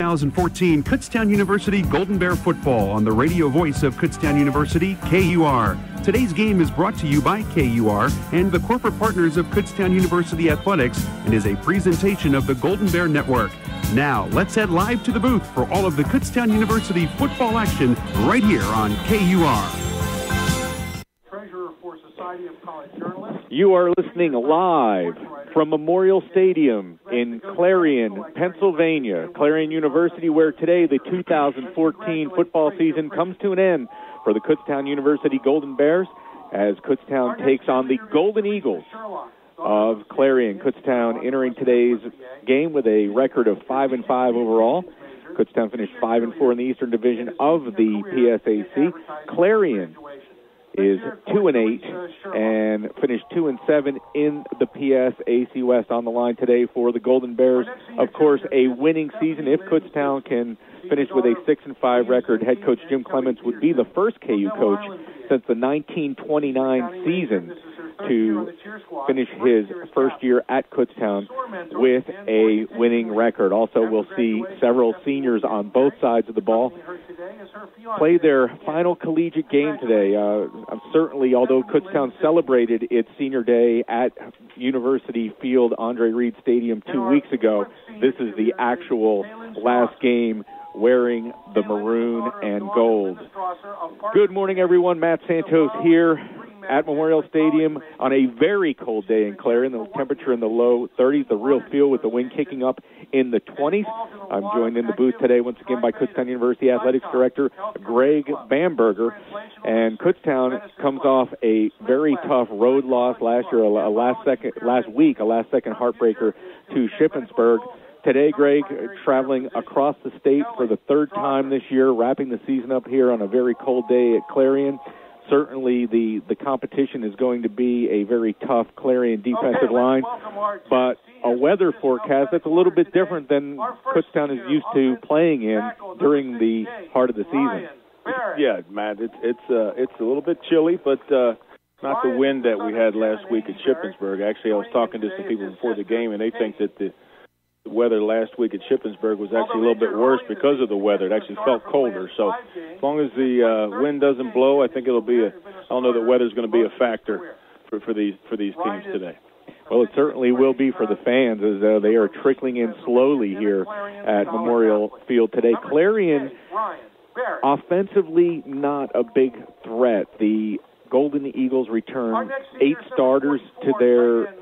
2014 Kutztown University Golden Bear football on the radio voice of Kutztown University, KUR. Today's game is brought to you by KUR and the corporate partners of Kutztown University Athletics and is a presentation of the Golden Bear Network. Now, let's head live to the booth for all of the Kutztown University football action right here on KUR. Treasurer for Society of College Journalists. You are listening live from Memorial Stadium in Clarion, Pennsylvania, Clarion University, where today the 2014 football season comes to an end for the Kutztown University Golden Bears as Kutztown takes on the Golden Eagles of Clarion. Kutztown entering today's game with a record of 5-5 overall. Kutztown finished 5-4 in the Eastern Division of the PSAC. Clarion is 2-8 and finished 2-7 in the PSAC West. On the line today for the Golden Bears, of course, a winning season. If Kutztown can finish with a 6-5 record, head coach Jim Clements would be the first KU coach since the 1929 season to finish his first year at Kutztown with a winning record. Also, we'll see several seniors on both sides of the ball play their final collegiate game today. Certainly, although Kutztown celebrated its senior day at University Field, Andre Reed Stadium 2 weeks ago, this is the actual last game wearing the maroon and gold. Good morning, everyone. Matt Santos here at Memorial Stadium on a very cold day in Clarion. The temperature in the low 30s, the real feel with the wind kicking up in the 20s. I'm joined in the booth today once again by Kutztown University Athletics Director Greg Bamberger. And Kutztown comes off a very tough road loss last year, last week, a last-second heartbreaker to Shippensburg. Today, Greg, traveling across the state for the third time this year, wrapping the season up here on a very cold day at Clarion. Certainly the competition is going to be a very tough Clarion defensive line, but a weather forecast that's a little bit different than Kutztown is used to playing in during the heart of the season. Yeah, Matt, it's a little bit chilly, but not the wind that we had last week at Shippensburg. Actually, I was talking to some people before the game, and they think that the weather last week at Shippensburg was actually a little bit worse because of the weather. It actually felt colder. So as long as the wind doesn't blow, I think it'll be I don't know that weather's going to be a factor for these teams today. Well, it certainly will be for the fans as they are trickling in slowly here at Memorial Field today. Clarion, offensively, not a big threat. The Golden Eagles return 8 starters to their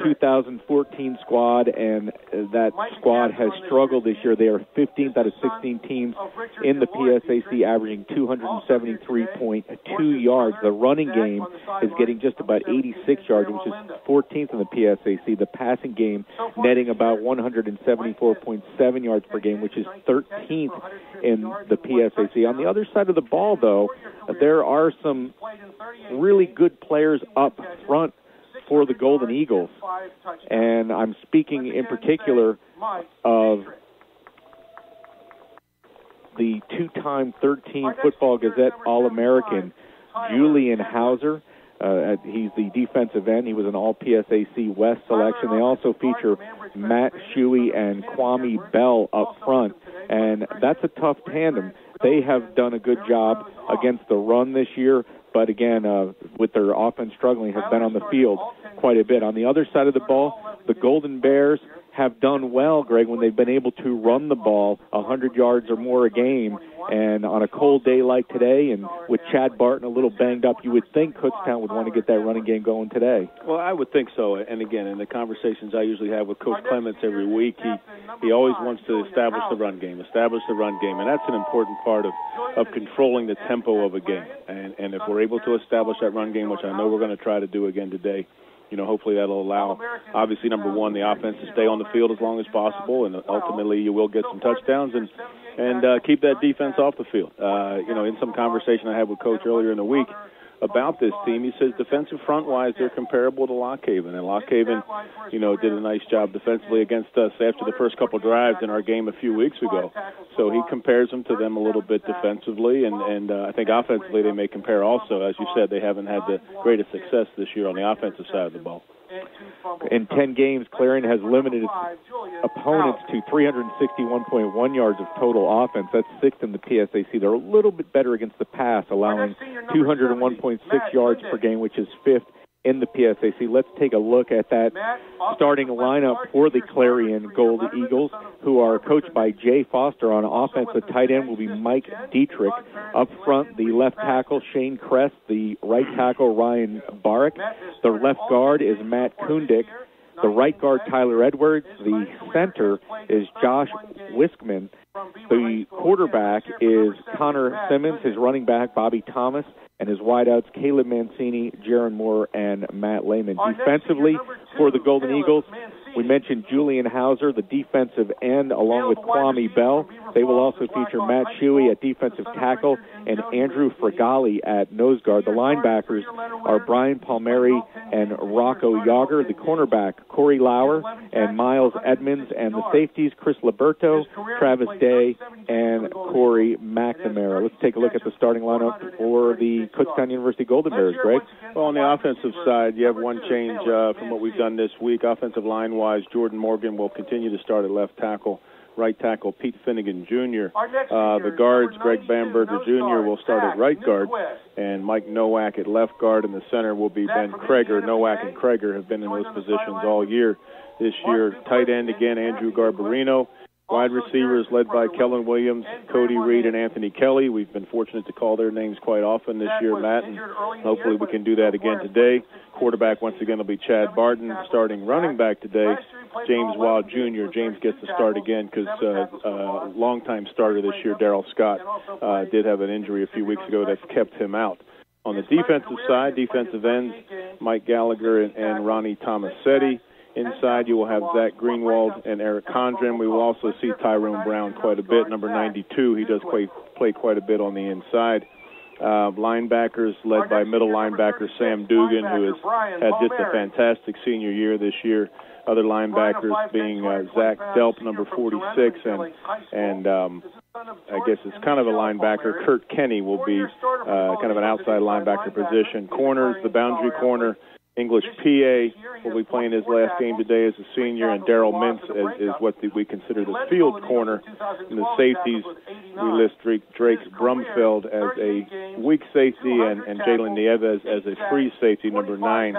2014 squad, and that squad has struggled this year. They are 15th out of 16 teams in the PSAC, averaging 273.2 yards. The running game is getting just about 86 yards, which is 14th in the PSAC. The passing game netting about 174.7 yards per game, which is 13th in the PSAC. On the other side of the ball, though, there are some really good players up front for the Golden Eagles. And I'm speaking in particular of the two-time 13 Football Gazette All-American, Julian Hauser. He's the defensive end. He was an All-PSAC West selection. They also feature Matt Shuey and Kwame Bell up front. And that's a tough tandem. They have done a good job against the run this year, but again, with their offense struggling, have been on the field quite a bit. On the other side of the ball, the Golden Bears have done well, Greg, when they've been able to run the ball 100 yards or more a game. And on a cold day like today, and with Chad Barton a little banged up, you would think Kutztown would want to get that running game going today. Well, I would think so. And again, in the conversations I usually have with Coach Clements every week, he always wants to establish the run game. And that's an important part of controlling the tempo of a game. And if we're able to establish that run game, which I know we're going to try to do again today, hopefully that'll allow, obviously, number one, the offense to stay on the field as long as possible, and ultimately you will get some touchdowns and keep that defense off the field. In some conversation I had with Coach earlier in the week about this team, he says defensive front-wise, they're comparable to Lock Haven. And Lock Haven, did a nice job defensively against us after the first couple drives in our game a few weeks ago. So he compares them to them a little bit defensively, and I think offensively they may compare also. As you said, they haven't had the greatest success this year on the offensive side of the ball. In 10 games, Clarion has limited its opponents to 361.1 yards of total offense. That's sixth in the PSAC. They're a little bit better against the pass, allowing 201.6 yards per game, which is fifth in the PSAC. Let's take a look at that starting lineup for the Clarion Gold Eagles, who are coached by Jay Foster. On offense, the tight end will be Mike Dietrich. Up front, the left tackle, Shane Kress. The right tackle, Ryan Barrick. The left guard is Matt Kundick. The right guard, Tyler Edwards. The center is Josh Wiskman. The quarterback is Connor Simmons. His running back, Bobby Thomas. And his wideouts, Caleb Mancini, Jaron Moore, and Matt Lehman. Defensively, for the Golden Eagles, we mentioned Julian Hauser, the defensive end, along with Kwame Bell. They will also feature Matt Shuey at defensive tackle and Andrew Fragali at nose guard. The linebackers are Brian Palmieri and Rocco Yager. The cornerback, Corey Lauer and Miles Edmonds. And the safeties, Chris Liberto, Travis Day, and Corey McNamara. Let's take a look at the starting lineup for the Kutztown University Golden Bears, Greg. Well, on the offensive side, you have one change from what we've done this week. Offensive line-wise, Jordan Morgan will continue to start at left tackle. Right tackle, Pete Finnegan, Jr. The guards, Greg Bamberger, Jr. will start at right guard, and Mike Nowak at left guard. In the center will be Ben Kreger. Nowak and Kreger have been in those positions all year. This year, tight end again, Andrew Garbarino. Wide receivers led by Kellen Williams, Cody Reed, and Anthony Kelly. We've been fortunate to call their names quite often this year, Matt, and hopefully we can do that again today. Quarterback, once again, will be Chad Barton. Starting running back today, James Wild Jr. James gets to start again because longtime starter this year, Darrell Scott, did have an injury a few weeks ago that's kept him out. On the defensive side, defensive ends, Mike Gallagher and Ronnie Tomasetti. Inside, you will have Zach Greenwald and Eric Condren. We will also see Tyrone Brown quite a bit, number 92. He does play quite a bit on the inside. Linebackers led by middle linebacker Sam Dugan, who has had just a fantastic senior year this year. Other linebackers being Zach Delp, number 46, and I guess it's kind of a linebacker. Kurt Kenny will be kind of an outside linebacker position. Corners, the boundary corner, English PA will be playing his last game today as a senior, and Daryl Mintz is what we consider the field corner. In the safeties, we list Drake Brumfeld as a weak safety and Jalen Nieves as a free safety, number 9.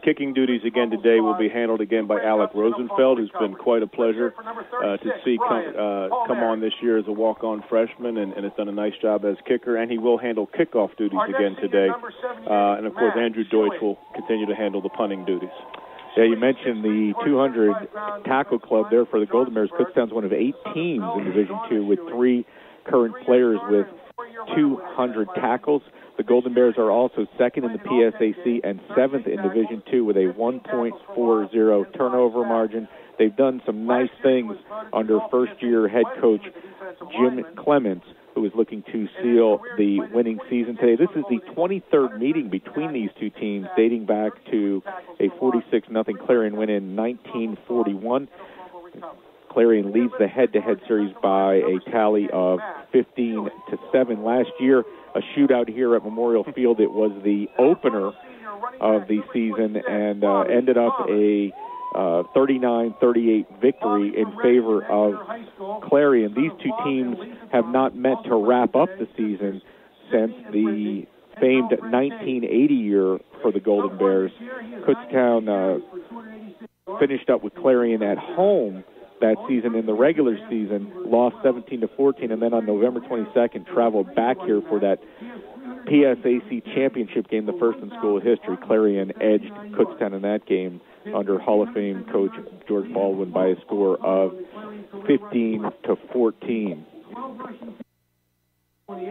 Kicking duties again today will be handled again by Alec Rosenfeld, who's been quite a pleasure to see come on this year as a walk-on freshman and has done a nice job as kicker, and he will handle kickoff duties again today. And, of course, Andrew Deutsch will continue to handle the punting duties. Yeah, you mentioned the 200 tackle club there for the Golden Bears. Kutztown's one of 8 teams in Division II with 3 current players with 200 tackles. The Golden Bears are also second in the PSAC and 7th in Division II with a 1.40 turnover margin. They've done some nice things under first-year head coach Jim Clements, who is looking to seal the winning season today. This is the 23rd meeting between these two teams, dating back to a 46-0 Clarion win in 1941. Clarion leads the head-to-head series by a tally of 15-7. Last year, a shootout here at Memorial Field. It was the opener of the season and ended up a 39-38 victory in favor of Clarion. These two teams have not met to wrap up the season since the famed 1980 year for the Golden Bears. Kutztown finished up with Clarion at home that season in the regular season, lost 17-14, and then on November 22nd traveled back here for that PSAC championship game, the first in school history. Clarion edged Kutztown in that game under Hall of Fame coach George Baldwin by a score of 15-14.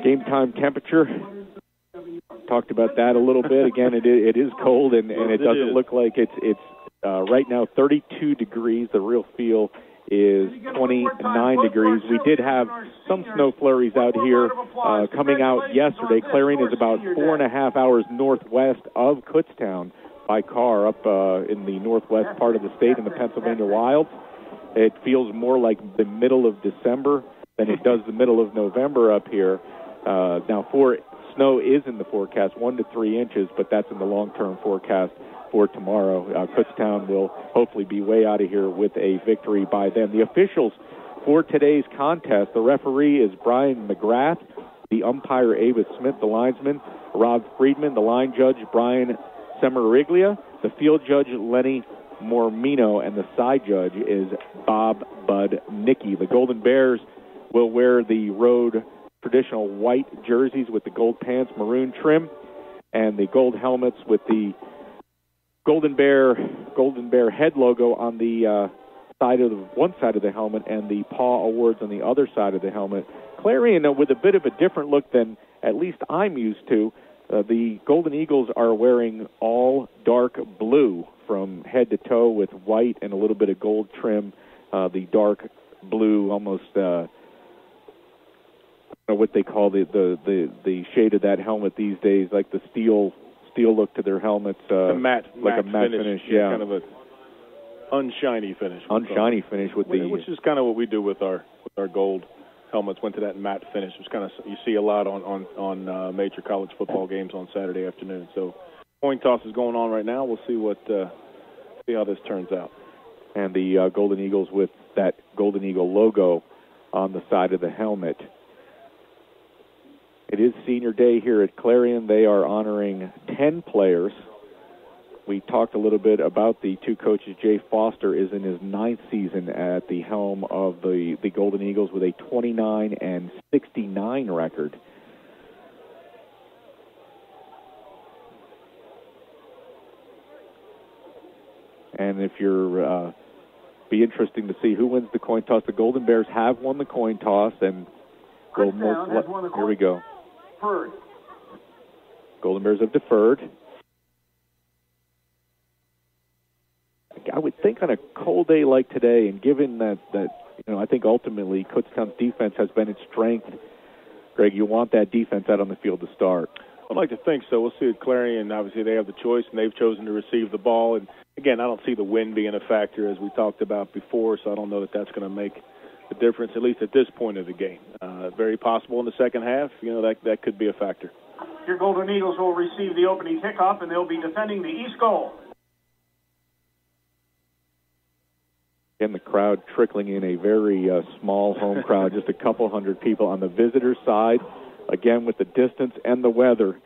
Game time temperature, talked about that a little bit. Again, it is cold, and it doesn't look like it's right now 32 degrees. The real feel is 29 degrees. We did have some snow flurries out here coming out yesterday. Clarion is about 4.5 hours northwest of Kutztown by car up in the northwest part of the state in the Pennsylvania Wilds. It feels more like the middle of December than it does the middle of November up here. Now, snow is in the forecast, 1 to 3 inches, but that's in the long-term forecast for tomorrow. Kutztown will hopefully be way out of here with a victory by then. The officials for today's contest, the referee is Brian McGrath, the umpire Ava Smith, the linesman Rob Friedman, the line judge Brian Semeriglia, the field judge Lenny Mormino, and the side judge is Bob Bud Nicky. The Golden Bears will wear the road traditional white jerseys with the gold pants, maroon trim, and the gold helmets with the Golden Bear head logo on the one side of the helmet and the Paw Awards on the other side of the helmet. Clarion, with a bit of a different look than at least I'm used to, the Golden Eagles are wearing all dark blue from head to toe with white and a little bit of gold trim. The dark blue, almost I don't know what they call the shade of that helmet these days, like the steel look to their helmets. A matte finish, yeah. Kind of a unshiny finish. Unshiny finish which is kind of what we do with our gold helmets. Went to that matte finish. It's kind of, you see a lot on major college football games on Saturday afternoon. So coin toss is going on right now. We'll see how this turns out. And the Golden Eagles with that Golden Eagle logo on the side of the helmet. It is senior day here at Clarion. They are honoring 10 players. We talked a little bit about the two coaches. Jay Foster is in his 9th season at the helm of the Golden Eagles with a 29-69 record. And if you're be interesting to see who wins the coin toss. The Golden Bears have won the coin toss, and here we go. Deferred. Golden Bears have deferred. I would think on a cold day like today, and given that I think ultimately Kutztown's defense has been its strength, Greg, you want that defense out on the field to start. I'd like to think so. We'll see at Clarion. Obviously, they have the choice, and they've chosen to receive the ball. And, again, I don't see the wind being a factor, as we talked about before, so I don't know that that's going to make a difference, at least at this point of the game. Very possible in the second half. That could be a factor. Your Golden Eagles will receive the opening kickoff, and they'll be defending the east goal. Again, the crowd trickling in, a very small home crowd, just a couple hundred people on the visitor side. Again, with the distance and the weather,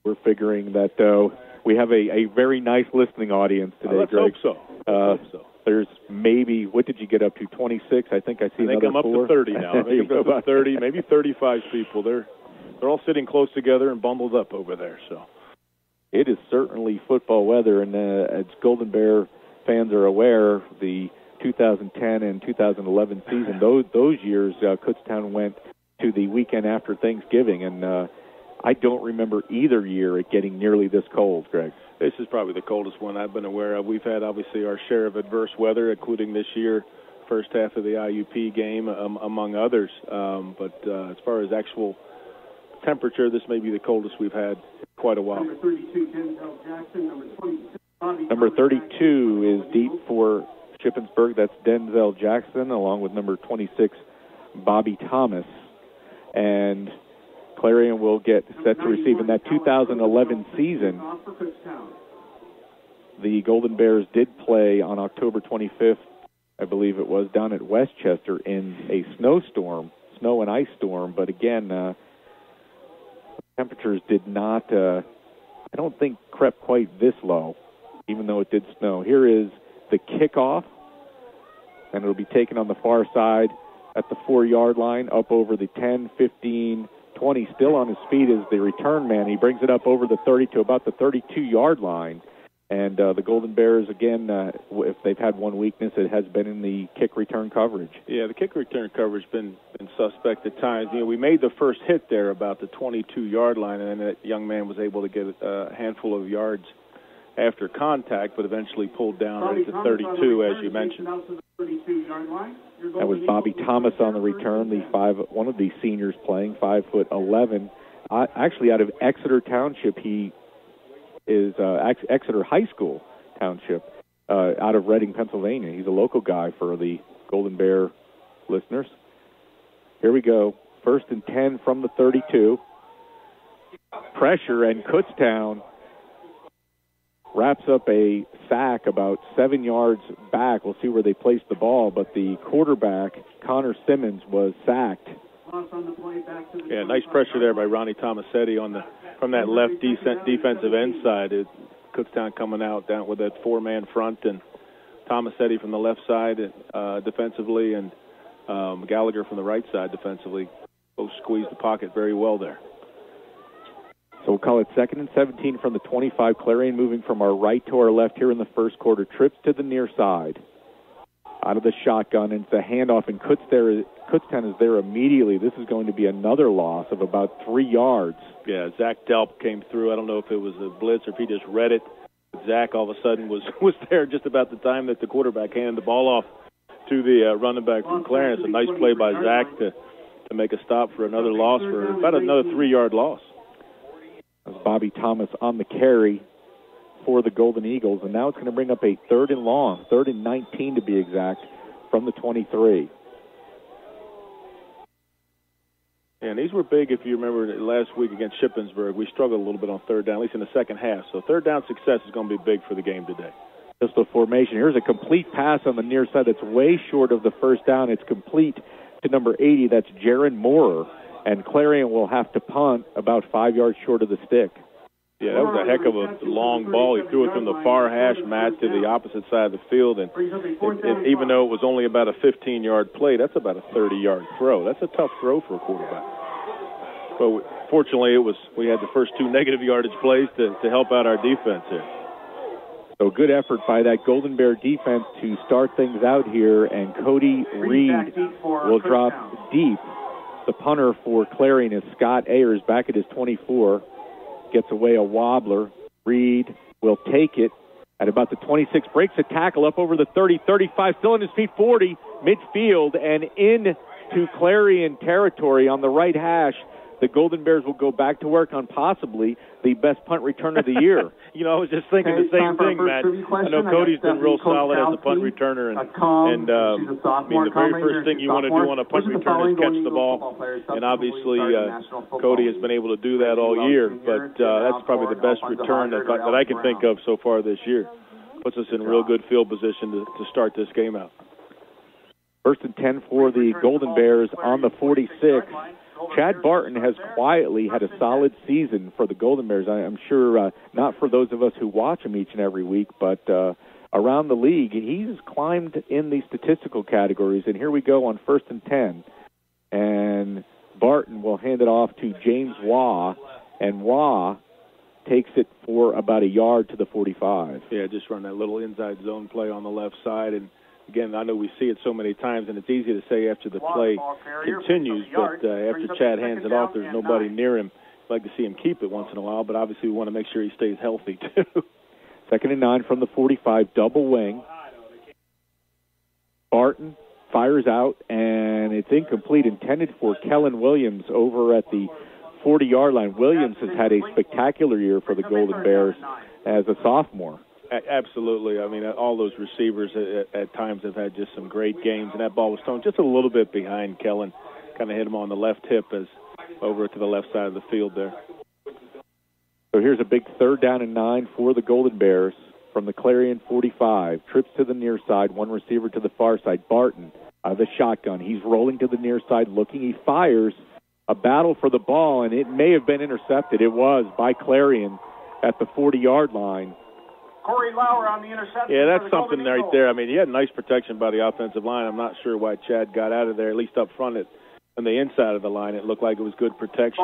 we're figuring that we have a very nice listening audience today, Let's Greg. Hope so. There's maybe, what did you get up to, 26? I think I see another 4. I'm up to 30 now. I think I'm up to 30, maybe 35 people. They're all sitting close together and bundled up over there. So it is certainly football weather, and as Golden Bear fans are aware, the 2010 and 2011 season, those years, Kutztown went to the weekend after Thanksgiving, and I don't remember either year it getting nearly this cold, Greg. This is probably the coldest one I've been aware of. We've had, obviously, our share of adverse weather, including this year, first half of the IUP game, among others. But as far as actual temperature, this may be the coldest we've had in quite a while. Number 32, Denzel Jackson. Number 26, Number 32 is deep for Shippensburg. That's Denzel Jackson, along with number 26, Bobby Thomas. And Clarion will get set to receive in that 2011 season. The Golden Bears did play on October 25th, I believe it was, down at Westchester in a snow and ice storm. But again, temperatures did not, I don't think, crept quite this low, even though it did snow. Here is the kickoff, and it'll be taken on the far side at the 4-yard line, up over the 10, 15, 20. Still on his feet is the return man. He brings it up over the 30 to about the 32-yard line. And the Golden Bears, again, if they've had one weakness, it has been in the kick return coverage. Yeah, the kick return coverage been suspect at times. We made the first hit there about the 22-yard line, and then that young man was able to get a handful of yards after contact, but eventually pulled down right at the 32, as you mentioned. That was Bobby Thomas on the return, one of the seniors playing, 5'11". Actually, out of Exeter Township, he is Exeter High School Township, out of Reading, Pennsylvania. He's a local guy for the Golden Bear listeners. Here we go. 1st and 10 from the 32. Pressure, and Kutztown wraps up a sack about 7 yards back. We'll see where they placed the ball, but the quarterback, Connor Simmons, was sacked. Yeah, nice pressure there by Ronnie Tomasetti from that left defensive end side. Kutztown coming out down with that four-man front, and Tomasetti from the left side defensively, and Gallagher from the right side defensively. Both squeezed the pocket very well there. So we'll call it 2nd and 17 from the 25. Clarion moving from our right to our left here in the first quarter. Trips to the near side. Out of the shotgun, and it's a handoff, and Kutztown is there immediately. This is going to be another loss of about 3 yards. Yeah, Zach Delp came through. I don't know if it was a blitz or if he just read it. Zach all of a sudden was there just about the time that the quarterback handed the ball off to the running back from Clarion. It's a nice play by Zach to make a stop for another loss, for about another 3-yard loss. That was Bobby Thomas on the carry for the Golden Eagles, and now it's going to bring up a 3rd and long, 3rd and 19 to be exact, from the 23. And these were big, if you remember last week against Shippensburg. We struggled a little bit on 3rd down, at least in the second half. So 3rd down success is going to be big for the game today. Just a formation. Here's a complete pass on the near side that's way short of the first down. It's complete to number 80. That's Jaron Moorer. And Clarion will have to punt about 5 yards short of the stick. Yeah, that was a heck of a long ball. He threw it from the far hash, Matt, to the opposite side of the field. And even though it was only about a 15-yard play, that's about a 30-yard throw. That's a tough throw for a quarterback. But fortunately, we had the first 2 negative yardage plays to help out our defense here. So good effort by that Golden Bear defense to start things out here. And Cody Reed will drop deep. The punter for Clarion is Scott Ayers back at his 24. Gets away a wobbler. Reed will take it at about the 26. Breaks a tackle up over the 30, 35. Still on his feet, 40. Midfield and into Clarion territory on the right hash. The Golden Bears will go back to work on possibly the best punt return of the year. I was just thinking the same thing, Matt. I know Cody's been real solid as a punt returner, and the very first thing you want to do on a punt return is catch the ball, and obviously Cody has been able to do that all year, but that's probably the best return that I can think of so far this year. Puts us in real good field position to start this game out. 1st and 10 for the Golden Bears on the 46. Chad Barton has quietly had a solid season for the Golden Bears. I'm sure not for those of us who watch him each and every week, but around the league, he's climbed in the statistical categories. And here we go on 1st and 10. And Barton will hand it off to James Waugh, and Waugh takes it for about a yard to the 45. Yeah, just run that little inside zone play on the left side. And again, I know we see it so many times, and it's easy to say after the play continues, but after Chad hands it off, there's nobody near him. I'd like to see him keep it once in a while, but obviously we want to make sure he stays healthy, too. 2nd and 9 from the 45, double wing. Barton fires out, and it's incomplete, intended for Kellen Williams over at the 40-yard line. Williams has had a spectacular year for the Golden Bears as a sophomore. Absolutely. I mean, all those receivers at times have had just some great games, and that ball was thrown just a little bit behind Kellen. Kind of hit him on the left hip as over to the left side of the field there. So here's a big 3rd down and 9 for the Golden Bears from the Clarion 45. Trips to the near side, one receiver to the far side. Barton out of the shotgun. He's rolling to the near side, looking. He fires. A battle for the ball, and it may have been intercepted. It was by Clarion at the 40-yard line. Corey Lauer on the interception. Yeah, that's something right there. I mean, he had nice protection by the offensive line. I'm not sure why Chad got out of there, at least up front on the inside of the line. It looked like it was good protection.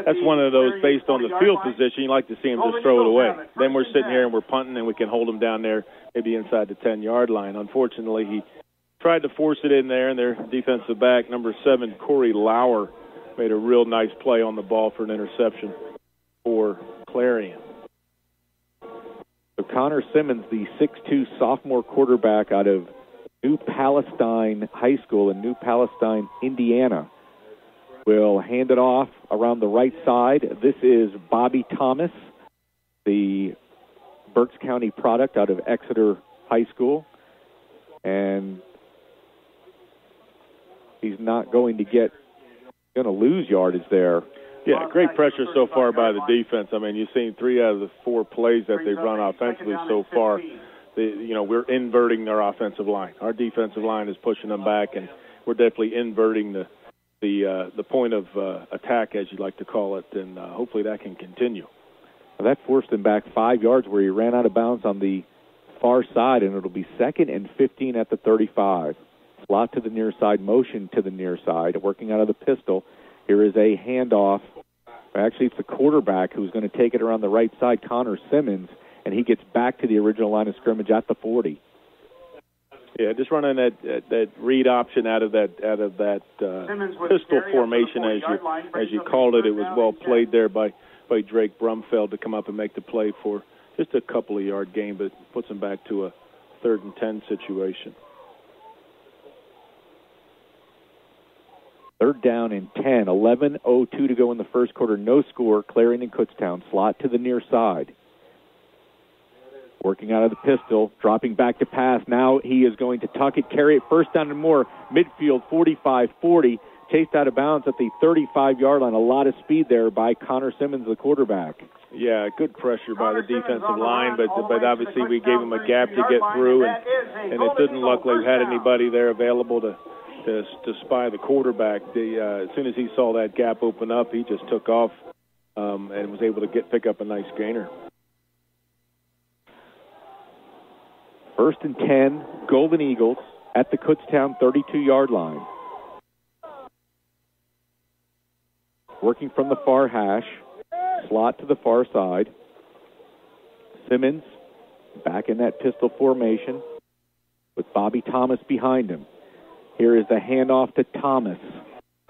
That's one of those, based on the field position, you like to see him just throw it away. Then we're sitting here and we're punting, and we can hold him down there maybe inside the 10-yard line. Unfortunately, he tried to force it in there, and their defensive back, number 7, Corey Lauer, made a real nice play on the ball for an interception for Clarion. So Connor Simmons, the 6'2 sophomore quarterback out of New Palestine High School in New Palestine, Indiana, will hand it off around the right side. This is Bobby Thomas, the Berks County product out of Exeter High School. And he's not going to lose yardage there. Yeah, great pressure so far by the defense. I mean, you've seen 3 out of the 4 plays that they've run offensively so far. We're inverting their offensive line. Our defensive line is pushing them back, and we're definitely inverting the point of attack, as you like to call it, and hopefully that can continue. Well, that forced him back 5 yards where he ran out of bounds on the far side, and it'll be 2nd and 15 at the 35. Slot to the near side, motion to the near side, working out of the pistol. Here is a handoff. Actually, it's the quarterback who's going to take it around the right side, Connor Simmons, and he gets back to the original line of scrimmage at the 40. Yeah, just running that read option out of that pistol formation, as you called it. It was well played there by Drake Brumfeld to come up and make the play for just a couple of yard gain, but puts him back to a 3rd and 10 situation. 3rd down and 10, 11:02 to go in the first quarter. No score, Clarion and Kutztown. Slot to the near side. Working out of the pistol, dropping back to pass. Now he is going to tuck it, carry it, 1st down and more. Midfield, 45-40. Chased out of bounds at the 35-yard line. A lot of speed there by Connor Simmons, the quarterback. Yeah, good pressure by the defensive line, but obviously we gave him a gap to get through, and it didn't look like we had anybody there available to spy the quarterback. As soon as he saw that gap open up, he just took off and was able to pick up a nice gainer. 1st and 10, Golden Eagles at the Kutztown 32-yard line. Working from the far hash, slot to the far side. Simmons back in that pistol formation with Bobby Thomas behind him. Here is the handoff to Thomas.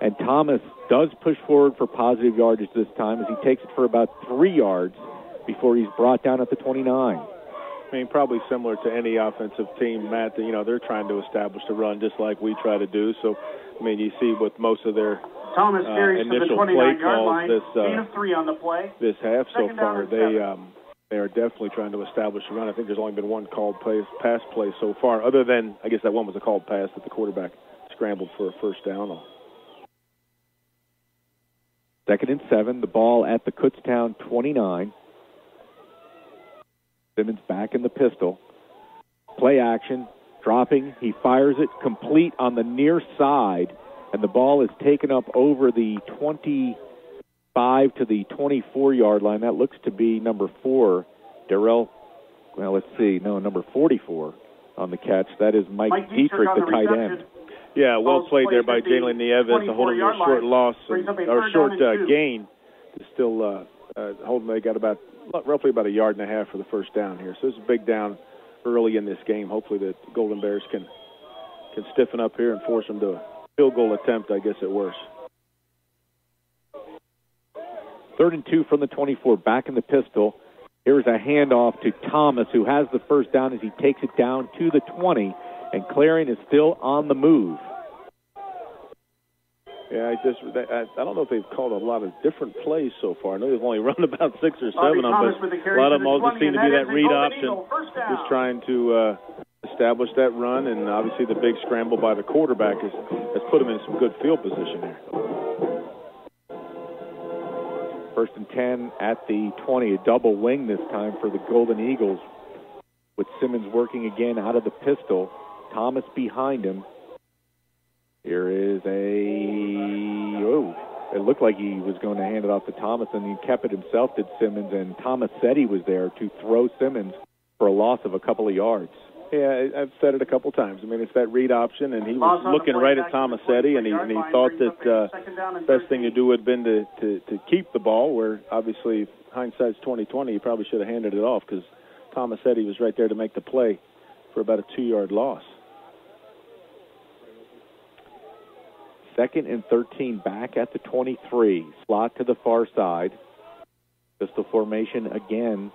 And Thomas does push forward for positive yardage this time as he takes it for about 3 yards before he's brought down at the 29. I mean, probably similar to any offensive team, Matt, they're trying to establish the run just like we try to do. So, I mean, you see with most of their initial play calls this half so far, they are definitely trying to establish a run. I think there's only been one called pass play so far, other than, I guess that one was a called pass that the quarterback scrambled for a 1st down on. 2nd and 7, the ball at the Kutztown 29. Simmons back in the pistol. Play action, dropping. He fires it complete on the near side, and the ball is taken up over the 25 to the 24-yard line. That looks to be number 4, Darrell. Well, let's see. No, number 44 on the catch. That is Mike Dietrich, the tight end. Yeah, well played there by Jalen Nieves to hold him to a short loss or short gain. Still holding. They got roughly about 1.5 yards for the 1st down here. So it's a big down early in this game. Hopefully the Golden Bears can stiffen up here and force them to a field goal attempt, I guess, at worst. 3rd and 2 from the 24, back in the pistol. Here's a handoff to Thomas, who has the 1st down as he takes it down to the 20, and Clarion is still on the move. Yeah, I don't know if they've called a lot of different plays so far. I know they've only run about 6 or 7 of them, but a lot of them all just seem to be that read option, just trying to establish that run, and obviously the big scramble by the quarterback has put him in some good field position here. 1st and 10 at the 20, a double wing this time for the Golden Eagles, with Simmons working again out of the pistol. Thomas behind him. Here is it looked like he was going to hand it off to Thomas, and he kept it himself, did Simmons, and Thomas said he was there to throw Simmons for a loss of a couple of yards. Yeah, I've said it a couple times. I mean, it's that read option, and he was looking right at Tomasetti, and he thought that the best thing to do would have been to keep the ball, where obviously hindsight's 20/20. He probably should have handed it off because Tomasetti was right there to make the play for about a 2-yard loss. 2nd and 13 back at the 23. Slot to the far side. Pistol formation again.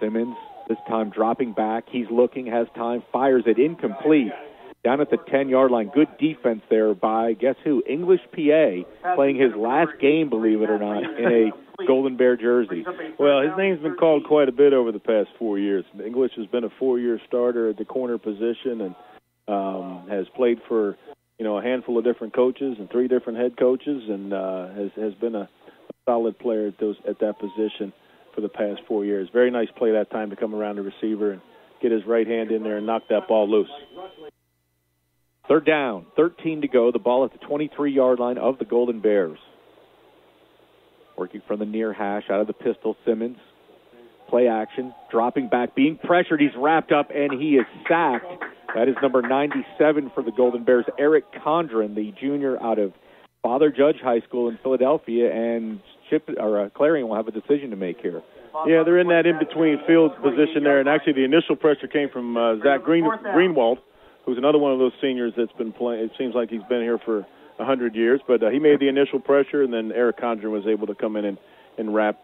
Simmons this time dropping back. He's looking, has time, fires it incomplete. Down at the 10-yard line. Good defense there by, guess who? English PA, playing his last game, believe it or not, in a Golden Bear jersey. Well, his name's been called quite a bit over the past 4 years. English has been a 4-year starter at the corner position and has played for a handful of different coaches and 3 different head coaches, and has been a solid player at that position for the past 4 years. Very nice play that time to come around the receiver and get his right hand in there and knock that ball loose. Third down, 13 to go. The ball at the 23-yard line of the Golden Bears. Working from the near hash, out of the pistol, Simmons. Play action, dropping back, being pressured. He's wrapped up, and he is sacked. That is number 97 for the Golden Bears, Eric Condren, the junior out of Father Judge High School in Philadelphia, and Clarion will have a decision to make here. Yeah, they're in that in-between field position there, and actually the initial pressure came from Zach Greenwald, who's another one of those seniors that's been playing. It seems like he's been here for 100 years, but he made the initial pressure, and then Eric Condren was able to come in and wrap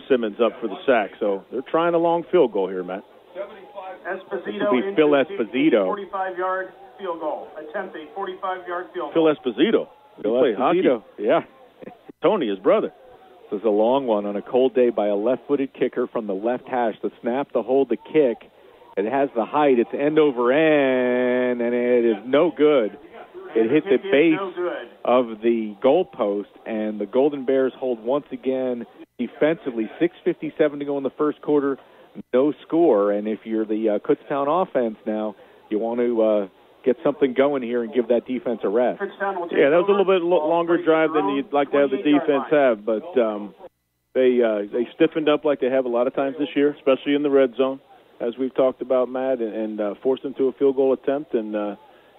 Simmons up for the sack. So they're trying a long field goal here, Matt. Esposito into Phil Esposito. 45-yard field goal. Attempt a 45-yard field Phil goal. Esposito. Phil Play hockey. Yeah. Tony, his brother. This is a long one on a cold day by a left-footed kicker from the left hash. The snap, the hold, the kick. It has the height. It's end over end, and it is no good. It hit the base of the goalpost, and the Golden Bears hold once again defensively. 6:57 to go in the first quarter. No score, and if you're the Kutztown offense now, you want to get something going here and give that defense a rest. Yeah, that was a little bit longer drive than you'd like to have the defense have, but they stiffened up like they have a lot of times this year, especially in the red zone, as we've talked about, Matt, and forced them to a field goal attempt, and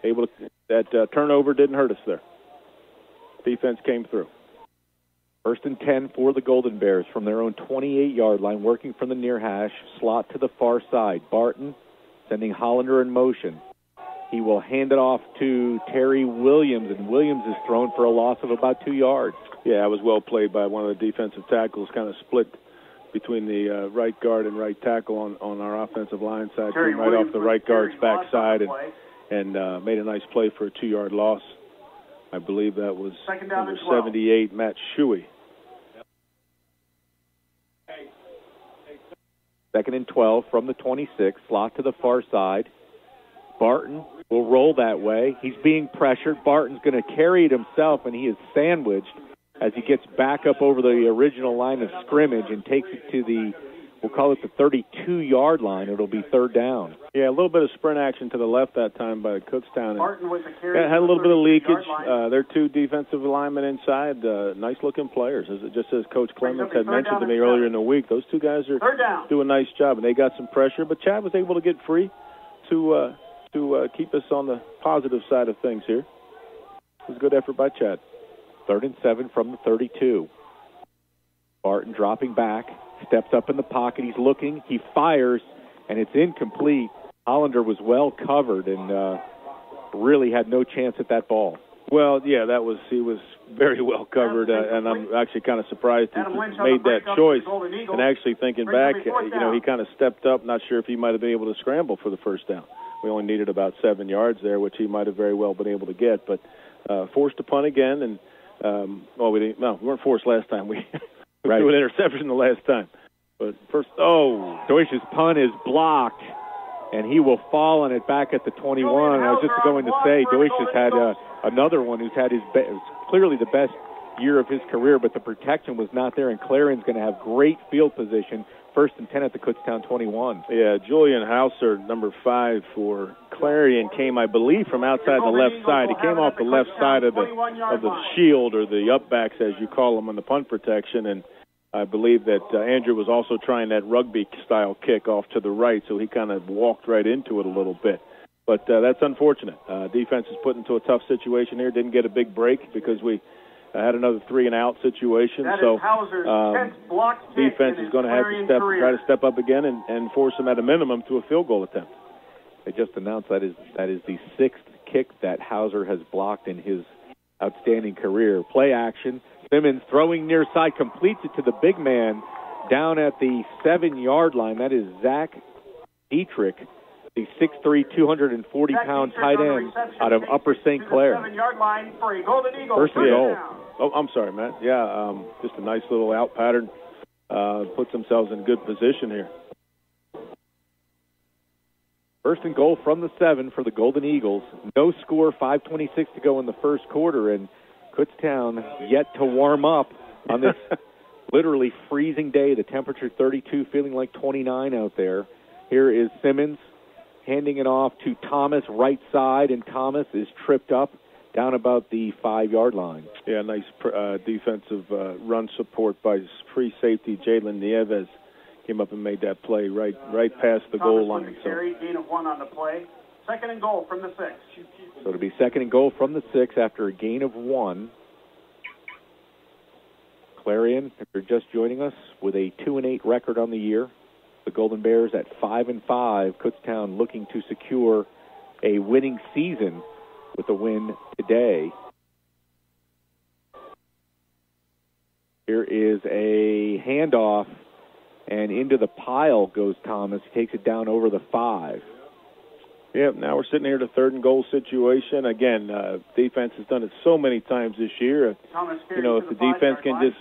that turnover didn't hurt us there. Defense came through. First and 10 for the Golden Bears from their own 28-yard line, working from the near hash, slot to the far side. Barton sending Hollander in motion. He will hand it off to Terry Williams, and Williams is thrown for a loss of about 2 yards. Yeah, it was well played by one of the defensive tackles, kind of split between the right guard and right tackle on our offensive line side. Came right off the right guard's backside and made a nice play for a 2-yard loss. I believe that was number 78, Matt Shuey. Second and 12 from the 26, slot to the far side. Barton will roll that way. He's being pressured. Barton's going to carry it himself, and he is sandwiched as he gets back up over the original line of scrimmage and takes it to the, we'll call it the 32-yard line. It'll be third down. Yeah, a little bit of sprint action to the left that time by Kutztown. Had a little bit of leakage. They're 2 defensive linemen inside, nice-looking players. Just as Coach Clements had mentioned to me earlier in the week, those 2 guys are doing a nice job, and they got some pressure. But Chad was able to get free to keep us on the positive side of things here. It was a good effort by Chad. 3rd and 7 from the 32. Barton dropping back, steps up in the pocket. He's looking. He fires, and it's incomplete. Hollander was well covered and really had no chance at that ball. Well, yeah, he was very well covered, and I'm actually kind of surprised he made that choice. And actually thinking back, he kind of stepped up, not sure if he might have been able to scramble for the first down. We only needed about 7 yards there, which he might have very well been able to get, but forced to punt again. And we weren't forced last time. We threw an interception the last time. But first, Deutsch's punt is blocked, and he will fall on it back at the 21. I was just going to say, Deutsch has had another one who's had clearly the best year of his career, but the protection was not there, and Clarion's going to have great field position. 1st and 10 at the Kutztown 21. Yeah, Julian Hauser, number 5 for Clarion, came, I believe, from outside the left side. He came off the left side of the shield, or the upbacks, as you call them, on the punt protection, and I believe that Andrew was also trying that rugby-style kick off to the right, so he kind of walked right into it a little bit. But that's unfortunate. Defense is put into a tough situation here. Didn't get a big break because we had another 3-and-out situation. So defense is going to have to try to step up again and force them at a minimum to a field goal attempt. They just announced that is the 6th kick that Hauser has blocked in his outstanding career. Play action. Simmons throwing near side, completes it to the big man down at the 7-yard line. That is Zach Dietrich, the 6'3", 240-pound tight end out of Upper St. Clair. 7-yard line for a Golden Eagle. First and goal. Oh, I'm sorry, Matt. Yeah, just a nice little out pattern. Puts themselves in good position here. First and goal from the 7 for the Golden Eagles. No score, 5:26 to go in the first quarter, and Kutztown yet to warm up on this literally freezing day. The temperature 32, feeling like 29 out there. Here is Simmons handing it off to Thomas, right side, and Thomas is tripped up down about the 5-yard line. Yeah, nice defensive run support by free safety Jalen Nieves. Came up and made that play right past the goal line. Carry, gain of 1 on the play. Second and goal from the 6. So it'll be second and goal from the 6 after a gain of 1. Clarion, if you're just joining us, with a 2-8 record on the year. The Golden Bears at 5-5. Kutztown looking to secure a winning season with a win today. Here is a handoff, and into the pile goes Thomas. He takes it down over the 5. Yep, now we're sitting here at a third and goal situation. Again, defense has done it so many times this year. If the defense can just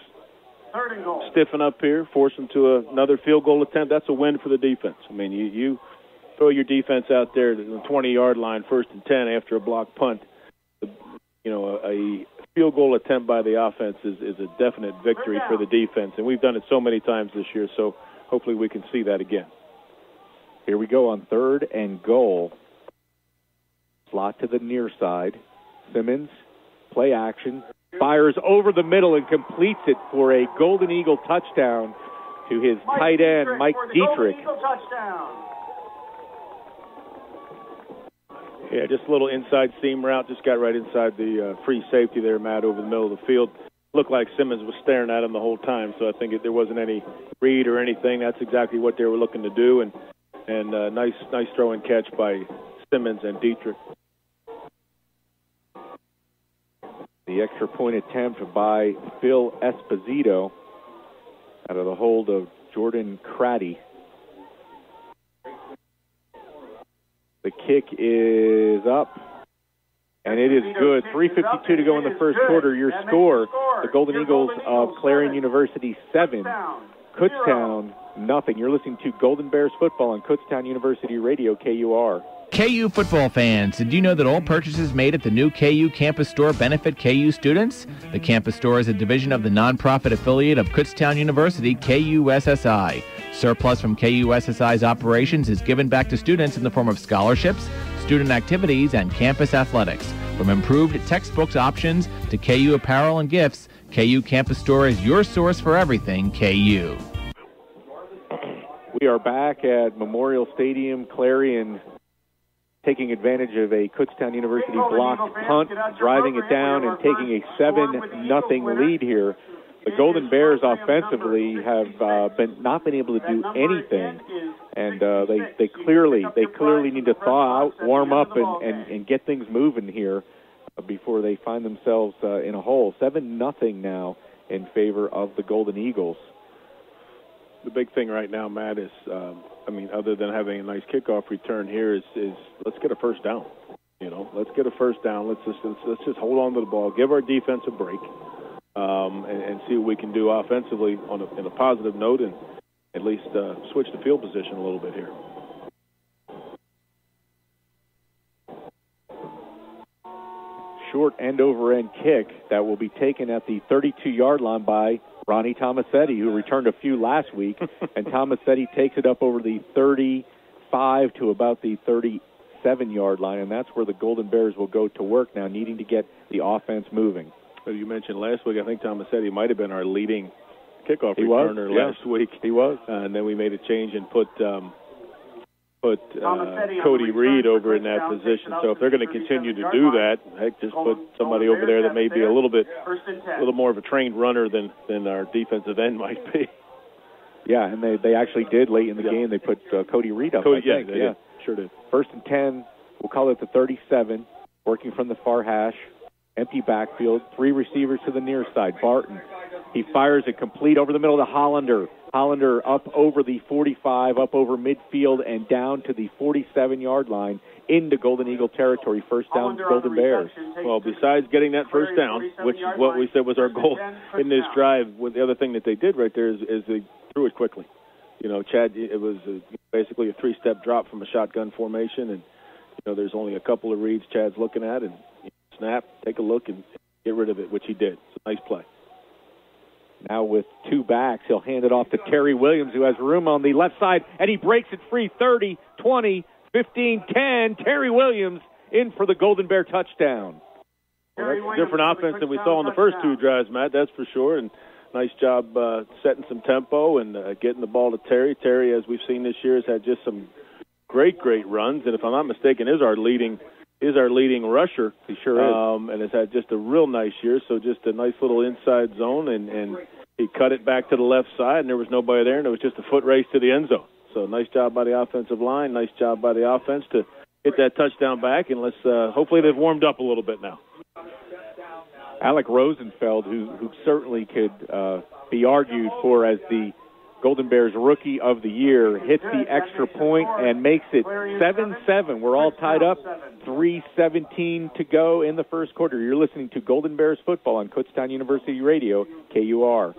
stiffen up here, force them to another field goal attempt, that's a win for the defense. I mean, you throw your defense out there to the 20-yard line, 1st and 10 after a block punt. A field goal attempt by the offense is a definite victory for the defense, and we've done it so many times this year, so hopefully we can see that again. Here we go on 3rd and goal. Slot to the near side. Simmons, play action, fires over the middle and completes it for a Golden Eagle touchdown to his tight end, Mike Dietrich. Yeah, just a little inside seam route. Just got right inside the free safety there, Matt, over the middle of the field. Looked like Simmons was staring at him the whole time, so I think there wasn't any read or anything. That's exactly what they were looking to do, and nice throw and catch by Simmons and Dietrich. The extra point attempt by Phil Esposito out of the hold of Jordan Craddy. The kick is up, and it is good. 3:52 to go in the first quarter. Your score, the Golden Eagles of Clarion University 7, Kutztown nothing. You're listening to Golden Bears football on Kutztown University Radio, KUR. KU football fans, did you know that all purchases made at the new KU campus store benefit KU students? The campus store is a division of the nonprofit affiliate of Kutztown University, KUSSI. Surplus from KUSSI's operations is given back to students in the form of scholarships, student activities, and campus athletics. From improved textbooks options to KU apparel and gifts, KU Campus Store is your source for everything KU. We are back at Memorial Stadium. Clarion taking advantage of a Kutztown University blocked punt, driving it down and taking a 7-0 lead here. The Golden Bears offensively have not been able to do anything, and they clearly need to thaw out, warm up, and get things moving here before they find themselves in a hole. 7-0 now in favor of the Golden Eagles. The big thing right now, Matt, is other than having a nice kickoff return here, is let's get a first down. Let's get a first down. Let's just hold on to the ball, give our defense a break, and see what we can do offensively in a positive note, and at least switch the field position a little bit here. Short end-over-end kick that will be taken at the 32-yard line by Ronnie Tomasetti, who returned a few last week, and Tomasetti takes it up over the 35 to about the 37-yard line, and that's where the Golden Bears will go to work now, needing to get the offense moving. As you mentioned last week, I think Tomasetti might have been our leading kickoff returner last week. He was. And then we made a change and put Cody Reed over in that position. So if they're going to continue to do that, heck, just put somebody over there that may be a little more of a trained runner than our defensive end might be. Yeah, and they actually did late in the game. They put Cody Reed up. They did. Sure did. 1st and 10. We'll call it the 37. Working from the far hash. Empty backfield. 3 receivers to the near side. Barton. He fires it complete over the middle to Hollander. Hollander up over the 45, up over midfield, and down to the 47-yard line into Golden Eagle territory. First down, Golden Bears. Well, besides getting that first down, which is what we said was our goal in this drive, the other thing that they did right there is they threw it quickly. Chad, it was basically a three-step drop from a shotgun formation, and there's only a couple of reads Chad's looking at, and snap, take a look, and get rid of it, which he did. It's a nice play. Now with two backs, he'll hand it off to Terry Williams, who has room on the left side, and he breaks it free. 30, 20, 15, 10. Terry Williams in for the Golden Bear touchdown. Well, that's a different offense than we saw in the first two drives, Matt, that's for sure. And nice job setting some tempo and getting the ball to Terry. Terry, as we've seen this year, has had just some great runs. And if I'm not mistaken, is our leading rusher. He sure is. And has had just a real nice year. So just a nice little inside zone, and he cut it back to the left side, and there was nobody there, and it was just a foot race to the end zone. So nice job by the offensive line. Nice job by the offense to get that touchdown back, and let's hopefully they've warmed up a little bit now. Alec Rosenfeld, who certainly could be argued for as the Golden Bears Rookie of the Year, hits the extra point and makes it 7-7. We're all tied up. 3:17 to go in the first quarter. You're listening to Golden Bears football on Kutztown University Radio, KUR.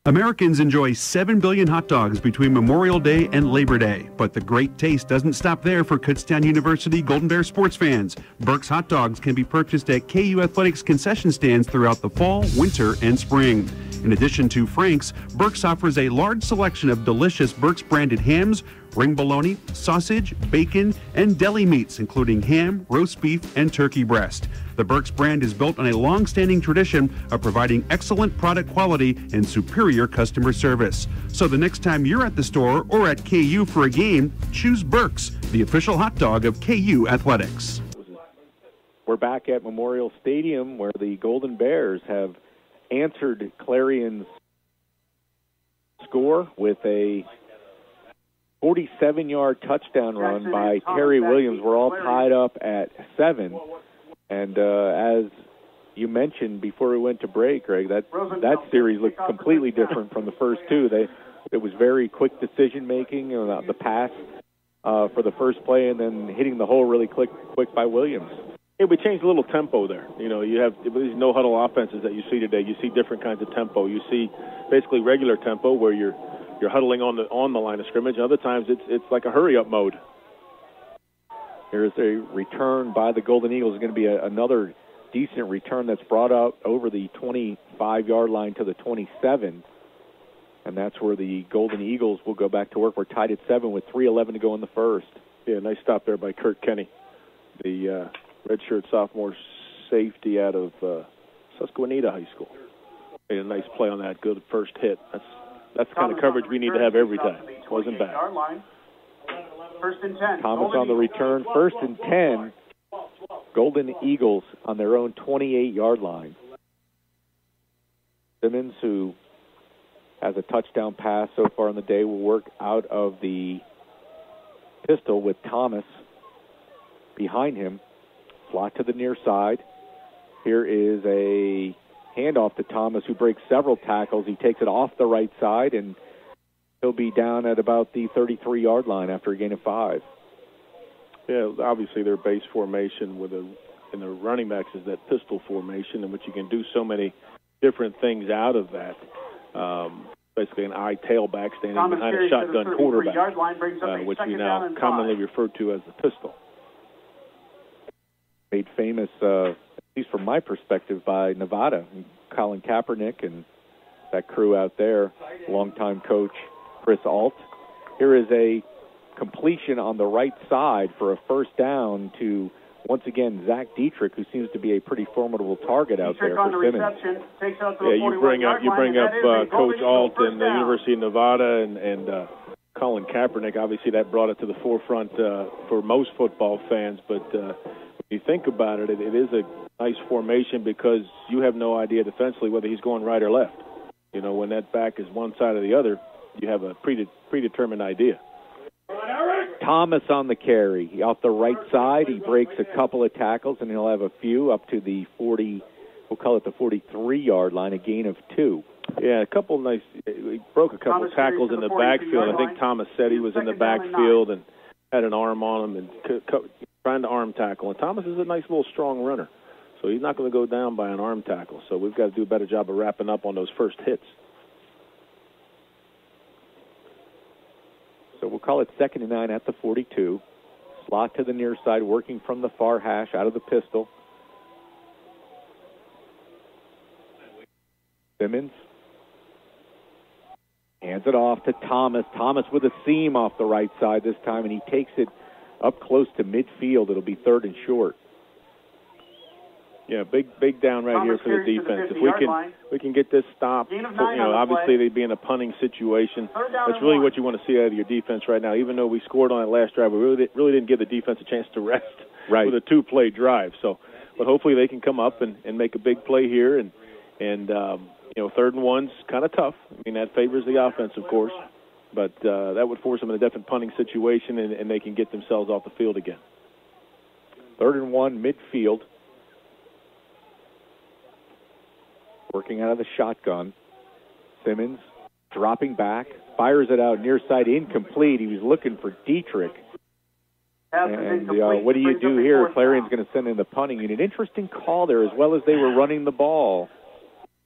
Americans enjoy 7 billion hot dogs between Memorial Day and Labor Day. But the great taste doesn't stop there for Kutztown University Golden Bear sports fans. Burke's hot dogs can be purchased at KU Athletics concession stands throughout the fall, winter, and spring. In addition to Frank's, Burke's offers a large selection of delicious Burke's branded hams, ring bologna, sausage, bacon, and deli meats, including ham, roast beef, and turkey breast. The Burke's brand is built on a long-standing tradition of providing excellent product quality and superior customer service. So the next time you're at the store or at KU for a game, choose Burke's, the official hot dog of KU Athletics. We're back at Memorial Stadium, where the Golden Bears have answered Clarion's score with a 47-yard touchdown run by Terry Williams. We're all tied up at 7. And as you mentioned before we went to break, Greg, that series looked completely different from the first two. It was very quick decision-making, the pass for the first play and then hitting the hole really quick by Williams. Yeah, we changed a little tempo there. You have these no-huddle offenses that you see today. You see different kinds of tempo. You see basically regular tempo where you're huddling on the line of scrimmage. Other times it's like a hurry-up mode. Here's a return by the Golden Eagles. It's going to be another decent return that's brought out over the 25-yard line to the 27. And that's where the Golden Eagles will go back to work. We're tied at 7 with 3:11 to go in the first. Yeah, nice stop there by Kurt Kenny, the redshirt sophomore safety out of Susquehanna High School. Made a nice play on that. Good first hit. That's the kind of coverage we need to have every time. Wasn't bad. First and 10. Thomas on the return. First and 10. Golden Eagles on their own 28-yard line. Simmons, who has a touchdown pass so far in the day, will work out of the pistol with Thomas behind him. Slot to the near side. Here is a handoff to Thomas, who breaks several tackles. He takes it off the right side, and he'll be down at about the 33-yard line after a gain of 5. Yeah, obviously their base formation in the running backs is that pistol formation, in which you can do so many different things out of that. Basically an eye tailback standing behind a shotgun quarterback, which we now commonly refer to as the pistol. Made famous, at least from my perspective, by Nevada, Colin Kaepernick and that crew out there, longtime coach Chris Alt. Here is a completion on the right side for a first down to, once again, Zach Dietrich, who seems to be a pretty formidable target out there for Simmons. You bring up Coach Alt and the University of Nevada and Colin Kaepernick. Obviously, that brought it to the forefront for most football fans, but when you think about it, it is a nice formation because you have no idea defensively whether he's going right or left. When that back is one side or the other, you have a predetermined idea. Thomas on the carry. Off the right side, he breaks a couple of tackles, and he'll have a few up to the 40, we'll call it the 43-yard line, a gain of 2. Yeah, he broke a couple of tackles in the backfield. I think Thomas said he was in the backfield and had an arm on him and trying to arm tackle. And Thomas is a nice little strong runner, so he's not going to go down by an arm tackle. So we've got to do a better job of wrapping up on those first hits. So we'll call it 2nd and 9 at the 42. Slot to the near side, working from the far hash out of the pistol. Simmons hands it off to Thomas. Thomas with a seam off the right side this time, and he takes it up close to midfield. It'll be 3rd and short. Yeah, big down right here for the defense. If we can get this stopped, obviously they'd be in a punting situation. That's really what you want to see out of your defense right now. Even though we scored on that last drive, we really didn't give the defense a chance to rest with a 2-play drive. So, but hopefully they can come up and make a big play here. And 3rd and 1's kind of tough. I mean, that favors the offense, of course. But that would force them in a definite punting situation, and they can get themselves off the field again. 3rd and 1, midfield. Working out of the shotgun. Simmons dropping back, fires it out near side, incomplete. He was looking for Dietrich. And what do you do here? Clarion's going to send in the punting unit. Interesting call there, as well as they were running the ball.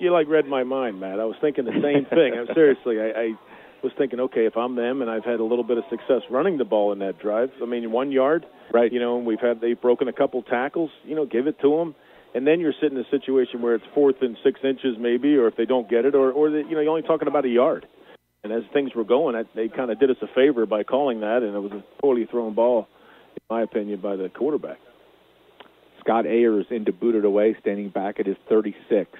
You read my mind, Matt. I was thinking the same thing. Seriously, I was thinking, okay, if I'm them and I've had a little bit of success running the ball in that drive, I mean, 1 yard, right? And they've broken a couple tackles, give it to them. And then you're sitting in a situation where it's 4th and 6 inches maybe, or if they don't get it, or you're only talking about a yard. And as things were going, they kind of did us a favor by calling that, and it was a poorly thrown ball, in my opinion, by the quarterback. Scott Ayers in to boot it away, standing back at his 36.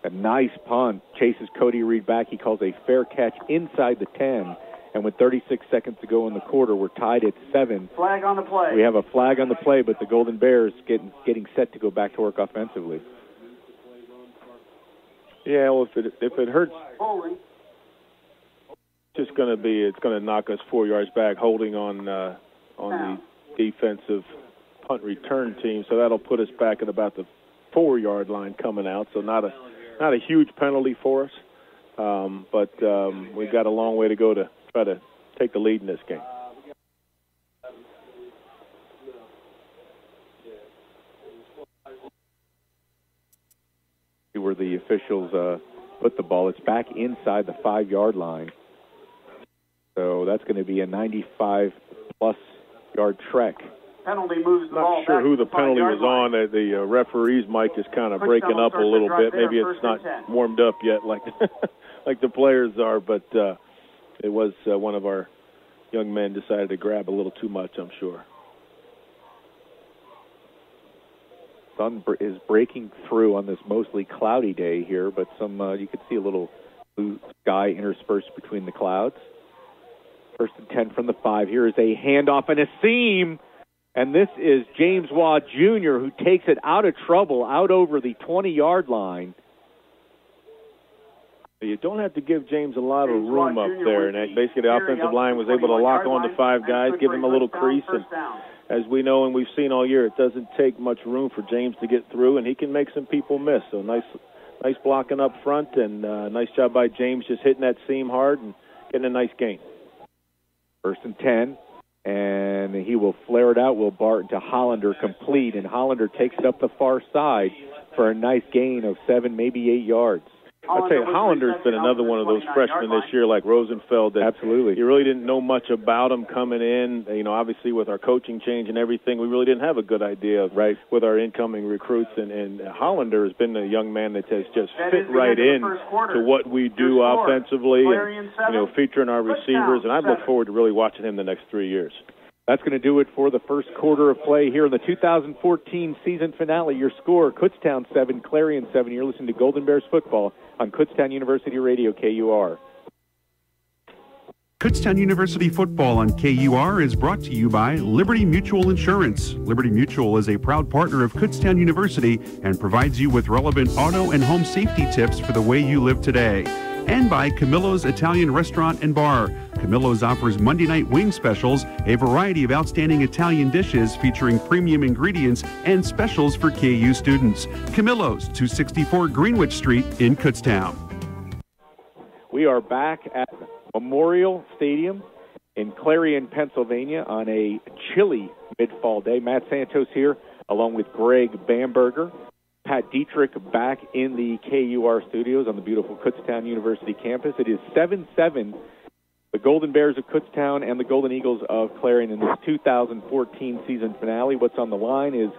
A nice punt. Chases Cody Reed back. He calls a fair catch inside the 10. And with 36 seconds to go in the quarter, we're tied at 7. Flag on the play. We have a flag on the play, but the Golden Bears getting set to go back to work offensively. Yeah, well, if it hurts, it's going to knock us 4 yards back, holding on the defensive punt return team. So that'll put us back at about the 4-yard line coming out. So not a huge penalty for us, but we've got a long way to go to try to take the lead in this game. Where the officials put the ball, it's back inside the 5-yard line. So that's going to be a 95-plus yard trek. Penalty moves the ball. Not sure who the penalty was on. The referee's mic is kind of breaking up a little bit. Maybe it's not warmed up yet like like the players are, but it was one of our young men decided to grab a little too much, I'm sure. Sun is breaking through on this mostly cloudy day here, but you could see a little blue sky interspersed between the clouds. 1st and 10 from the 5. Here is a handoff and a seam. And this is James Waugh Jr., who takes it out of trouble, out over the 20-yard line. You don't have to give James a lot of room up there. And basically the offensive line was able to lock on to 5 guys, give him a little crease. And as we know and we've seen all year, it doesn't take much room for James to get through, and he can make some people miss. So nice blocking up front, and nice job by James just hitting that seam hard and getting a nice gain. 1st and 10. And he will flare it out. Will Barton to Hollander, complete, and Hollander takes it up the far side for a nice gain of 7, maybe 8 yards. I'll tell you, Hollander's been another one of those freshmen this year, like Rosenfeld. That absolutely. You really didn't know much about him coming in. Obviously with our coaching change and everything, we really didn't have a good idea with our incoming recruits. And Hollander has been a young man that has just fit right in to what we do offensively, and featuring our receivers. And I look forward to really watching him the next 3 years. That's going to do it for the first quarter of play here in the 2014 season finale. Your score, Kutztown 7, Clarion 7. You're listening to Golden Bears football on Kutztown University Radio, KUR. Kutztown University football on KUR is brought to you by Liberty Mutual Insurance. Liberty Mutual is a proud partner of Kutztown University and provides you with relevant auto and home safety tips for the way you live today. And by Camillo's Italian Restaurant and Bar. Camillo's offers Monday night wing specials, a variety of outstanding Italian dishes featuring premium ingredients and specials for KU students. Camillo's, 264 Greenwich Street in Kutztown. We are back at Memorial Stadium in Clarion, Pennsylvania on a chilly mid-fall day. Matt Santos here along with Greg Bamberger. Pat Dietrich back in the KUR studios on the beautiful Kutztown University campus. It is 7-7 the Golden Bears of Kutztown and the Golden Eagles of Clarion in this 2014 season finale. What's on the line is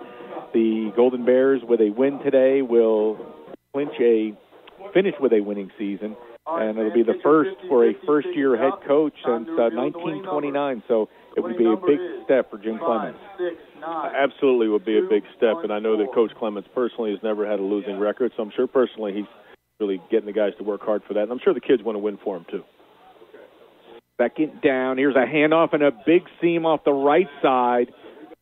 the Golden Bears, with a win today, will finish with a winning season, and it'll be the first for a first-year head coach since 1929, so it would be a big step for Jim Clements. Absolutely would be a big step, and I know that Coach Clements personally has never had a losing record, so I'm sure personally he's really getting the guys to work hard for that, and I'm sure the kids want to win for him too. Second down. Here's a handoff and a big seam off the right side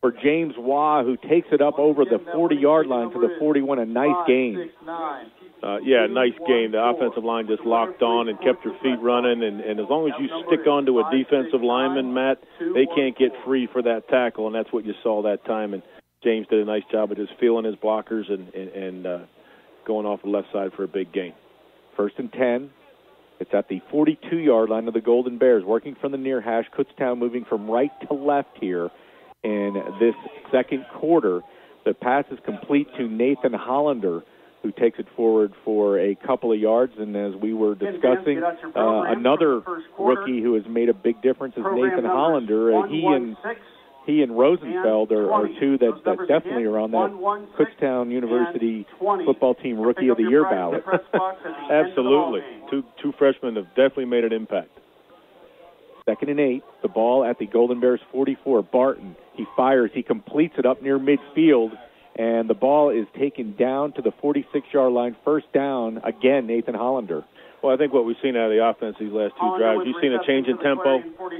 for James Waugh, who takes it up over the 40-yard line to the 41. A nice gain. Nice game. The offensive line just locked on and kept their feet running, and as long as you stick onto a defensive lineman, Matt, they can't get free for that tackle, and that's what you saw that time. And James did a nice job of just feeling his blockers and going off the left side for a big gain. 1st and 10. It's at the 42-yard line of the Golden Bears, working from the near hash. Kutztown moving from right to left here in this second quarter. The pass is complete to Nathan Hollander, who takes it forward for a couple of yards. And as we were discussing, another rookie who has made a big difference is Nathan Hollander. He and Rosenfeld are two that definitely are on that Kutztown University football team Rookie of the Year ballot. Absolutely. Two freshmen have definitely made an impact. 2nd and 8. The ball at the Golden Bears 44. Barton, he fires. He completes it up near midfield, and the ball is taken down to the 46-yard line. 1st down, again, Nathan Hollander. Well, I think what we've seen out of the offense these last two drives, you've seen a change in tempo.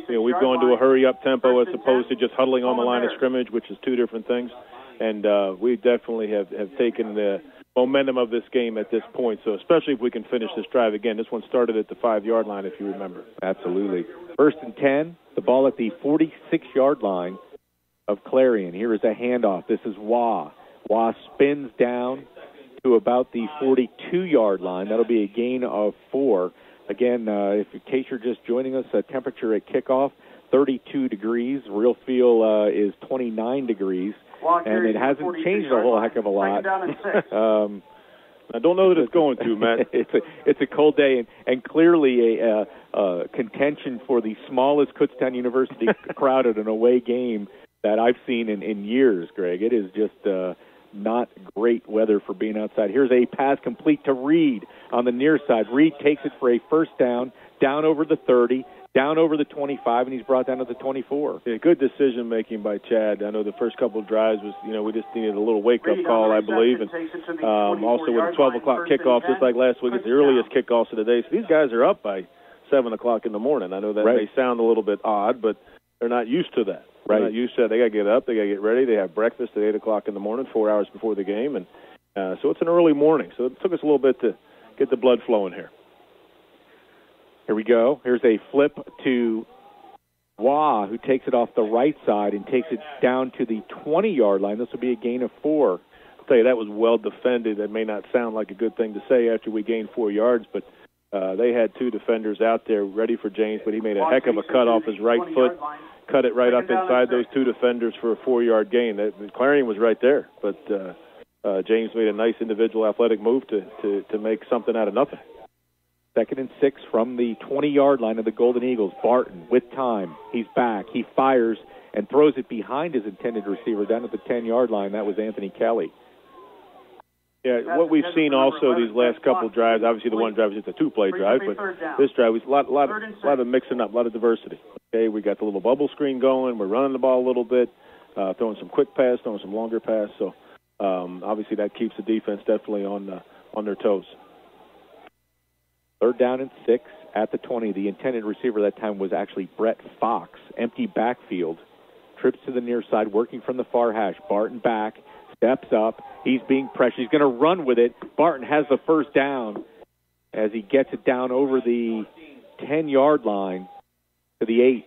We've gone to a hurry-up tempo as opposed to just huddling on the line of scrimmage, which is two different things. And we definitely have taken the momentum of this game at this point. So especially if we can finish this drive again. This one started at the 5-yard line, if you remember. Absolutely. 1st and 10, the ball at the 46-yard line of Clarion. Here is a handoff. This is Waugh. Waugh spins down to about the 42-yard line. That'll be a gain of 4. Again, in case you're just joining us, temperature at kickoff, 32 degrees. Real feel is 29 degrees, and it hasn't changed a whole heck of a lot. I don't know that it's going to, Matt. It's a cold day, and clearly a contention for the smallest Kutztown University crowd at an away game that I've seen in years, Greg. It is just not great weather for being outside. Here's a pass complete to Reed on the near side. Reed takes it for a 1st down over the 30, down over the 25, and he's brought down to the 24. Yeah, good decision-making by Chad. I know the first couple of drives was, we just needed a little wake-up call, I believe. And also with a 12 o'clock kickoff, just like last week, it's the earliest kickoffs of the day. So these guys are up by 7 o'clock in the morning. I know that may sound a little bit odd, but they're not used to that. They're not used to that. They got to get up. They got to get ready. They have breakfast at 8 o'clock in the morning, 4 hours before the game. And so it's an early morning. So it took us a little bit to get the blood flowing here. Here we go. Here's a flip to Waugh, who takes it off the right side and takes it down to the 20-yard line. This will be a gain of 4. I'll tell you, that was well defended. That may not sound like a good thing to say after we gained 4 yards, but they had two defenders out there ready for James, but he made a heck of a cut off his right foot, cut it right up inside those two defenders for a 4-yard gain. Clarion was right there, but James made a nice individual athletic move to make something out of nothing. 2nd and 6 from the 20-yard line of the Golden Eagles. Barton with time. He's back. He fires and throws it behind his intended receiver down at the 10-yard line. That was Anthony Kelly. Yeah, what we've seen also these last couple of drives, obviously the one drive is just a 2-play drive, but this drive was a lot of mixing up, a lot of diversity. Okay, we got the little bubble screen going. We're running the ball a little bit, throwing some quick pass, throwing some longer pass. So obviously that keeps the defense definitely on their toes. 3rd down and 6 at the 20. The intended receiver that time was actually Brett Fox. Empty backfield. Trips to the near side, working from the far hash. Barton back, steps up. He's being pressured. He's going to run with it. Barton has the 1st down as he gets it down over the 10-yard line to the 8.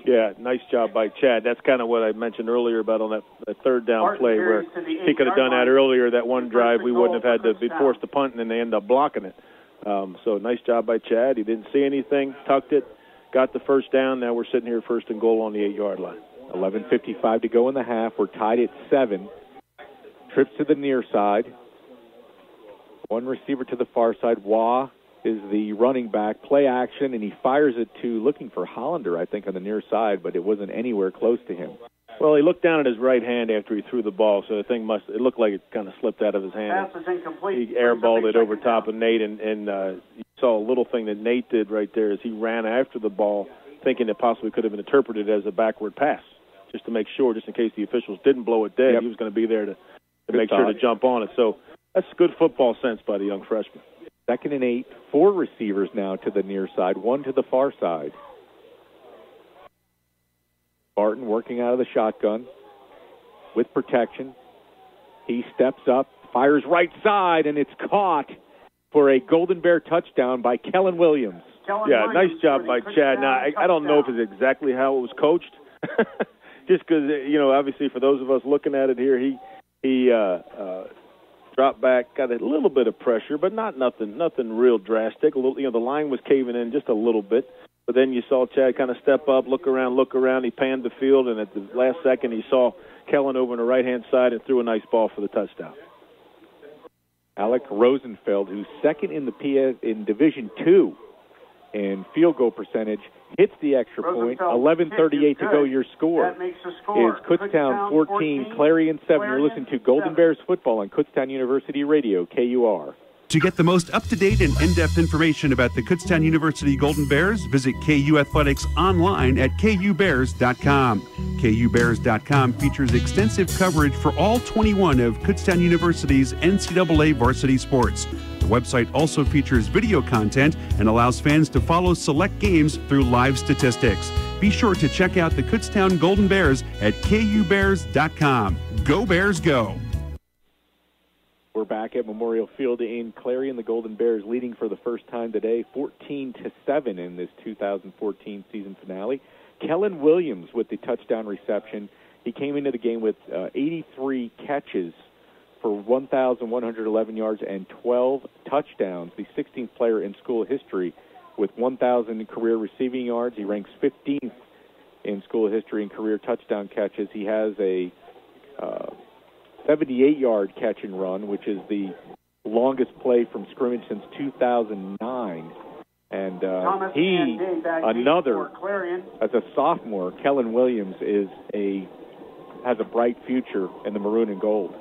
Yeah, nice job by Chad. That's kind of what I mentioned earlier about on that 3rd down play where he could have done that earlier, that one drive. We wouldn't have had to be forced to punt, and then they end up blocking it. So nice job by Chad. He didn't see anything, tucked it, got the 1st down. Now we're sitting here 1st and goal on the 8-yard line. 11:55 to go in the half. We're tied at 7. Trips to the near side. One receiver to the far side. Waugh is the running back. Play action, and he fires it to, looking for Hollander, I think, on the near side, but it wasn't anywhere close to him. Well, he looked down at his right hand after he threw the ball, so the thing it looked like it kind of slipped out of his hand. Pass is incomplete. He airballed it over top of Nate, and you saw a little thing that Nate did right there is he ran after the ball, thinking it possibly could have been interpreted as a backward pass, just to make sure, just in case the officials didn't blow it dead. Yep. He was going to be there to make sure to jump on it. So that's good football sense by the young freshman. 2nd and 8, 4 receivers now to the near side, 1 to the far side. Barton working out of the shotgun with protection. He steps up, fires right side, and it's caught for a Golden Bear touchdown by Kellen Williams. Nice job by Chad. Now, I don't know if it's exactly how it was coached, just because, obviously for those of us looking at it here, he dropped back, got a little bit of pressure, but nothing real drastic. A little, the line was caving in just a little bit. But then you saw Chad kind of step up, look around. He panned the field, and at the last second he saw Kellen over on the right-hand side and threw a nice ball for the touchdown. Alec Rosenfeld, who's second in in Division II in field goal percentage, hits the extra point. 11:38 to go. Your score, that makes the score is Kutztown 14, Clarion 7. You're listening to Golden Bears football on Kutztown University Radio, KUR. To get the most up-to-date and in-depth information about the Kutztown University Golden Bears, visit KU Athletics online at kubears.com. KUbears.com features extensive coverage for all 21 of Kutztown University's NCAA varsity sports. The website also features video content and allows fans to follow select games through live statistics. Be sure to check out the Kutztown Golden Bears at kubears.com. Go Bears, go! We're back at Memorial Field in Clarion. The Golden Bears leading for the first time today, 14-7 in this 2014 season finale. Kellen Williams with the touchdown reception. He came into the game with 83 catches for 1,111 yards and 12 touchdowns. The 16th player in school history with 1,000 career receiving yards. He ranks 15th in school history in career touchdown catches. He has a 78-yard catch and run, which is the longest play from scrimmage since 2009. And as a sophomore, Kellen Williams has a bright future in the maroon and gold.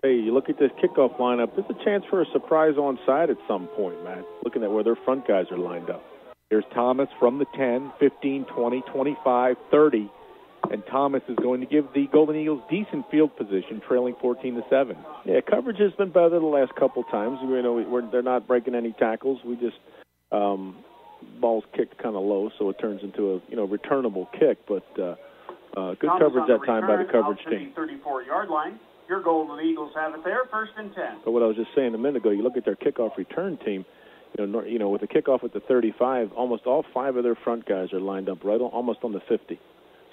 Hey, you look at this kickoff lineup, there's a chance for a surprise onside at some point, Matt, looking at where their front guys are lined up. There's Thomas from the 10, 15, 20, 25, 30. And Thomas is going to give the Golden Eagles decent field position, trailing 14-7. Yeah, coverage has been better the last couple times. They're not breaking any tackles. We just ball's kicked kind of low, so it turns into a returnable kick. But good Thomas coverage that time by the coverage team. 34-yard line. Your Golden Eagles have it there, 1st and 10. But what I was just saying a minute ago, you look at their kickoff return team. With the kickoff at the 35, almost all 5 of their front guys are lined up right almost on the 50.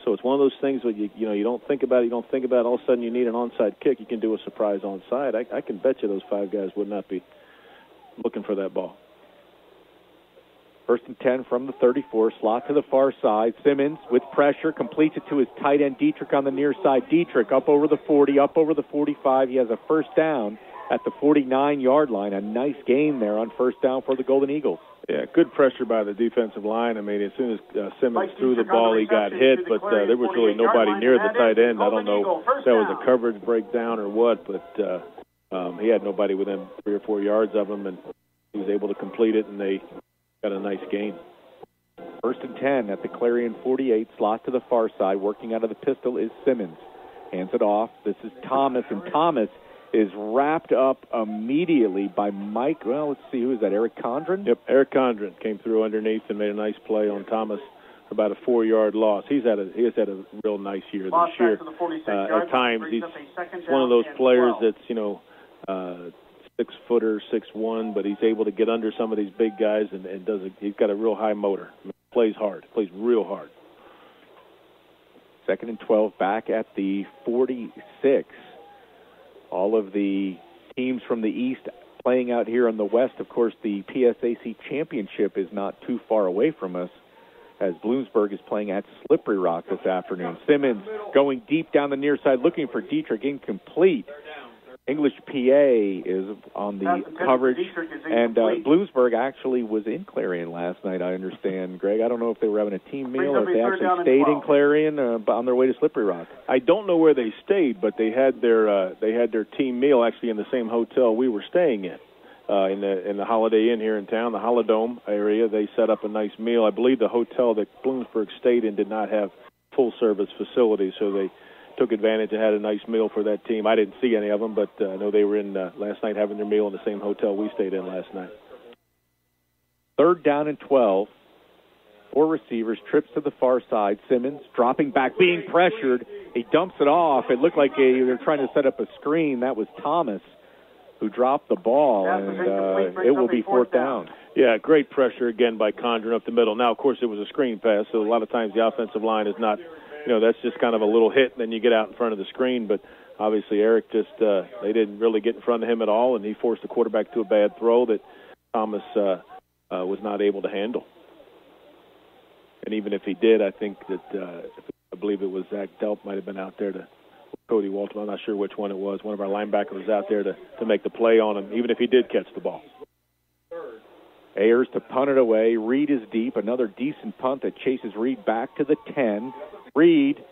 So it's one of those things where you don't think about it. All of a sudden you need an onside kick. You can do a surprise onside. I can bet you those 5 guys would not be looking for that ball. 1st and 10 from the 34, slot to the far side. Simmons with pressure completes it to his tight end Dietrich on the near side. Dietrich up over the 40, up over the 45. He has a first down at the 49-yard line. A nice gain there on first down for the Golden Eagles. Yeah, good pressure by the defensive line. I mean, as soon as Simmons threw the ball, he got hit, but there was really nobody near the tight end. I don't know if that was a coverage breakdown or what, but he had nobody within 3 or 4 yards of him, and he was able to complete it, and they got a nice gain. 1st and 10 at the Clarion 48, slot to the far side. Working out of the pistol is Simmons. Hands it off. This is Thomas, and Thomas is wrapped up immediately by Mike. Well, let's see, who is that? Eric Condren? Yep, Eric Condren came through underneath and made a nice play on Thomas for about a 4-yard loss. He has had a real nice year this year. At times, he's one of those players that's 6-footer, 6'1", but he's able to get under some of these big guys and he's got a real high motor. Plays hard, plays real hard. 2nd and 12 back at the 46. All of the teams from the East playing out here in the West. Of course, the PSAC championship is not too far away from us, as Bloomsburg is playing at Slippery Rock this afternoon. Simmons going deep down the near side, looking for Dietrich, incomplete. English PA is on the coverage, and Bloomsburg actually was in Clarion last night, I understand. Greg, I don't know if they were having a team meal or if they actually stayed in Clarion on their way to Slippery Rock. I don't know where they stayed, but they had their team meal actually in the same hotel we were staying in the Holiday Inn here in town, the Holidome area. They set up a nice meal. I believe the hotel that Bloomsburg stayed in did not have full-service facilities, so they took advantage and had a nice meal for that team. I didn't see any of them, but I know they were in last night having their meal in the same hotel we stayed in last night. 3rd down and 12. 4 receivers, trips to the far side. Simmons dropping back, being pressured. He dumps it off. It looked like they were trying to set up a screen. That was Thomas who dropped the ball, and it will be 4th down. Yeah, great pressure again by Condren up the middle. Now, of course, it was a screen pass, so a lot of times the offensive line is not, that's just kind of a little hit, and then you get out in front of the screen. But obviously Eric just, they didn't really get in front of him at all, and he forced the quarterback to a bad throw that Thomas was not able to handle. And even if he did, I think that I believe it was Zach Delp might have been out there to Cody Walton. I'm not sure which one it was. One of our linebackers was out there to make the play on him, even if he did catch the ball. Ayers to punt it away. Reed is deep. Another decent punt that chases Reed back to the 10. Reed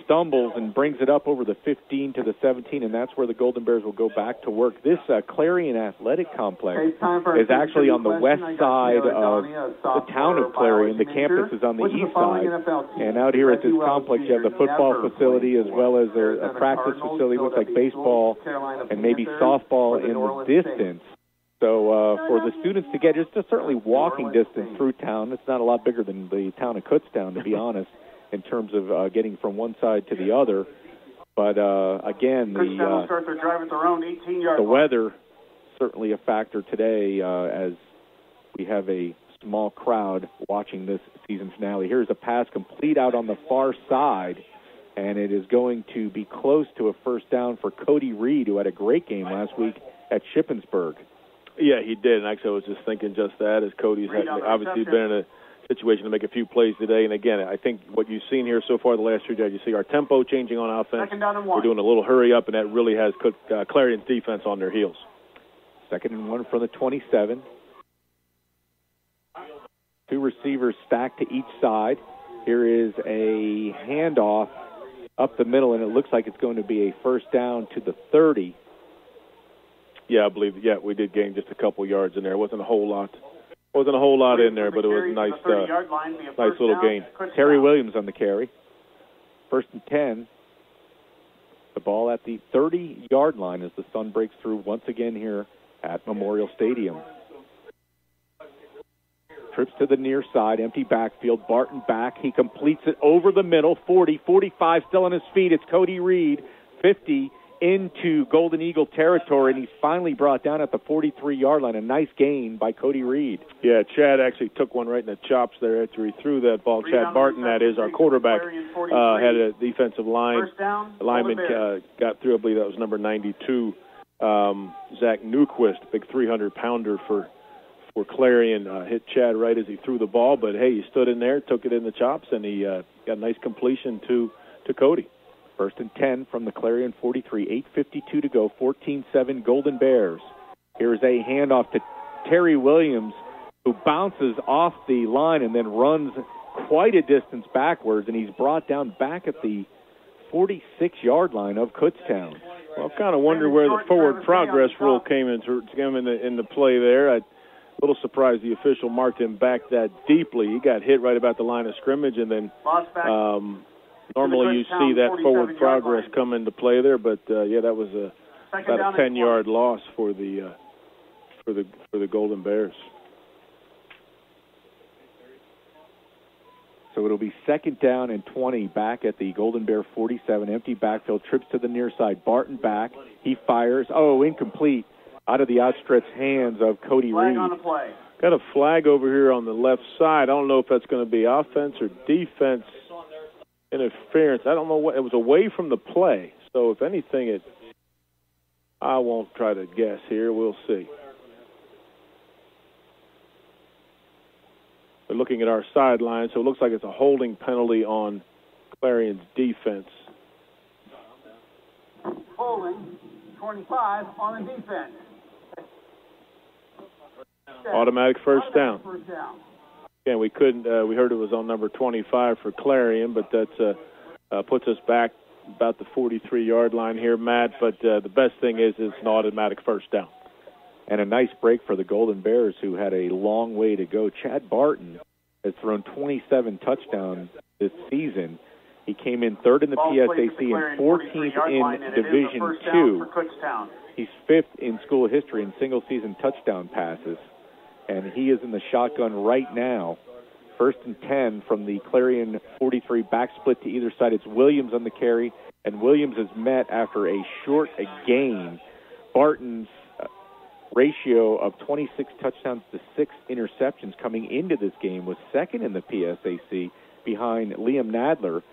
stumbles and brings it up over the 15 to the 17, and that's where the Golden Bears will go back to work. This Clarion Athletic Complex is actually on the west side of the town of Clarion. The campus is on the east side. And out here at this complex, you have the football facility as well as a practice facility. Looks like baseball and maybe softball in the distance. So for the students to get, it's just certainly walking distance through town. It's not a lot bigger than the town of Kutztown, to be honest, in terms of getting from one side to the other. But, again, the weather certainly a factor today as we have a small crowd watching this season finale. Here's a pass complete out on the far side, and it is going to be close to a 1st down for Cody Reed, who had a great game last week at Shippensburg. Yeah, he did, and actually I was just thinking just that, as Cody's obviously been in a situation to make a few plays today. And again, I think what you've seen here so far the last 3 days, you see our tempo changing on offense. We're doing a little hurry up, and that really has put Clarion's defense on their heels. 2nd and 1 from the 27. 2 receivers stacked to each side. Here is a handoff up the middle, and it looks like it's going to be a 1st down to the 30. Yeah, I believe. Yeah, we did gain just a couple yards in there. It wasn't a whole lot in there, but it was a nice little gain. Terry Williams on the carry. 1st and 10. The ball at the 30-yard line as the sun breaks through once again here at Memorial Stadium. Trips to the near side, empty backfield. Barton back. He completes it over the middle. 40, 45, still on his feet. It's Cody Reed. 50. Into Golden Eagle territory, and he's finally brought down at the 43-yard line. A nice gain by Cody Reed. Yeah, Chad actually took one right in the chops there after he threw that ball. Chad Barton, that is, our quarterback, had a defensive lineman got through. I believe that was number 92, Zach Newquist, big 300-pounder for Clarion, hit Chad right as he threw the ball. But, hey, he stood in there, took it in the chops, and he got a nice completion to Cody. 1st and 10 from the Clarion 43, 8:52 to go, 14-7 Golden Bears. Here's a handoff to Terry Williams, who bounces off the line and then runs quite a distance backwards, and he's brought down back at the 46-yard line of Kutztown. Well, I kind of wonder where the forward progress rule came into in the play there. I'm a little surprised the official marked him back that deeply. He got hit right about the line of scrimmage, and then normally you see that forward progress come into play there, but that was about a 10-yard loss for the Golden Bears. So it'll be 2nd down and 20 back at the Golden Bear 47. Empty backfield, trips to the near side. Barton back. He fires. Oh, incomplete. Out of the outstretched hands of Cody Reed. Got a flag over here on the left side. I don't know if that's going to be offense or defense interference. I don't know what. It was away from the play. So if anything, I won't try to guess here. We'll see. We're looking at our sideline, so it looks like it's a holding penalty on Clarion's defense. Holding, 25 on the defense. Automatic first down. Again, we heard it was on number 25 for Clarion, but that puts us back about the 43-yard line here, Matt. But the best thing is it's an automatic first down. And a nice break for the Golden Bears, who had a long way to go. Chad Barton has thrown 27 touchdowns this season. He came in third in the PSAC and 14th in Division II. He's fifth in school history in single-season touchdown passes. And he is in the shotgun right now. First and 10 from the Clarion 43, back split to either side. It's Williams on the carry, and Williams is met after a short gain. Barton's ratio of 26 touchdowns to 6 interceptions coming into this game was second in the PSAC behind Liam Nadler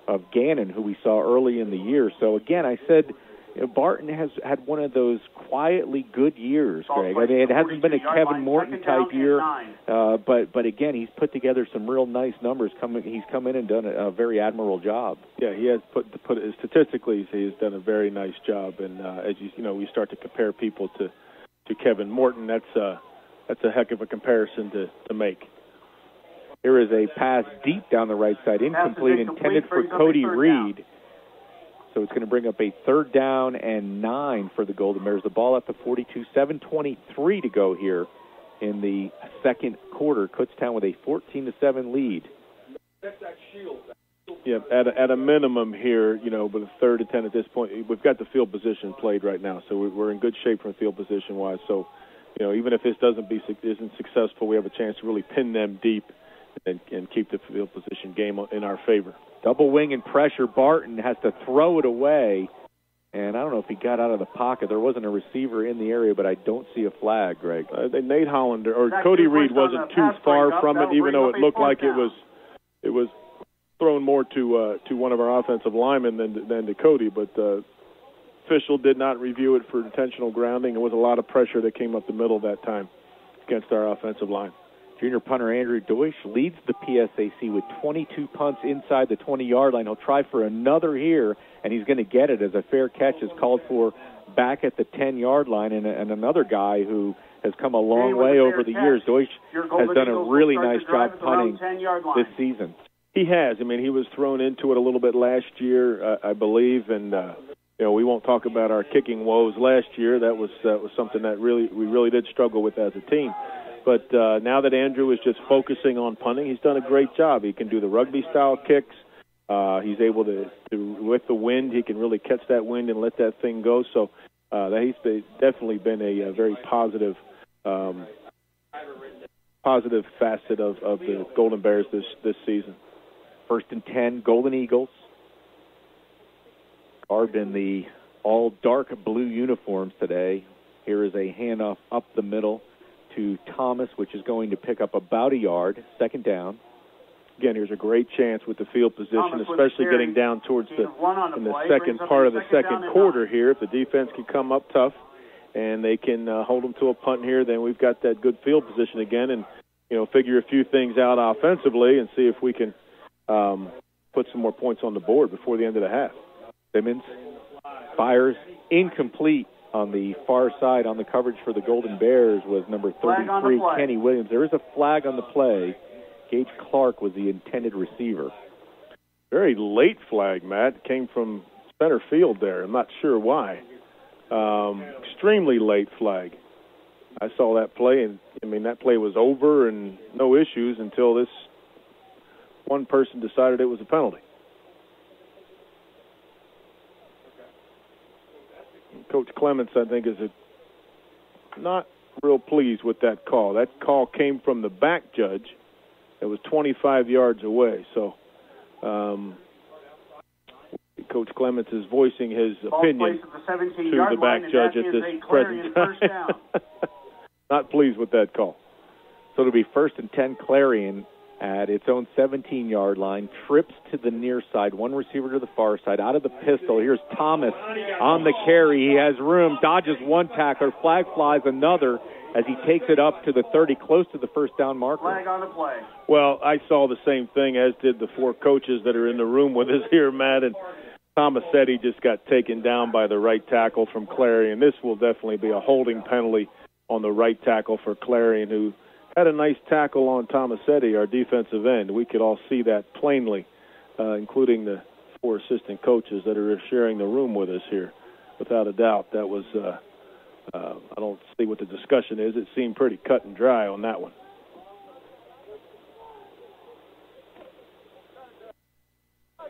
of Gannon, who we saw early in the year. So, again, I said Barton has had one of those quietly good years, Greg. I mean, it hasn't been a Kevin Morton-type year, but again, he's put together some real nice numbers. He's come in and done a very admirable job. Yeah, he has statistically, he has done a very nice job. And as we start to compare people to Kevin Morton, that's a heck of a comparison to make. Here is a pass deep down the right side, incomplete, intended for Cody Reed. So it's going to bring up a 3rd down and 9 for the Golden Bears. The ball at the 42, 7:23 to go here in the second quarter. Kutztown with a 14-7 lead. Yeah, at a minimum here, with a 3rd and 10 at this point, we've got the field position played right now, so we're in good shape from field position-wise. So, even if this isn't successful, we have a chance to really pin them deep and keep the field position game in our favor. Double wing and pressure. Barton has to throw it away. And I don't know if he got out of the pocket. There wasn't a receiver in the area, but I don't see a flag, Greg. Nate Hollander or Cody Reed wasn't too far from it, even though it looked like it was thrown more to one of our offensive linemen than to Cody. But official did not review it for intentional grounding. There was a lot of pressure that came up the middle that time against our offensive line. Junior punter Andrew Deutsch leads the PSAC with 22 punts inside the 20-yard line. He'll try for another here, and he's going to get it as a fair catch is called for back at the 10-yard line. And another guy who has come a long way over the years. Deutsch has done a really nice job punting this season. He has. I mean, he was thrown into it a little bit last year, I believe, and we won't talk about our kicking woes last year. That was something that we really did struggle with as a team. But now that Andrew is just focusing on punting, he's done a great job. He can do the rugby-style kicks. He's able to, with the wind, he can really catch that wind and let that thing go. So he's definitely been a very positive facet of the Golden Bears this season. 1st and 10, Golden Eagles. Garbed in the all dark blue uniforms today. Here is a handoff up the middle to Thomas, which is going to pick up about a yard. 2nd down. Again, here's a great chance with the field position, especially getting down towards in the second part of the second quarter here. If the defense can come up tough and they can hold them to a punt here, then we've got that good field position again and, figure a few things out offensively and see if we can put some more points on the board before the end of the half. Simmons fires incomplete. On the far side, on the coverage for the Golden Bears was number 33, Kenny Williams. There is a flag on the play. Gage Clark was the intended receiver. Very late flag, Matt. Came from center field there. I'm not sure why. Extremely late flag. I saw that play, and, that play was over and no issues until this one person decided it was a penalty. Coach Clements, I think, is not real pleased with that call. That call came from the back judge. It was 25 yards away. So Coach Clements is voicing his opinion to the back judge at this present time. Not pleased with that call. So it'll be 1st and 10 Clarion at its own 17-yard line, trips to the near side, one receiver to the far side, out of the pistol. Here's Thomas on the carry. He has room, dodges one tackler, flag flies another as he takes it up to the 30, close to the 1st down marker. Flag on the play. Well, I saw the same thing, as did the 4 coaches that are in the room with us here, Matt, and Tomasetti just got taken down by the right tackle from Clarion. This will definitely be a holding penalty on the right tackle for Clarion, who had a nice tackle on Tomasetti, our defensive end. We could all see that plainly, including the 4 assistant coaches that are sharing the room with us here. Without a doubt, that was, I don't see what the discussion is. It seemed pretty cut and dry on that one.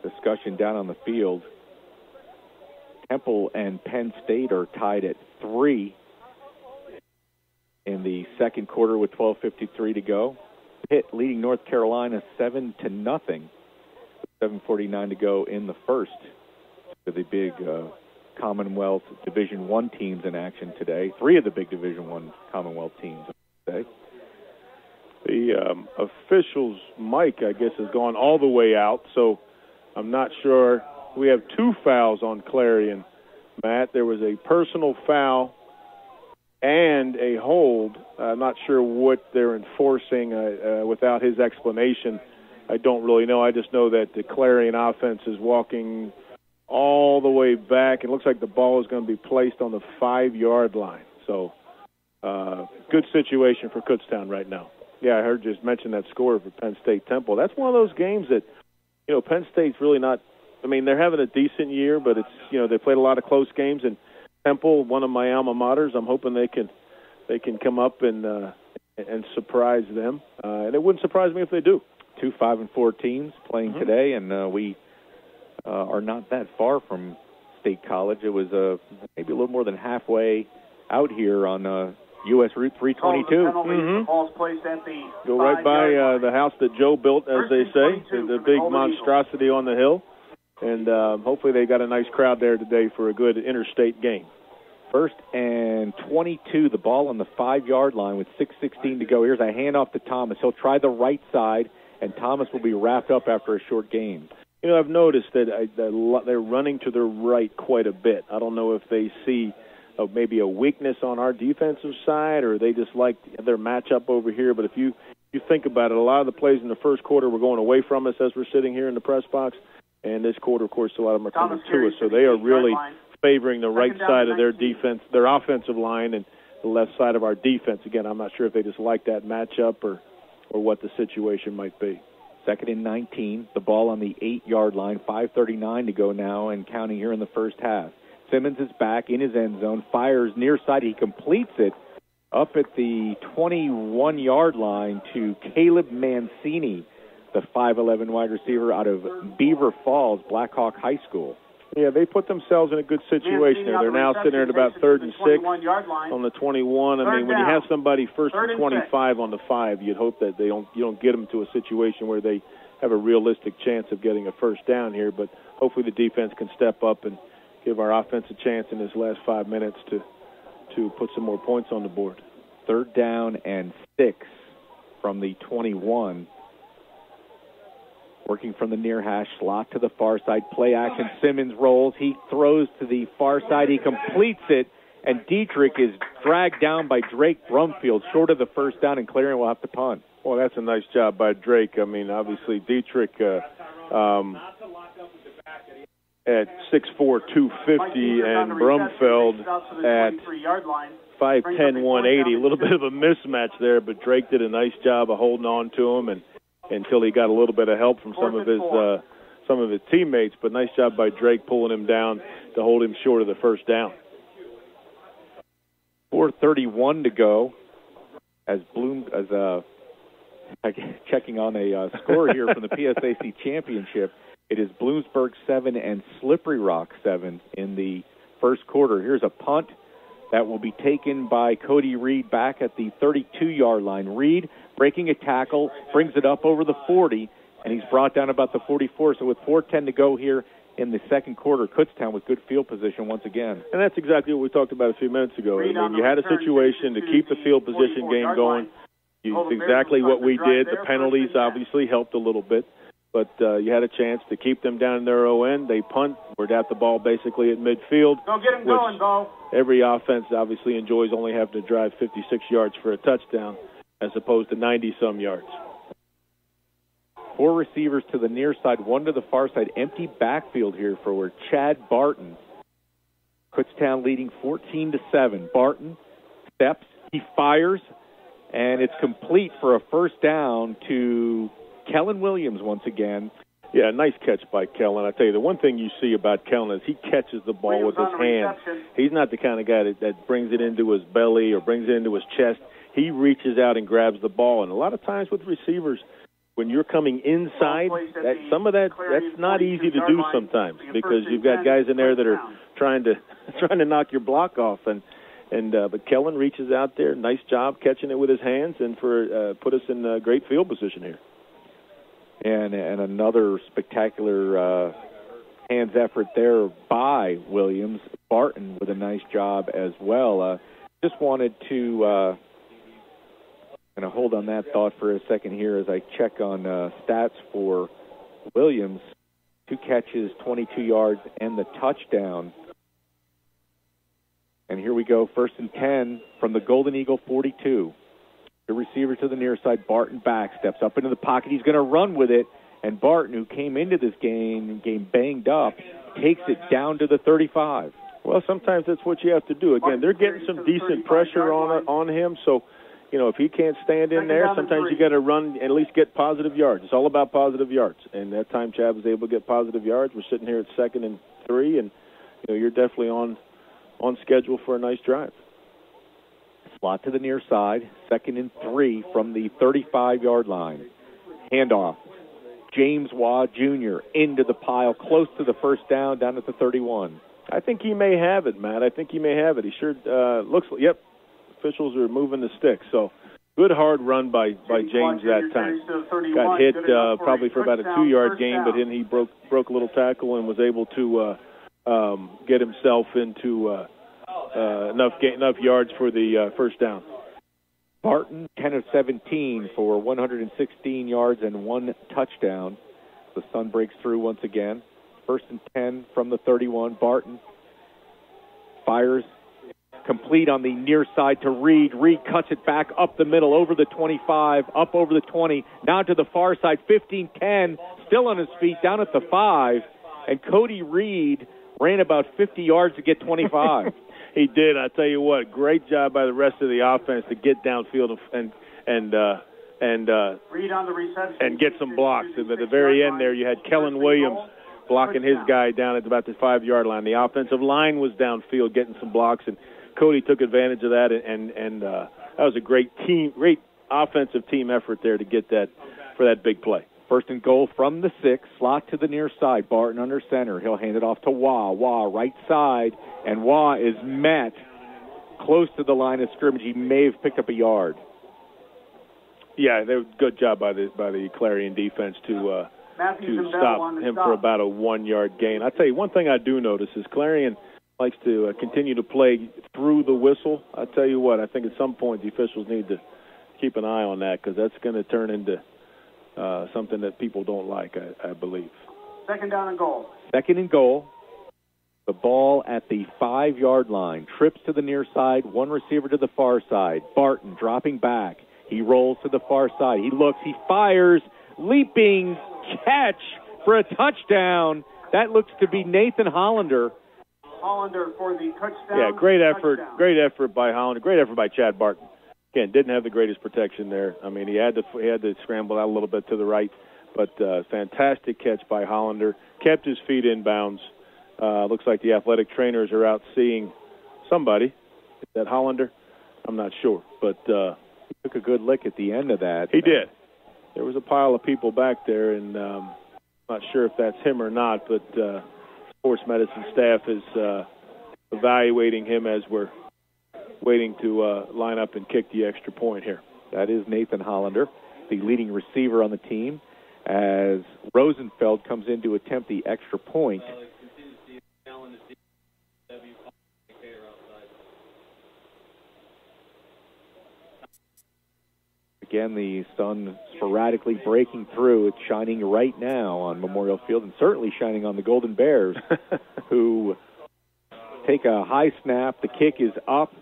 Discussion down on the field. Temple and Penn State are tied at 3 in the second quarter with 12:53 to go. Pitt leading North Carolina 7-0. 7:49 to go in the first. For the big Commonwealth Division I teams in action today. 3 of the big Division I Commonwealth teams today. The officials' mic, I guess, has gone all the way out, so I'm not sure. We have 2 fouls on Clarion, Matt. There was a personal foul and a hold. I'm not sure what they're enforcing without his explanation. I don't really know. I just know that the Clarion offense is walking all the way back. It looks like the ball is going to be placed on the 5-yard line. So good situation for Kutztown right now. Yeah, I heard just mention that score for Penn State Temple. That's one of those games that, Penn State's really not, they're having a decent year, but it's, they played a lot of close games, and Temple, one of my alma maters, I'm hoping they can come up and surprise them. And it wouldn't surprise me if they do. 2 5-4 teams playing today, and we are not that far from State College. It was maybe a little more than halfway out here on U.S. Route 322. Ball's placed at the Go right by the house that Joe built, as they say, the big monstrosity on the hill. And hopefully they got a nice crowd there today for a good interstate game. 1st and 22, the ball on the 5-yard line with 6:16 to go. Here's a handoff to Thomas. He'll try the right side, and Thomas will be wrapped up after a short gain. I've noticed that they're running to the right quite a bit. I don't know if they see maybe a weakness on our defensive side, or they just like their matchup over here. But if you think about it, a lot of the plays in the first quarter were going away from us as we're sitting here in the press box. And this quarter, of course, a lot of them are coming to us. So they are really favoring the right side of their defense, their offensive line, and the left side of our defense. Again, I'm not sure if they just like that matchup or what the situation might be. 2nd and 19, the ball on the 8-yard line, 5:39 to go now and counting here in the first half. Simmons is back in his end zone, fires near side. He completes it up at the 21-yard line to Caleb Mancini, the 5'11" wide receiver out of Beaver Falls, Blackhawk High School. Yeah, they put themselves in a good situation there. They're now sitting there at about 3rd and 6 on the 21. When you have somebody 1st and 25 on the 5, you'd hope that you don't get them to a situation where they have a realistic chance of getting a first down here. But hopefully the defense can step up and give our offense a chance in this last 5 minutes to put some more points on the board. 3rd down and 6 from the 21. Working from the near hash, slot to the far side, play action. Simmons rolls. He throws to the far side. He completes it, and Dietrich is dragged down by Drake Brumfield, short of the first down, and Clarion will have to punt. Well, that's a nice job by Drake. Obviously, Dietrich at 6'4", 250, and Brumfeld at 5'10", 180. A little bit of a mismatch there, but Drake did a nice job of holding on to him and until he got a little bit of help from some of his teammates. But nice job by Drake pulling him down to hold him short of the first down. 4:31 to go as checking on a score here from the PSAC Championship. It is Bloomsburg 7 and Slippery Rock 7 in the first quarter. Here's a punt that will be taken by Cody Reed back at the 32-yard line. Reed breaking a tackle, brings it up over the 40, and he's brought down about the 44. So with 4:10 to go here in the second quarter, Kutztown with good field position once again. And that's exactly what we talked about a few minutes ago. You had a situation to keep the field position game going. It's exactly what we did. The penalties obviously helped a little bit. But you had a chance to keep them down in their own end. They punt. We're at the ball basically at midfield. Go get them going, Bo. Every offense obviously enjoys only having to drive 56 yards for a touchdown as opposed to 90-some yards. 4 receivers to the near side, 1 to the far side. Empty backfield here for Chad Barton. Kutztown leading 14-7. Barton steps, he fires, and it's complete for a first down to Kellen Williams once again. Yeah, nice catch by Kellen. I tell you, the one thing you see about Kellen is he catches the ball with his hands. He's not the kind of guy that brings it into his belly or brings it into his chest. He reaches out and grabs the ball. And a lot of times with receivers, when you're coming inside, that's not easy to do sometimes because you've got guys in there that are trying to knock your block off. But Kellen reaches out there. Nice job catching it with his hands and put us in a great field position here. And another spectacular hands effort there by Williams. Barton with a nice job as well. Just wanted to kind of hold on that thought for a second here as I check on stats for Williams. 2 catches, 22 yards, and the touchdown. And here we go, 1st and 10 from the Golden Eagle 42. The receiver to the near side, Barton back, steps up into the pocket. He's going to run with it. And Barton, who came into this game banged up, takes it down to the 35. Well, sometimes that's what you have to do. Again, they're getting some decent pressure on him. So, if he can't stand in there, sometimes you got to run and at least get positive yards. It's all about positive yards. And that time Chad was able to get positive yards. We're sitting here at 2nd and 3, and you're definitely on schedule for a nice drive. Slot to the near side, 2nd and 3 from the 35-yard line. Handoff. James Waugh Jr. into the pile, close to the first down at the 31. I think he may have it, Matt. I think he may have it. He sure looks like, yep, officials are moving the stick. So good hard run by James that time. Got hit probably for about a 2-yard gain, but then he broke a little tackle and was able to get himself into enough yards for the first down. Barton, 10 of 17 for 116 yards and 1 touchdown. The sun breaks through once again. 1st and 10 from the 31. Barton fires complete on the near side to Reed. Reed cuts it back up the middle, over the 25, up over the 20, now to the far side, 15-10, still on his feet, down at the 5. And Cody Reed ran about 50 yards to get 25. He did. I tell you what, great job by the rest of the offense to get downfield and Reed on the reception and get some blocks. And at the very end there, you had Kellen Williams blocking his guy down at about the 5-yard line. The offensive line was downfield getting some blocks, and Cody took advantage of that. And that was a great offensive team effort there to get that for that big play. 1st and goal from the 6, slot to the near side. Barton under center. He'll hand it off to Waugh. Waugh right side, and Waugh is met close to the line of scrimmage. He may have picked up a yard. Yeah, they were good job by the Clarion defense to stop him for about a 1-yard gain. I tell you, one thing I do notice is Clarion likes to continue to play through the whistle. I tell you what, I think at some point the officials need to keep an eye on that because that's going to turn into something that people don't like, I believe. 2nd down and goal. 2nd and goal. The ball at the 5-yard line. Trips to the near side, 1 receiver to the far side. Barton dropping back. He rolls to the far side. He looks, he fires, leaping catch for a touchdown. That looks to be Nathan Hollander. Hollander for the touchdown. Yeah, great effort by Hollander. Great effort by Chad Barton. Again, didn't have the greatest protection there. I mean, he had to scramble out a little bit to the right, but fantastic catch by Hollander. Kept his feet in bounds. Looks like the athletic trainers are out seeing somebody. Is that Hollander? I'm not sure, but he took a good lick at the end of that. He did. There was a pile of people back there, and I'm not sure if that's him or not, but sports medicine staff is evaluating him as we're waiting to line up and kick the extra point here. That is Nathan Hollander, the leading receiver on the team, as Rosenfeld comes in to attempt the extra point. Again, the sun sporadically breaking through. It's shining right now on Memorial Field and certainly shining on the Golden Bears, who take a high snap. The kick is up,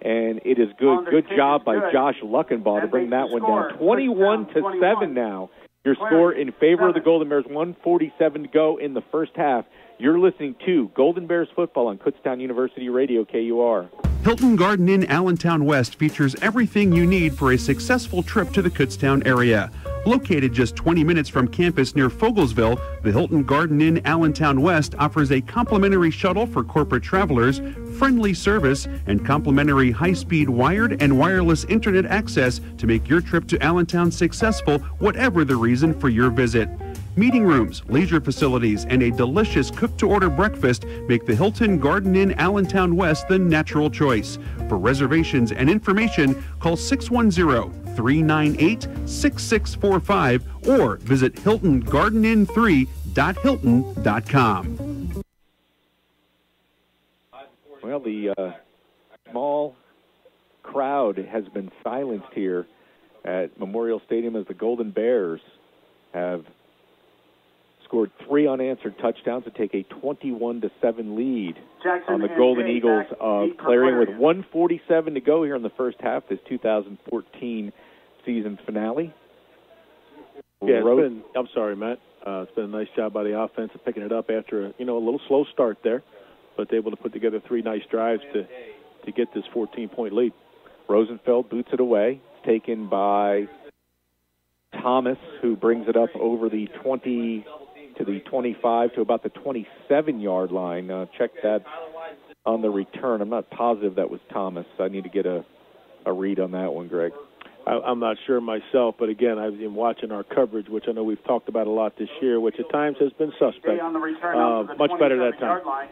and it is good. Good job by Josh Luckenbaugh to bring that one down. 21-7 now. Your score in favor of the Golden Bears, 1:47 to go in the first half. You're listening to Golden Bears football on Kutztown University Radio, KUR. Hilton Garden Inn Allentown West features everything you need for a successful trip to the Kutztown area. Located just 20 minutes from campus near Fogelsville, the Hilton Garden Inn Allentown West offers a complimentary shuttle for corporate travelers, friendly service, and complimentary high-speed wired and wireless internet access to make your trip to Allentown successful, whatever the reason for your visit. Meeting rooms, leisure facilities, and a delicious cook-to-order breakfast make the Hilton Garden Inn Allentown West the natural choice. For reservations and information, call 610-398-6645 or visit HiltonGardenInn3.Hilton.com. Well, the small crowd has been silenced here at Memorial Stadium as the Golden Bears have scored 3 unanswered touchdowns to take a 21-7 lead on the Golden Eagles of Clarion with 1:47 to go here in the first half, this 2014 season finale. Yeah, I'm sorry, Matt. It's been a nice job by the offense of picking it up after a little slow start there, but able to put together 3 nice drives to get this 14-point lead. Rosenfeld boots it away. It's taken by Thomas, who brings it up over the 20 to the 25 to about the 27-yard line. Check that on the return. I'm not positive that was Thomas. I need to get a read on that one, Greg. I'm not sure myself, but again, I've been watching our coverage, which I know we've talked about a lot this year, which at times has been suspect. On the return much better that time. Line.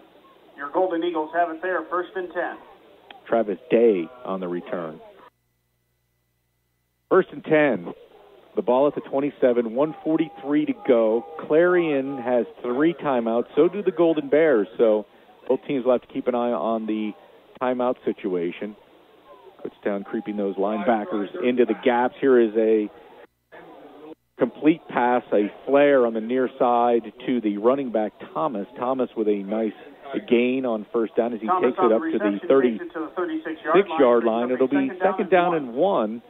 Your Golden Eagles have it there, 1st and 10. Travis Day on the return. 1st and 10. The ball at the 27, 1:43 to go. Clarion has 3 timeouts. So do the Golden Bears. So both teams will have to keep an eye on the timeout situation. Kutztown creeping those linebackers into the gaps. Here is a complete pass, a flare on the near side to the running back, Thomas. Thomas with a nice gain on first down as he takes it up to the 36-yard line. It'll be second down and 1.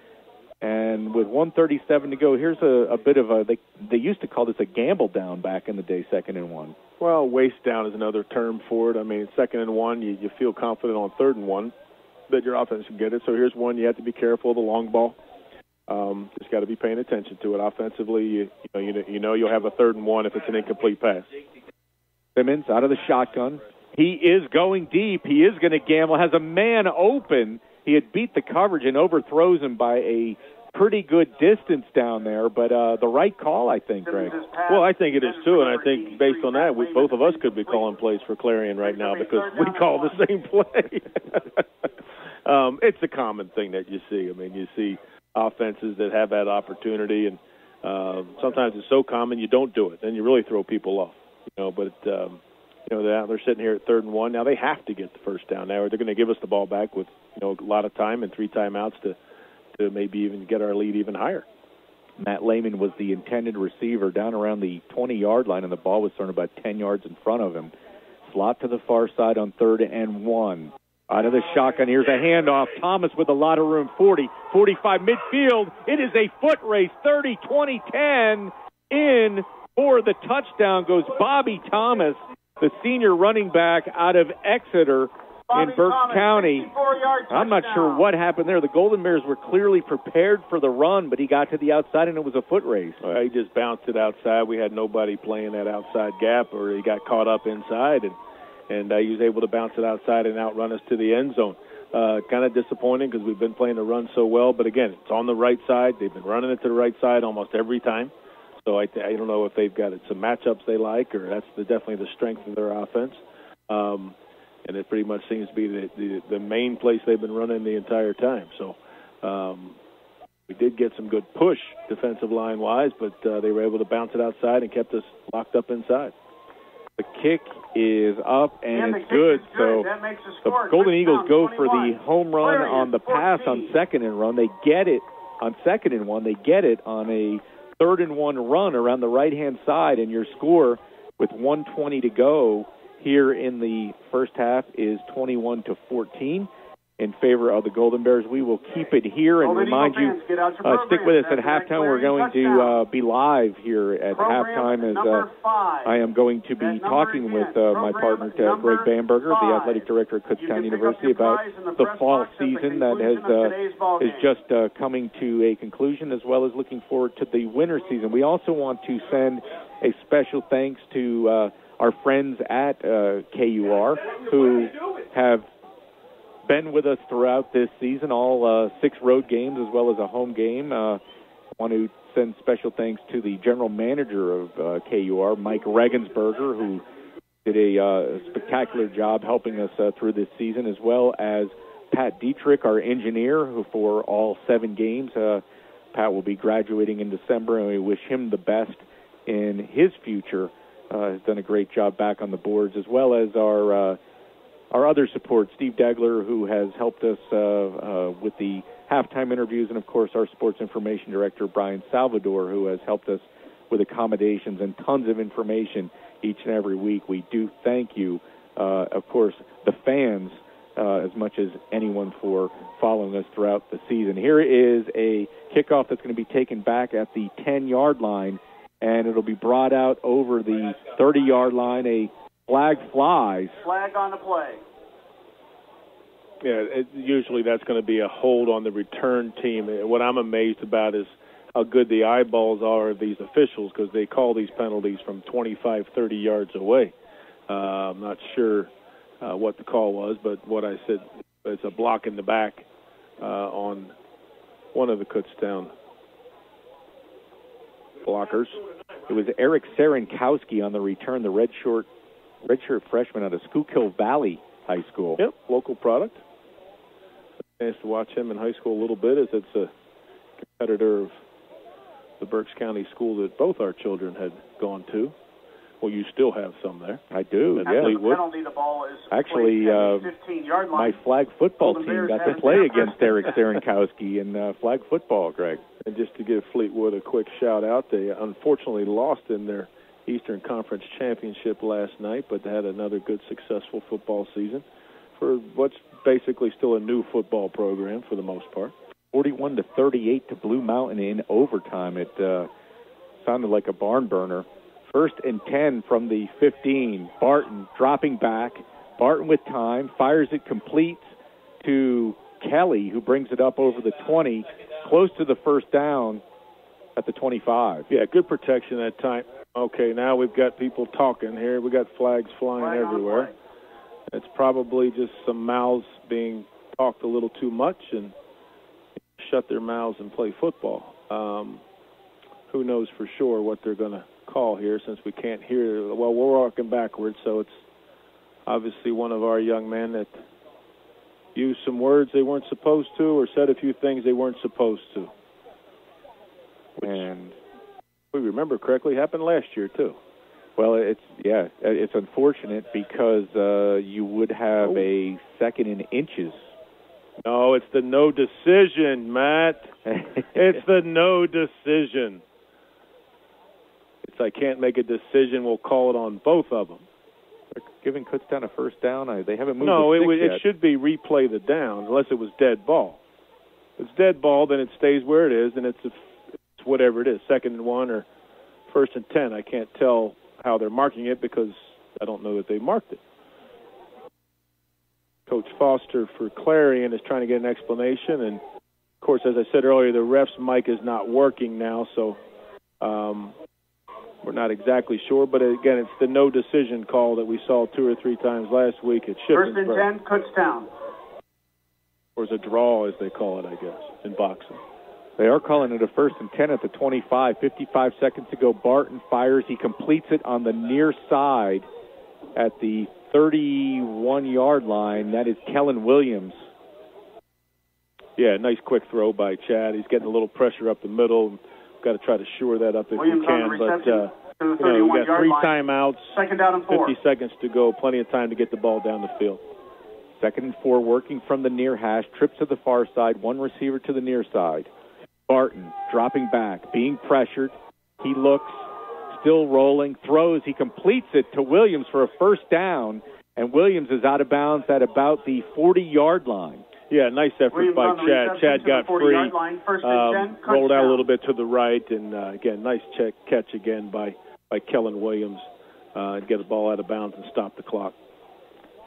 And with 1:37 to go, here's a bit of they used to call this a gamble down back in the day, 2nd and 1. Well, waste down is another term for it. I mean, 2nd and 1, you feel confident on 3rd and 1 that your offense can get it. So here's one, you have to be careful of the long ball. Just got to be paying attention to it. Offensively, you know you'll have a 3rd and 1 if it's an incomplete pass. Simmons out of the shotgun. He is going deep. He is going to gamble. Has a man open. He had beat the coverage and overthrows him by a pretty good distance down there, but the right call, I think, Greg. Well, I think it is, too, and I think based on that, both of us could be calling plays for Clarion right now because we call the same play. It's a common thing that you see. I mean, you see offenses that have that opportunity, and sometimes it's so common you don't do it. Then you really throw people off. But they're sitting here at 3rd and 1. Now they have to get the first down. Now they're going to give us the ball back with a lot of time and 3 timeouts to maybe even get our lead even higher. Matt Lehman was the intended receiver down around the 20-yard line, and the ball was thrown about 10 yards in front of him. Slot to the far side on 3rd and 1. Out of the shotgun, here's a handoff. Thomas with a lot of room, 40, 45, midfield. It is a foot race, 30, 20, 10. In for the touchdown goes Bobby Thomas, the senior running back out of Exeter in Berks County. I'm not sure what happened there. The Golden Bears were clearly prepared for the run, but he got to the outside, and it was a foot race. He just bounced it outside. We had nobody playing that outside gap, or he got caught up inside, and he was able to bounce it outside and outrun us to the end zone. Kind of disappointing because we've been playing the run so well, but again, it's on the right side. They've been running it to the right side almost every time. So I don't know if they've got some matchups they like, or that's definitely the strength of their offense. And it pretty much seems to be the main place they've been running the entire time. So we did get some good push defensive line-wise, but they were able to bounce it outside and kept us locked up inside. The kick is up, and it's good. So the Golden Eagles go for the home run on the pass on 2nd and run. They get it on 2nd and 1. They get it on a 3rd and 1 run around the right-hand side, and your score with 1:20 to go here in the first half is 21-14. in favor of the Golden Bears. We will keep it here and remind you, stick with us at halftime. We're going to be live here at halftime as I am going to be talking with my partner, Greg Bamberger, the athletic director at Kutztown University, about the fall season that is just coming to a conclusion, as well as looking forward to the winter season. We also want to send a special thanks to our friends at KUR who have been with us throughout this season, all 6 road games as well as a home game. I want to send special thanks to the general manager of KUR, Mike Regensberger, who did a spectacular job helping us through this season, as well as Pat Dietrich, our engineer, who for all 7 games. Pat will be graduating in December, and we wish him the best in his future. Has done a great job back on the boards, as well as our other support, Steve Degler, who has helped us with the halftime interviews, and, of course, our sports information director, Brian Salvador, who has helped us with accommodations and tons of information each and every week. We do thank you, of course, the fans, as much as anyone, for following us throughout the season. Here is a kickoff that's going to be taken back at the 10-yard line, and it'll be brought out over the 30-yard line. A flag flies. Flag on the play. Yeah, usually that's going to be a hold on the return team. What I'm amazed about is how good the eyeballs are of these officials, because they call these penalties from 25, 30 yards away. I'm not sure what the call was, but what I said, it's a block in the back on one of the Kutztown blockers. It was Eric Serenkowski on the return, the redshirt freshman out of Schuylkill Valley High School. Yep, local product. I used to watch him in high school a little bit, as it's a competitor of the Berks County school that both our children had gone to. Well, you still have some there. I do, yeah. The ball is actually, my flag football team got to play against Eric Serenkowski in flag football, Greg. And just to give Fleetwood a quick shout-out, they unfortunately lost in their Eastern Conference Championship last night, but they had another good, successful football season for what's basically still a new football program for the most part. 41-38 to Blue Mountain in overtime. It sounded like a barn burner. 1st and 10 from the 15. Barton dropping back. Barton with time, fires it complete to Kelly, who brings it up over the 20, close to the first down at the 25. Yeah, good protection that time. Okay, now we've got people talking here. We got flags flying everywhere. It's probably just some mouths being talked a little too much and shut their mouths and play football. Who knows for sure what they're going to call here, since we can't hear. Well, we're walking backwards, so it's obviously one of our young men that used some words they weren't supposed to, or said a few things they weren't supposed to. And if we remember correctly, happened last year too. Well, it's unfortunate because you would have a 2nd and inches. No, it's the no decision, Matt. It's the no decision. It's I can't make a decision. We'll call it on both of them. They're giving Kutztown a first down. They haven't moved. No, it yet. Should be replay the down, unless it was dead ball. If it's dead ball, then it stays where it is, and it's whatever it is, 2nd and 1 or 1st and 10. I can't tell how they're marking it because I don't know that they marked it. Coach Foster for Clarion is trying to get an explanation, and of course, as I said earlier, the ref's mic is not working now, so we're not exactly sure. But again, it's the no decision call that we saw 2 or 3 times last week at Shippensburg. 1st and 10, Kutztown. Or it's a draw, as they call it, I guess, in boxing. They are calling it a 1st and 10 at the 25. 55 seconds to go. Barton fires. He completes it on the near side at the 31-yard line. That is Kellen Williams. Yeah, nice quick throw by Chad. He's getting a little pressure up the middle. Got to try to shore that up if Williams we can. But we got 3 timeouts, 2nd down and 4. 50 seconds to go. Plenty of time to get the ball down the field. 2nd and 4, working from the near hash. Trips to the far side. 1 receiver to the near side. Barton dropping back, being pressured. He looks, still rolling, throws. He completes it to Williams for a 1st down, and Williams is out of bounds at about the 40-yard line. Yeah, nice effort by Chad. Chad got free, rolled out a little bit to the right, and again, nice catch again by Kellen Williams. Get the ball out of bounds and stop the clock.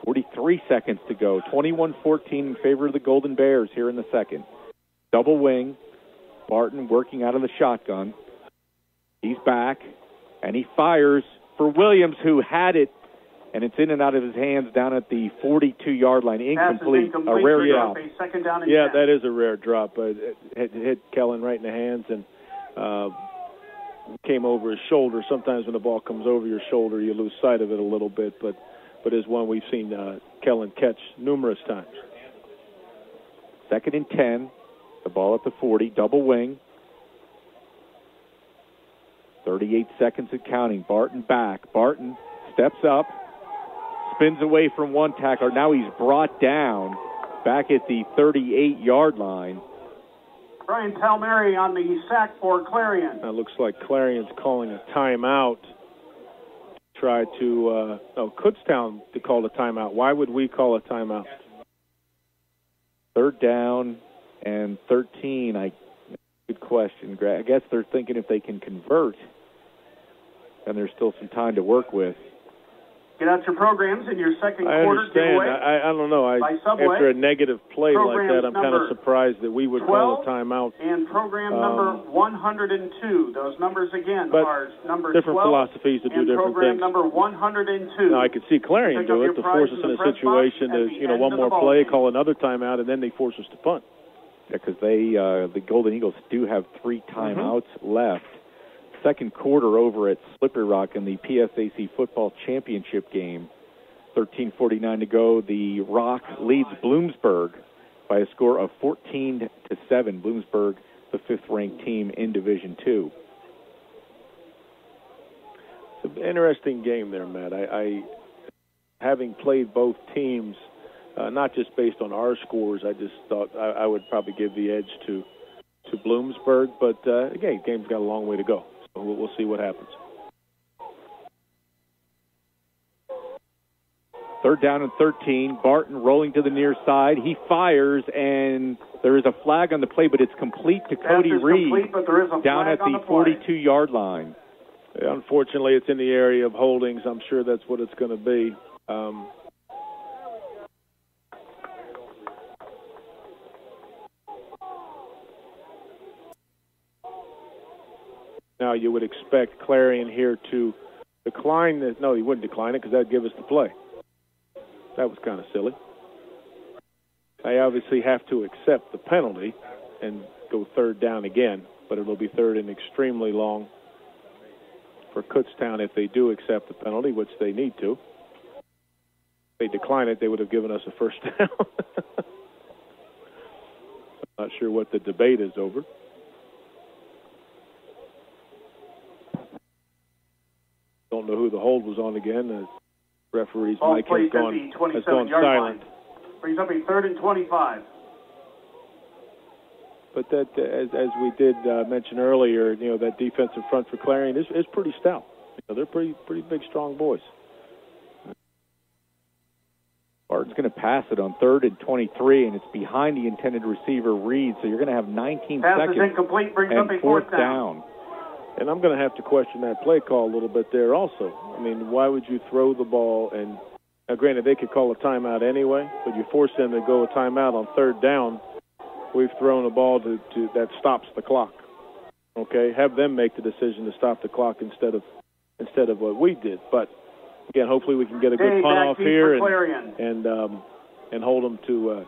43 seconds to go. 21-14 in favor of the Golden Bears here in the second. Double wing. Barton working out of the shotgun. He's back, and he fires for Williams, who had it, and it's in and out of his hands down at the 42-yard line. Incomplete. A rare drop. Yeah, that is a rare drop. It hit Kellen right in the hands and came over his shoulder. Sometimes when the ball comes over your shoulder, you lose sight of it a little bit, but is one we've seen Kellen catch numerous times. 2nd and 10. The ball at the 40. Double wing. 38 seconds and counting. Barton back. Barton steps up. Spins away from one tackler. Now he's brought down back at the 38-yard line. Brian Palmieri on the sack for Clarion. It looks like Clarion's calling a timeout. Try to, Kutztown to call a timeout. Why would we call a timeout? 3rd down and 13. Good question, Greg. I guess they're thinking if they can convert, and there's still some time to work with. Get out your programs in your second I quarter understand. giveaway. I don't know. After a negative play like that, I'm kind of surprised that we would call a timeout. And program number 102. Those numbers again are number different 12 philosophies to do different program things. Number 102. Now I could see Clarion do it to force us in a situation to, one more play, call another timeout, and then they force us to punt. Yeah, because the Golden Eagles do have 3 timeouts left. Second quarter over at Slippery Rock in the PSAC football championship game. 13:49 to go. The Rock leads Bloomsburg by a score of 14-7. Bloomsburg, the 5th-ranked team in Division II. It's an interesting game there, Matt. I having played both teams, not just based on our scores, I just thought I would probably give the edge to Bloomsburg. But, again, the game's got a long way to go. So we'll see what happens. 3rd down and 13. Barton rolling to the near side. He fires, and there is a flag on the play, but it's complete to Cody Reed down at the 42-yard line. Yeah, unfortunately, it's in the area of holdings. I'm sure that's what it's going to be. Now you would expect Clarion here to decline this. No, he wouldn't decline it because that would give us the play. That was kind of silly. I obviously have to accept the penalty and go 3rd down again, but it will be 3rd and extremely long for Kutztown if they do accept the penalty, which they need to. If they decline it, they would have given us a 1st down. I'm not sure what the debate is over. Don't know who the hold was on again. The referee's mic has gone silent. Brings up a 3rd and 25. But that, as we did mention earlier, that defensive front for Clarion is pretty stout. They're pretty big, strong boys. Barton's going to pass it on 3rd and 23, and it's behind the intended receiver, Reed. So you're going to have 19 seconds is incomplete, brings and up a 4th down. And I'm going to have to question that play call a little bit there also. I mean, why would you throw the ball? And now, granted, they could call a timeout anyway, but you force them to go a timeout on 3rd down. We've thrown a ball to that stops the clock. Okay, have them make the decision to stop the clock instead of what we did. But again, hopefully we can get a good punt off here and hold them to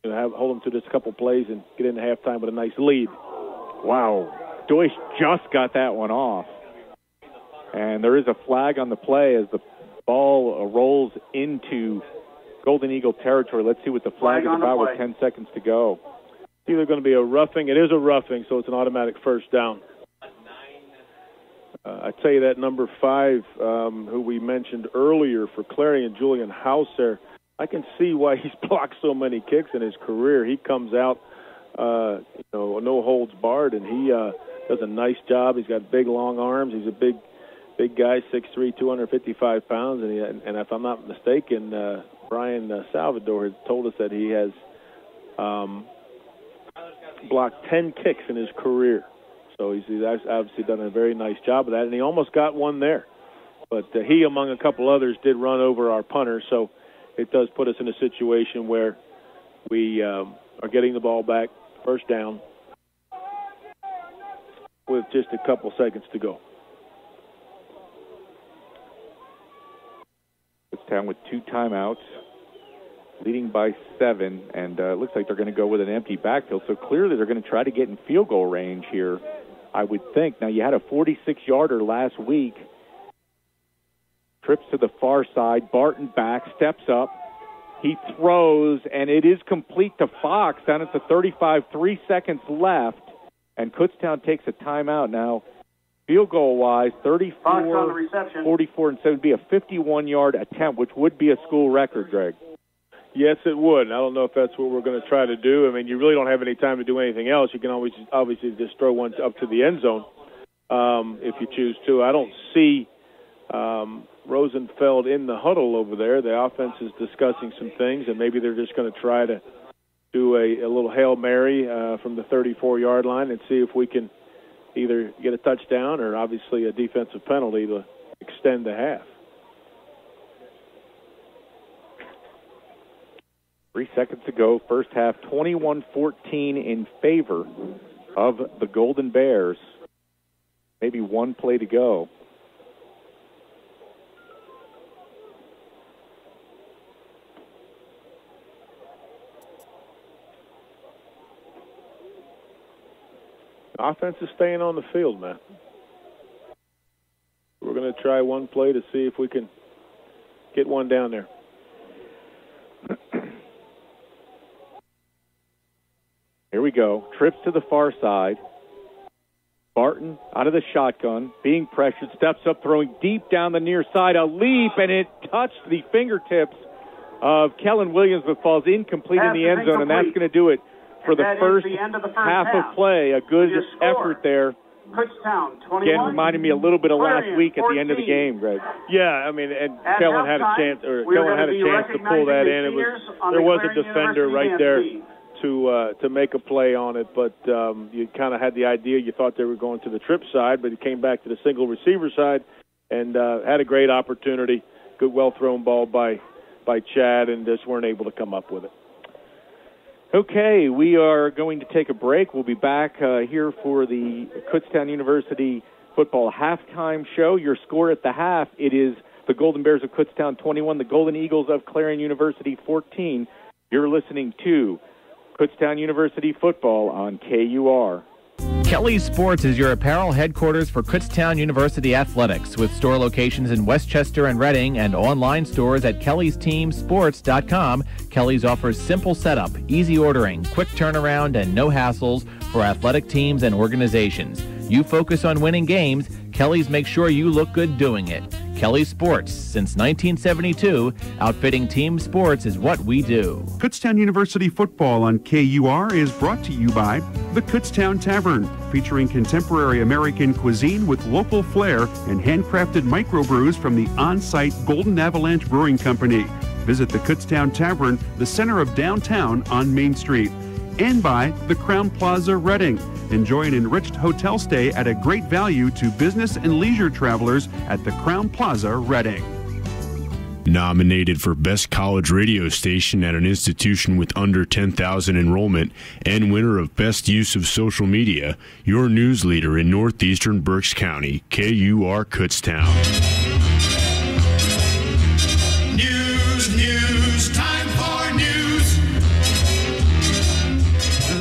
hold them to just a couple plays and get into halftime with a nice lead. Wow. Deutsch just got that one off. And there is a flag on the play as the ball rolls into Golden Eagle territory. Let's see what the flag is about with 10 seconds to go. It's either going to be a roughing. It is a roughing, so it's an automatic 1st down. I tell you that number 5, who we mentioned earlier for Clarion, Julian Hauser, I can see why he's blocked so many kicks in his career. He comes out, no holds barred, and he does a nice job. He's got big, long arms. He's a big guy, 6'3", 255 pounds. And if I'm not mistaken, Brian Salvador has told us that he has blocked 10 kicks in his career. So he's obviously done a very nice job of that, and he almost got one there. But he, among a couple others, did run over our punter, so it does put us in a situation where we are getting the ball back, first down, with just a couple seconds to go. Kutztown with 2 timeouts, leading by 7, and it looks like they're going to go with an empty backfield. So clearly they're going to try to get in field goal range here, I would think. Now, you had a 46-yarder last week. Trips to the far side. Barton back, steps up. He throws, and it is complete to Fox down at the 35, 3 seconds left. And Kutztown takes a timeout now. Field goal-wise, 34, 44, and so it would be a 51-yard attempt, which would be a school record, Greg. Yes, it would. I don't know if that's what we're going to try to do. I mean, you really don't have any time to do anything else. You can always obviously just throw one up to the end zone if you choose to. I don't see Rosenfeld in the huddle over there. The offense is discussing some things, and maybe they're just going to try to do a little Hail Mary from the 34-yard line and see if we can either get a touchdown or obviously a defensive penalty to extend the half. 3 seconds to go, first half, 21-14 in favor of the Golden Bears. Maybe one play to go. Offense is staying on the field, man. We're going to try one play to see if we can get one down there. Here we go. Trips to the far side. Barton out of the shotgun, being pressured, steps up, throwing deep down the near side. A leap, and it touched the fingertips of Kellen Williams, but falls incomplete in the end zone, and that's going to do it for the first half of play. A good effort there. Kutztown, 21. Again, reminded me a little bit of last Clarion, week at 14. the end of the game, Greg. Yeah, I mean, and Kellen had a chance, to pull that in. There was a defender right there to make a play on it, but you kind of had the idea. You thought they were going to the trip side, but he came back to the single receiver side and had a great opportunity. Good, well-thrown ball by Chad, and just weren't able to come up with it. Okay, we are going to take a break. We'll be back here for the Kutztown University football halftime show. Your score at the half, it is the Golden Bears of Kutztown 21, the Golden Eagles of Clarion University 14. You're listening to Kutztown University football on KUR. Kelly's Sports is your apparel headquarters for Kutztown University Athletics, with store locations in Westchester and Reading and online stores at kellysteamsports.com. Kelly's offers simple setup, easy ordering, quick turnaround, and no hassles for athletic teams and organizations. You focus on winning games, Kelly's makes sure you look good doing it. Kelly Sports, since 1972, outfitting team sports is what we do. Kutztown University football on KUR is brought to you by the Kutztown Tavern, featuring contemporary American cuisine with local flair and handcrafted microbrews from the on-site Golden Avalanche Brewing Company. Visit the Kutztown Tavern, the center of downtown on Main Street. And by the Crown Plaza Reading. Enjoy an enriched hotel stay at a great value to business and leisure travelers at the Crown Plaza Reading. Nominated for Best College Radio Station at an institution with under 10,000 enrollment and winner of Best Use of Social Media, your news leader in northeastern Berks County, KUR Kutztown. Time for news.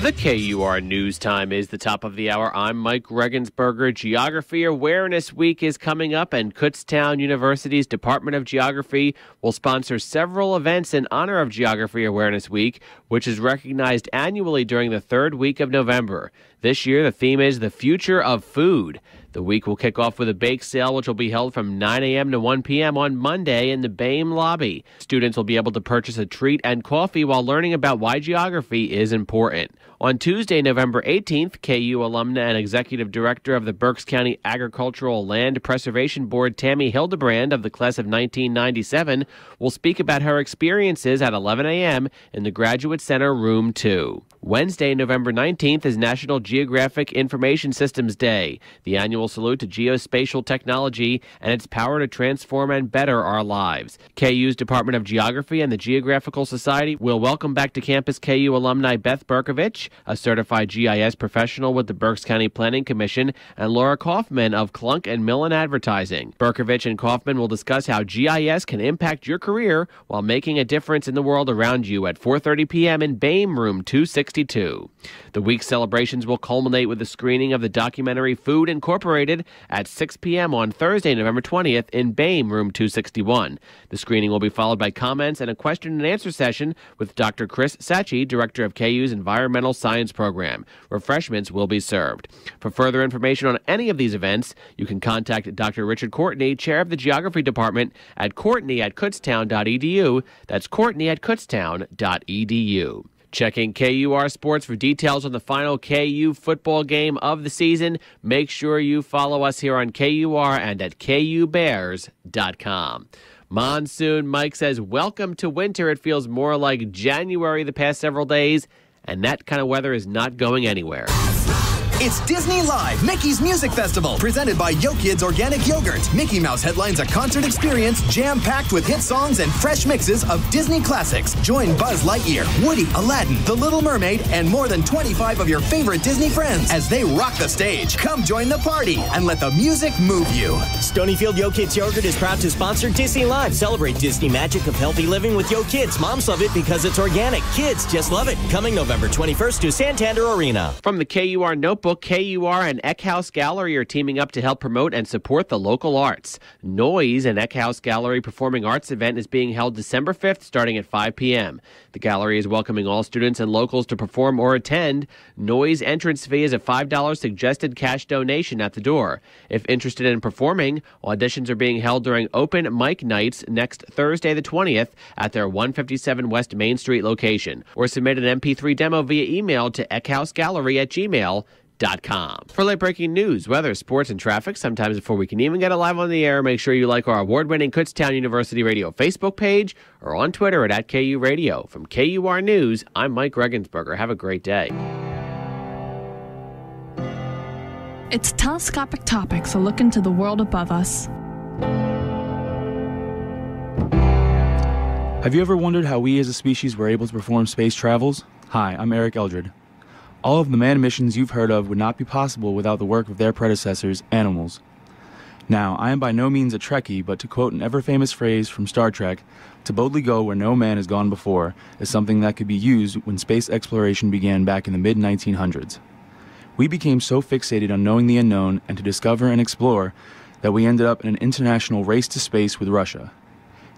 The KUR News Time is the top of the hour. I'm Mike Regensberger. Geography Awareness Week is coming up, and Kutztown University's Department of Geography will sponsor several events in honor of Geography Awareness Week, which is recognized annually during the third week of November. This year, the theme is the future of food. The week will kick off with a bake sale, which will be held from 9 a.m. to 1 p.m. on Monday in the BAME lobby. Students will be able to purchase a treat and coffee while learning about why geography is important. On Tuesday, November 18th, KU alumna and Executive Director of the Berks County Agricultural Land Preservation Board, Tammy Hildebrand of the class of 1997, will speak about her experiences at 11 a.m. in the Graduate Center, Room 2. Wednesday, November 19th, is National Geographic Information Systems Day, the annual salute to geospatial technology and its power to transform and better our lives. KU's Department of Geography and the Geographical Society will welcome back to campus KU alumni Beth Berkovich, a certified GIS professional with the Berks County Planning Commission, and Laura Kaufman of Klunk and Millen Advertising. Berkovich and Kaufman will discuss how GIS can impact your career while making a difference in the world around you at 4:30 p.m. in BAME Room 262. The week's celebrations will culminate with the screening of the documentary Food Incorporated at 6 p.m. on Thursday, November 20th in BAME Room 261. The screening will be followed by comments and a question and answer session with Dr. Chris Sachi, Director of KU's Environmental Science Program. Refreshments will be served. For further information on any of these events, you can contact Dr. Richard Courtney, Chair of the Geography Department, at courtney@kutztown.edu. That's courtney@kutztown.edu. Checking KUR Sports for details on the final KU football game of the season. Make sure you follow us here on KUR and at kubears.com. Monsoon Mike says, welcome to winter. It feels more like January the past several days, and that kind of weather is not going anywhere. It's Disney Live, Mickey's Music Festival, presented by Yo Kids Organic Yogurt. Mickey Mouse headlines a concert experience jam-packed with hit songs and fresh mixes of Disney classics. Join Buzz Lightyear, Woody, Aladdin, The Little Mermaid, and more than 25 of your favorite Disney friends as they rock the stage. Come join the party and let the music move you. Stonyfield Yo Kids Yogurt is proud to sponsor Disney Live. Celebrate Disney magic of healthy living with Yo Kids. Moms love it because it's organic. Kids just love it. Coming November 21st to Santander Arena. From the KUR Notebook, KUR and Eckhouse Gallery are teaming up to help promote and support the local arts. Noise, an Eckhouse Gallery performing arts event, is being held December 5th starting at 5 p.m. The gallery is welcoming all students and locals to perform or attend. Noise entrance fee is a $5 suggested cash donation at the door. If interested in performing, auditions are being held during open mic nights next Thursday the 20th at their 157 West Main Street location, or submit an MP3 demo via email to eckhousegallery@gmail.com. For late-breaking news, weather, sports, and traffic, sometimes before we can even get it live on the air, make sure you like our award-winning Kutztown University Radio Facebook page or on Twitter at KU Radio. From KUR News, I'm Mike Regensberger. Have a great day. It's Telescopic Topics, a look into the world above us. Have you ever wondered how we as a species were able to perform space travels? Hi, I'm Eric Eldred. All of the manned missions you've heard of would not be possible without the work of their predecessors, animals. Now, I am by no means a Trekkie, but to quote an ever-famous phrase from Star Trek, to boldly go where no man has gone before is something that could be used when space exploration began back in the mid-1900s. We became so fixated on knowing the unknown and to discover and explore that we ended up in an international race to space with Russia.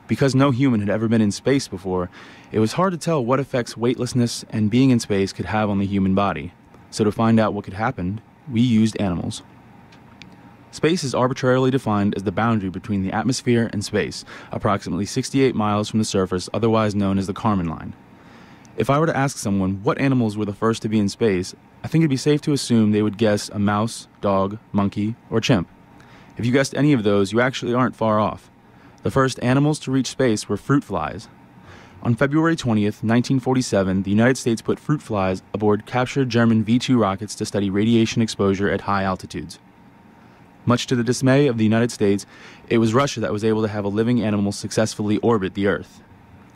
Because no human had ever been in space before, it was hard to tell what effects weightlessness and being in space could have on the human body. So to find out what could happen, we used animals. Space is arbitrarily defined as the boundary between the atmosphere and space, approximately 68 miles from the surface, otherwise known as the Kármán line. If I were to ask someone what animals were the first to be in space, I think it'd be safe to assume they would guess a mouse, dog, monkey, or chimp. If you guessed any of those, you actually aren't far off. The first animals to reach space were fruit flies. On February 20th, 1947, the United States put fruit flies aboard captured German V-2 rockets to study radiation exposure at high altitudes. Much to the dismay of the United States, it was Russia that was able to have a living animal successfully orbit the Earth.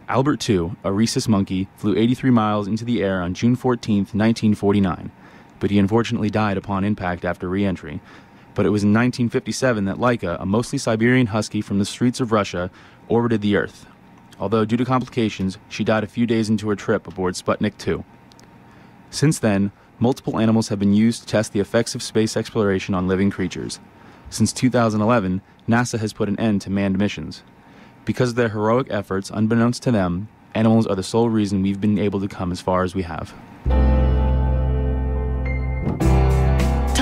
Albert II, a rhesus monkey, flew 83 miles into the air on June 14, 1949, but he unfortunately died upon impact after re-entry. But it was in 1957 that Laika, a mostly Siberian husky from the streets of Russia, orbited the Earth. Although due to complications, she died a few days into her trip aboard Sputnik 2. Since then, multiple animals have been used to test the effects of space exploration on living creatures. Since 2011, NASA has put an end to manned missions. Because of their heroic efforts, unbeknownst to them, animals are the sole reason we've been able to come as far as we have.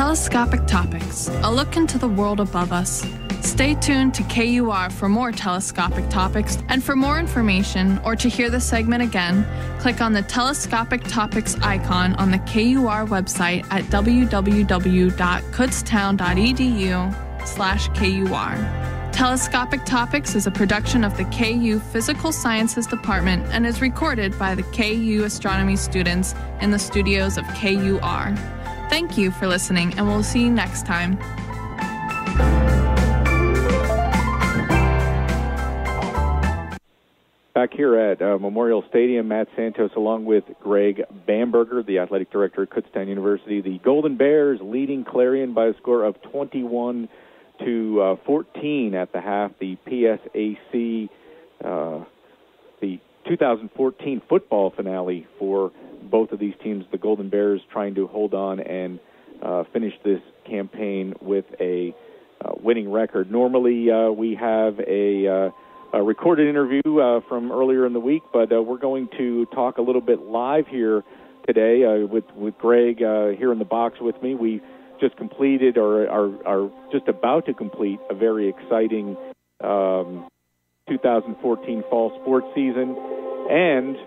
Telescopic Topics, a look into the world above us. Stay tuned to KUR for more telescopic topics, and for more information or to hear the segment again, click on the Telescopic Topics icon on the KUR website at www.kutztown.edu/KUR. Telescopic Topics is a production of the KU Physical Sciences Department and is recorded by the KU astronomy students in the studios of KUR. Thank you for listening, and we'll see you next time. Back here at Memorial Stadium, Matt Santos along with Greg Bamberger, the athletic director at Kutztown University. The Golden Bears leading Clarion by a score of 21-14 at the half. The PSAC, the 2014 football finale for both of these teams. The Golden Bears trying to hold on and finish this campaign with a winning record. Normally, we have a recorded interview from earlier in the week, but we're going to talk a little bit live here today with Greg here in the box with me. We just completed or are just about to complete a very exciting 2014 fall sports season, and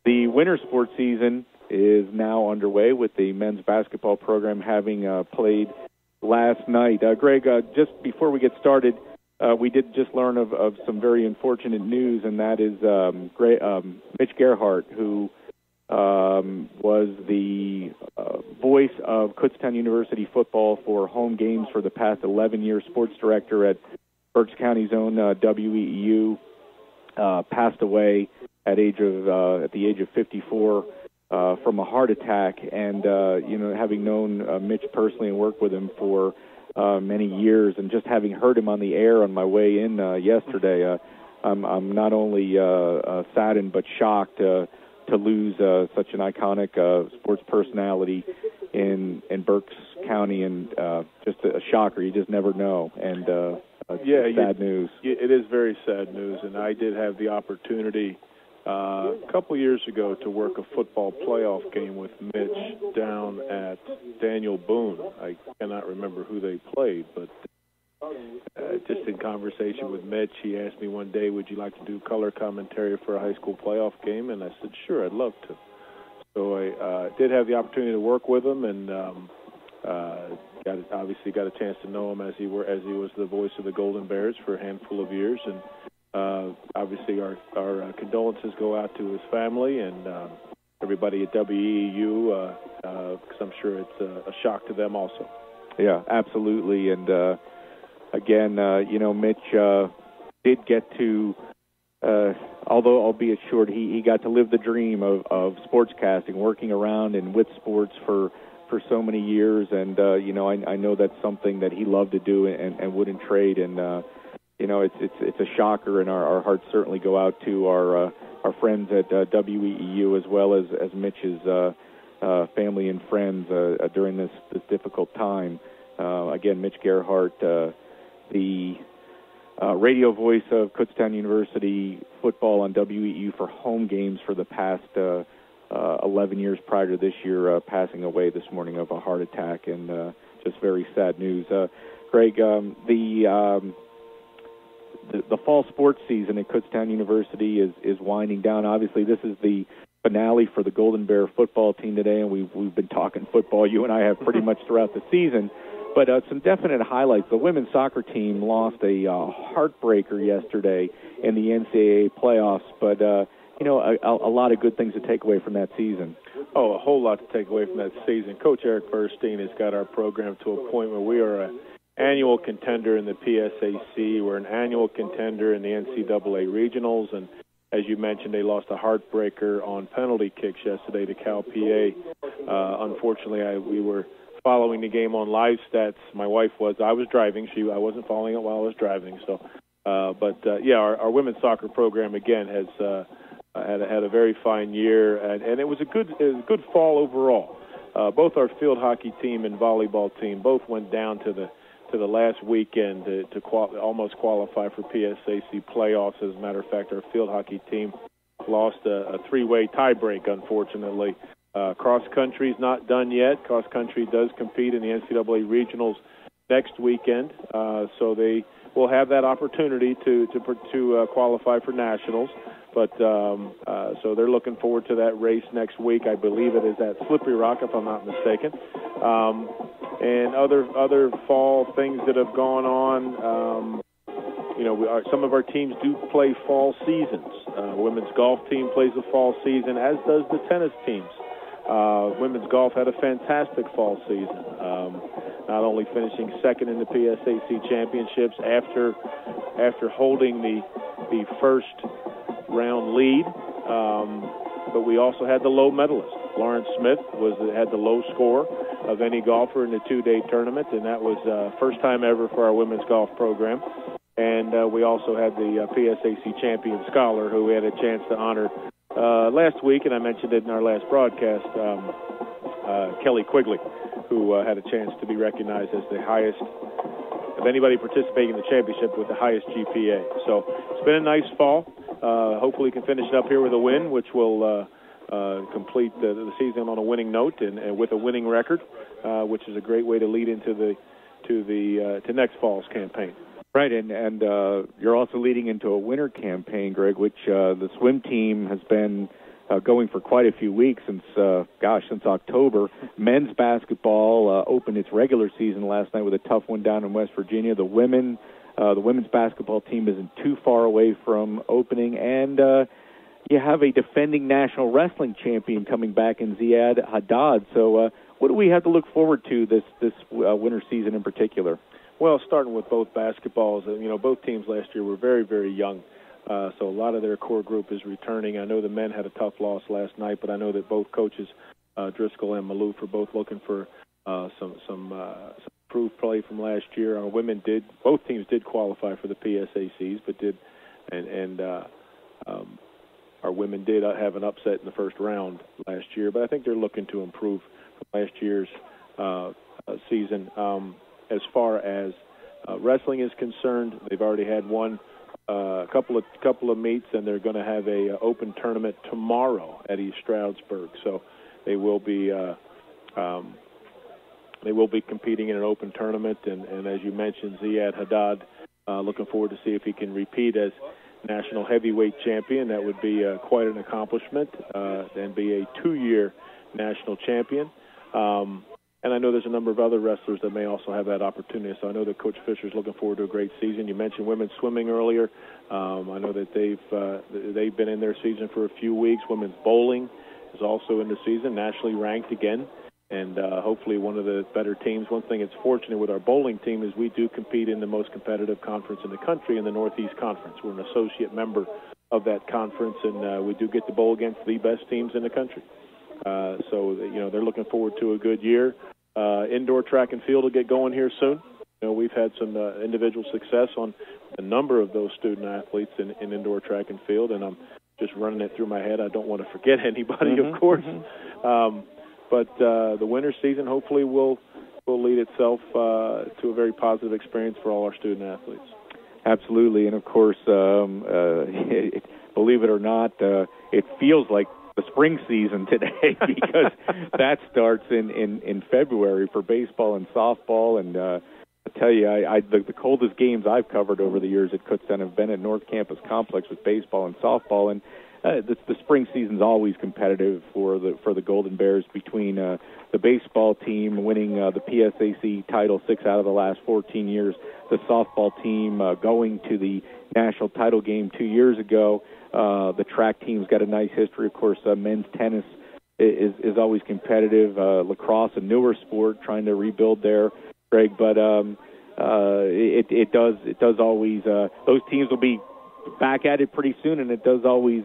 the winter sports season is now underway with the men's basketball program having played last night. Greg, just before we get started, we did just learn of some very unfortunate news, and that is Mitch Gerhardt, who was the voice of Kutztown University football for home games for the past 11 years, sports director at Berks County's own WEEU, passed away at the age of 54 from a heart attack. And having known Mitch personally and worked with him for many years, and just having heard him on the air on my way in yesterday, I'm not only saddened but shocked to lose such an iconic sports personality in Berks County, and just a shocker. You just never know, and sad news. It is very sad news, and I did have the opportunity a couple years ago to work a football playoff game with Mitch down at Daniel Boone. I cannot remember who they played, but just in conversation with Mitch, he asked me one day, would you like to do color commentary for a high school playoff game? And I said, sure, I'd love to. So I did have the opportunity to work with him, and obviously got a chance to know him as he was the voice of the Golden Bears for a handful of years. And obviously our condolences go out to his family and everybody at WEEU, because I'm sure it's a shock to them also. Yeah, absolutely. And again, Mitch did get to, although albeit short, he got to live the dream of sportscasting, working around and with sports for so many years. And I know that's something that he loved to do and wouldn't trade. And it's a shocker, and our hearts certainly go out to our friends at WEEU as well as Mitch's family and friends during this difficult time. Again, Mitch Gerhardt, the radio voice of Kutztown University football on WEEU for home games for the past 11 years prior to this year, passing away this morning of a heart attack, and just very sad news. Greg, the fall sports season at Kutztown University is winding down. Obviously, this is the finale for the Golden Bear football team today, and we've been talking football. You and I have pretty much throughout the season. But some definite highlights. The women's soccer team lost a heartbreaker yesterday in the NCAA playoffs, but a lot of good things to take away from that season. Oh, a whole lot to take away from that season. Coach Eric Burstein has got our program to a point where we are an annual contender in the PSAC. We're an annual contender in the NCAA regionals, and as you mentioned, they lost a heartbreaker on penalty kicks yesterday to Cal PA. Unfortunately, we were following the game on live stats. My wife was. I was driving. I wasn't following it while I was driving. So, our women's soccer program again has had a very fine year, and it was a good fall overall. Both our field hockey team and volleyball team both went down to the last weekend to almost qualify for PSAC playoffs. As a matter of fact, our field hockey team lost a three-way tiebreak, unfortunately, Cross country's not done yet. Cross country does compete in the NCAA regionals next weekend, so they will have that opportunity to qualify for nationals. But so they're looking forward to that race next week. I believe it is at Slippery Rock, if I'm not mistaken. And other fall things that have gone on. Some of our teams do play fall seasons. Women's golf team plays a fall season, as does the tennis teams. Women's golf had a fantastic fall season, not only finishing second in the PSAC championships after holding the first round lead, but we also had the low medalist. Lawrence Smith had the low score of any golfer in the two-day tournament, and that was first time ever for our women's golf program. And we also had the PSAC champion scholar who we had a chance to honor last week, and I mentioned it in our last broadcast, Kelly Quigley, who had a chance to be recognized as the highest of anybody participating in the championship with the highest GPA. So it's been a nice fall. Hopefully we can finish it up here with a win, which will complete the season on a winning note and with a winning record, which is a great way to lead into to next fall's campaign. Right, and you're also leading into a winter campaign, Greg, which the swim team has been going for quite a few weeks since October. Men's basketball opened its regular season last night with a tough one down in West Virginia. The women's basketball team isn't too far away from opening, and you have a defending national wrestling champion coming back in Ziad Haddad. So what do we have to look forward to this winter season in particular? Well, starting with both basketballs, both teams last year were very, very young, so a lot of their core group is returning. I know the men had a tough loss last night, but I know that both coaches, Driscoll and Maloof, are both looking for some improved play from last year. Our women both teams did qualify for the PSACs, but our women did have an upset in the first round last year, but I think they're looking to improve from last year's season. As far as wrestling is concerned, they've already had a couple of meets, and they're going to have a open tournament tomorrow at East Stroudsburg. So they will be competing in an open tournament. And as you mentioned, Ziad Haddad, looking forward to see if he can repeat as national heavyweight champion. That would be quite an accomplishment, and be a 2-year national champion. And I know there's a number of other wrestlers that may also have that opportunity. So I know that Coach Fisher's looking forward to a great season. You mentioned women's swimming earlier. I know that they've been in their season for a few weeks. Women's bowling is also in the season, nationally ranked again, and hopefully one of the better teams. One thing that's fortunate with our bowling team is we do compete in the most competitive conference in the country, in the Northeast Conference. We're an associate member of that conference, and we do get to bowl against the best teams in the country. So they're looking forward to a good year. Indoor track and field will get going here soon. We've had some individual success on a number of those student athletes in indoor track and field, and I'm just running it through my head. I don't want to forget anybody, of course. But the winter season hopefully will lead itself to a very positive experience for all our student athletes. Absolutely, and of course, believe it or not, it feels like the spring season today because that starts in February for baseball and softball. And I tell you, the coldest games I've covered over the years at Kutztown have been at North Campus Complex with baseball and softball. And the spring season's always competitive for the Golden Bears, between the baseball team winning the PSAC title 6 out of the last 14 years, the softball team going to the national title game 2 years ago. The track team's got a nice history. Of course, men's tennis is always competitive. Lacrosse, a newer sport, trying to rebuild there, Greg. But it does always. Those teams will be back at it pretty soon, and it does always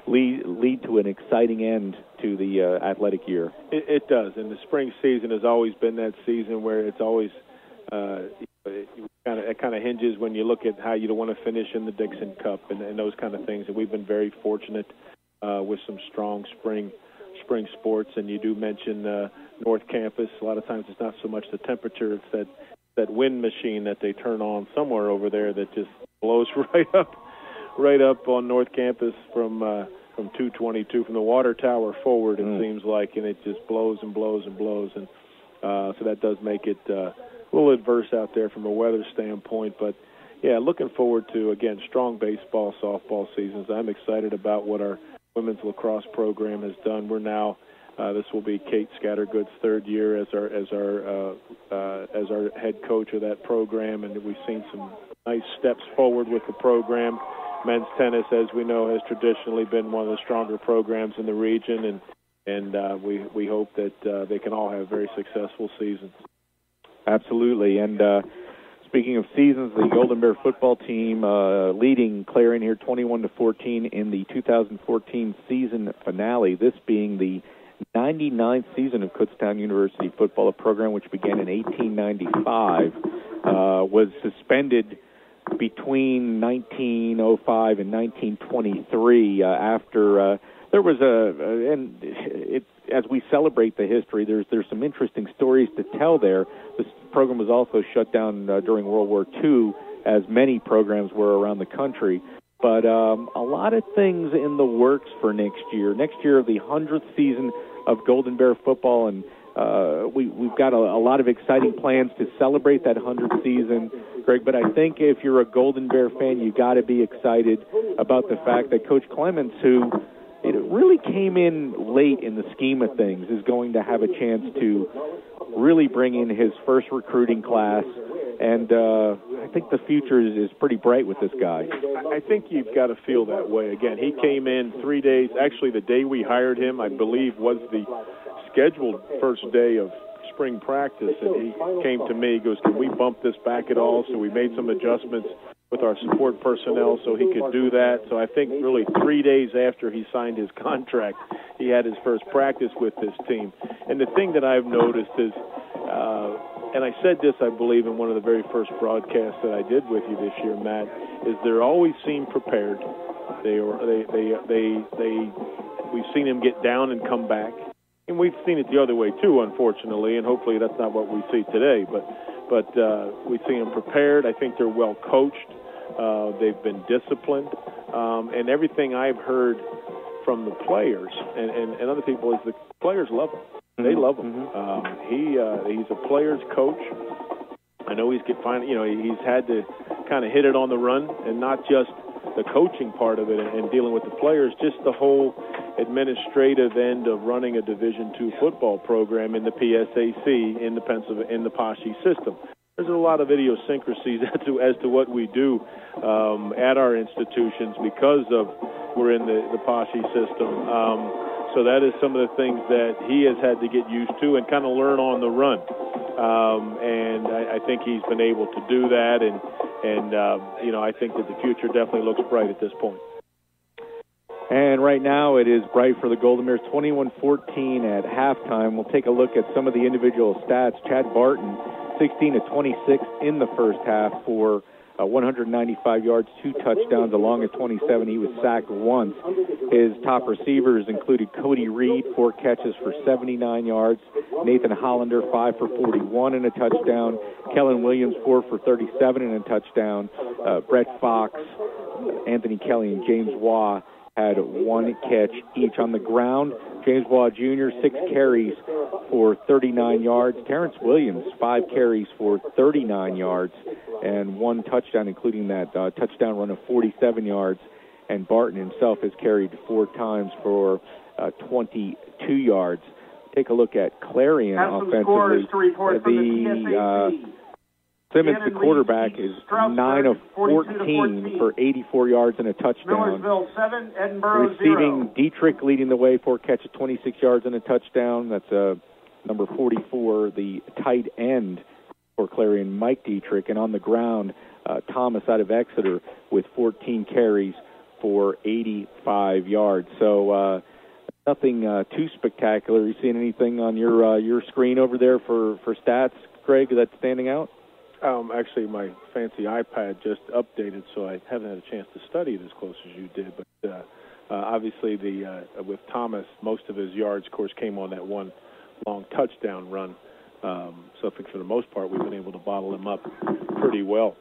lead to an exciting end to the athletic year. It does, and the spring season has always been that season where it's always it kind of hinges when you look at how you want to finish in the Dixon Cup and those kind of things. And we've been very fortunate with some strong spring sports. And you do mention North Campus. A lot of times it's not so much the temperature; it's that wind machine that they turn on somewhere over there that just blows right up on North Campus from from 222 from the water tower forward. It seems like, and it just blows and blows and blows, and so that does make it a little adverse out there from a weather standpoint. But yeah, looking forward to, again, strong baseball, softball seasons. I'm excited about what our women's lacrosse program has done. We're now this will be Kate Scattergood's third year as our head coach of that program, and we've seen some nice steps forward with the program. Men's tennis, as we know, has traditionally been one of the stronger programs in the region, and we hope that they can all have very successful seasons. Absolutely, and speaking of seasons, the Golden Bear football team leading Clarion here 21-14 in the 2014 season finale, this being the 99th season of Kutztown University football, a program which began in 1895, was suspended between 1905 and 1923 after there was as we celebrate the history, there's some interesting stories to tell there. This program was also shut down during World War II, as many programs were around the country. But a lot of things in the works for next year. Next year, the 100th season of Golden Bear football, and we've got a lot of exciting plans to celebrate that 100th season, Greg. But I think if you're a Golden Bear fan, you got to be excited about the fact that Coach Clements, who it really came in late in the scheme of things, is going to have a chance to really bring in his first recruiting class. And I think the future is pretty bright with this guy. I think you've got to feel that way. Again, he came in 3 days. Actually, the day we hired him, I believe, was the scheduled first day of spring practice. And he came to me, goes, can we bump this back at all? So we made some adjustments with our support personnel so he could do that. So I think really 3 days after he signed his contract, he had his first practice with this team. And the thing that I've noticed is, and I said this, I believe, in one of the very first broadcasts that I did with you this year, Matt, is they always seem prepared. We've seen him get down and come back, and we've seen it the other way too, unfortunately. And hopefully that's not what we see today. But we've seen them prepared. I think they're well coached. They've been disciplined, and everything I've heard from the players and other people is the players love him. They love him. He's a player's coach. I know he's had to kind of hit it on the run, and not just the coaching part of it and dealing with the players, just the whole administrative end of running a Division II football program in the PSAC in the Pashy system. There's a lot of idiosyncrasies as to what we do at our institutions because of we're in the Pashy system. So that is some of the things that he has had to get used to and kind of learn on the run. And I think he's been able to do that. And I think that the future definitely looks bright at this point. And right now it is bright for the Golden Bears, 21-14 at halftime. We'll take a look at some of the individual stats. Chad Barton, 16-26 in the first half for 195 yards, 2 touchdowns, along at 27. He was sacked once. His top receivers included Cody Reed, 4 catches for 79 yards. Nathan Hollander, 5 for 41 and a touchdown. Kellen Williams, 4 for 37 and a touchdown. Brett Fox, Anthony Kelly, and James Waugh had 1 catch each. On the ground, James Waugh Jr., 6 carries for 39 yards. Terrence Williams, 5 carries for 39 yards and 1 touchdown, including that touchdown run of 47 yards. And Barton himself has carried 4 times for 22 yards. Take a look at Clarion offensively. Simmons, the quarterback, is 9 of 14 for 84 yards and a touchdown. Receiving, Dietrich leading the way, 4 catches, 26 yards and a touchdown. That's number 44, the tight end for Clarion, Mike Dietrich. And on the ground, Thomas out of Exeter with 14 carries for 85 yards. So nothing too spectacular. You seeing anything on your screen over there for stats, Greg, that's standing out? Actually, my fancy iPad just updated, so I haven't had a chance to study it as close as you did. But obviously, with Thomas, most of his yards, of course, came on that one long touchdown run. So I think for the most part, we've been able to bottle him up pretty well.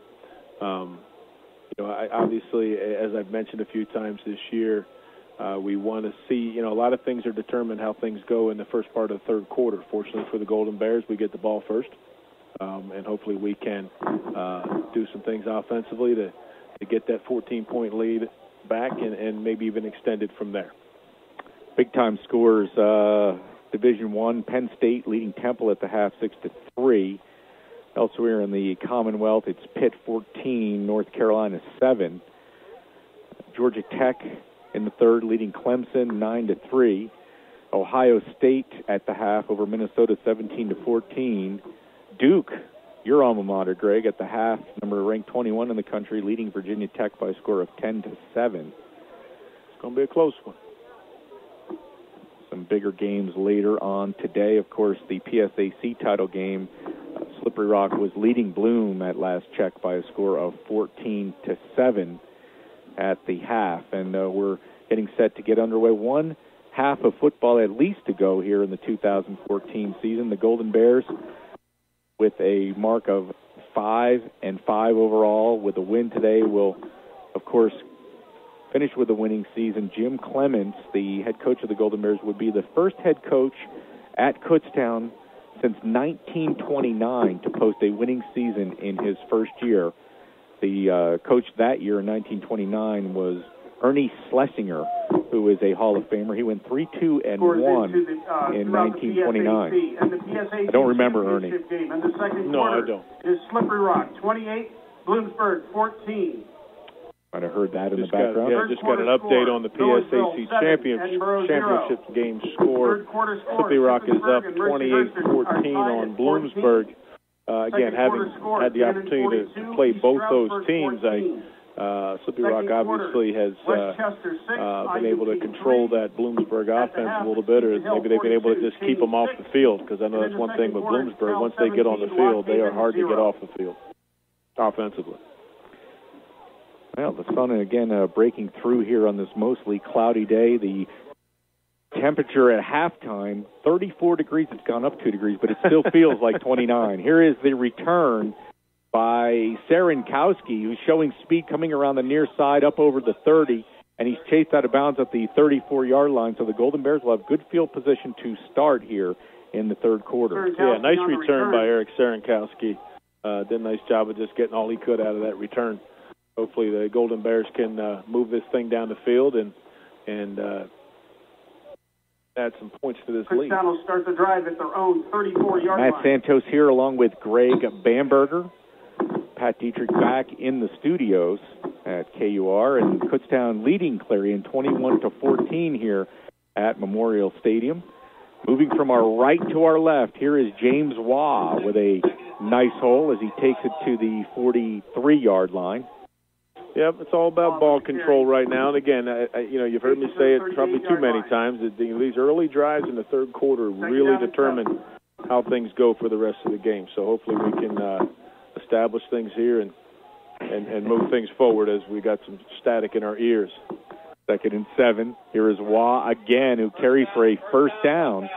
Obviously, as I've mentioned a few times this year, We want to see, a lot of things are determined how things go in the first part of the third quarter. Fortunately for the Golden Bears, we get the ball first, and hopefully we can do some things offensively to get that 14-point lead back and maybe even extend it from there. Big-time scores, Division I, Penn State leading Temple at the half 6-3. Elsewhere in the Commonwealth, it's Pitt 14, North Carolina 7. Georgia Tech in the third leading Clemson 9-3. Ohio State at the half over Minnesota 17-14. Duke, your alma mater, Greg, at the half, ranked 21 in the country, leading Virginia Tech by a score of 10-7. It's going to be a close one. Some bigger games later on today. Of course, the PSAC title game. Slippery Rock was leading Bloom at last check by a score of 14-7 at the half. And we're getting set to get underway. One half of football at least to go here in the 2014 season. The Golden Bears with a mark of 5-5 overall with a win today will, of course, finish with a winning season. Jim Clements, the head coach of the Golden Bears, would be the first head coach at Kutztown since 1929 to post a winning season in his first year. The coach that year in 1929 was Ernie Schlesinger, who is a Hall of Famer. He went 3-2-1 in 1929. I don't remember Ernie. No, I don't. Is Slippery Rock 28, Bloomsburg 14. Might have heard that in the background. Just got an update on the PSAC championship game score. Slippery Rock is up 28-14 on Bloomsburg. Again, having had the opportunity to play both those teams, Slippery Rock obviously has been able to control that Bloomsburg offense a little bit, or maybe they've been able to just keep them off the field, because I know that's one thing with Bloomsburg. Once they get on the field, they are hard to get off the field offensively. Well, the sun again breaking through here on this mostly cloudy day. The temperature at halftime, 34 degrees. It's gone up 2 degrees, but it still feels like 29. Here is the return by Serenkowski, who's showing speed coming around the near side up over the 30, and he's chased out of bounds at the 34-yard line. So the Golden Bears will have good field position to start here in the third quarter. Yeah, nice return by Eric Serenkowski. Did a nice job of just getting all he could out of that return. Hopefully the Golden Bears can move this thing down the field and add some points to this lead. Kutztown will start the drive at their own 34-yard line. Matt Santos here along with Greg Bamberger. Pat Dietrich back in the studios at KUR, and Kutztown leading Clarion 21-14 here at Memorial Stadium. Moving from our right to our left, here is James Waugh with a nice hole as he takes it to the 43-yard line. Yep, it's all about ball control right now. And again, you've heard me say it probably too many times, that these early drives in the third quarter really determine how things go for the rest of the game. So hopefully we can establish things here and move things forward as we got some static in our ears. 2nd and 7. Here is Waugh again, who carries for a first down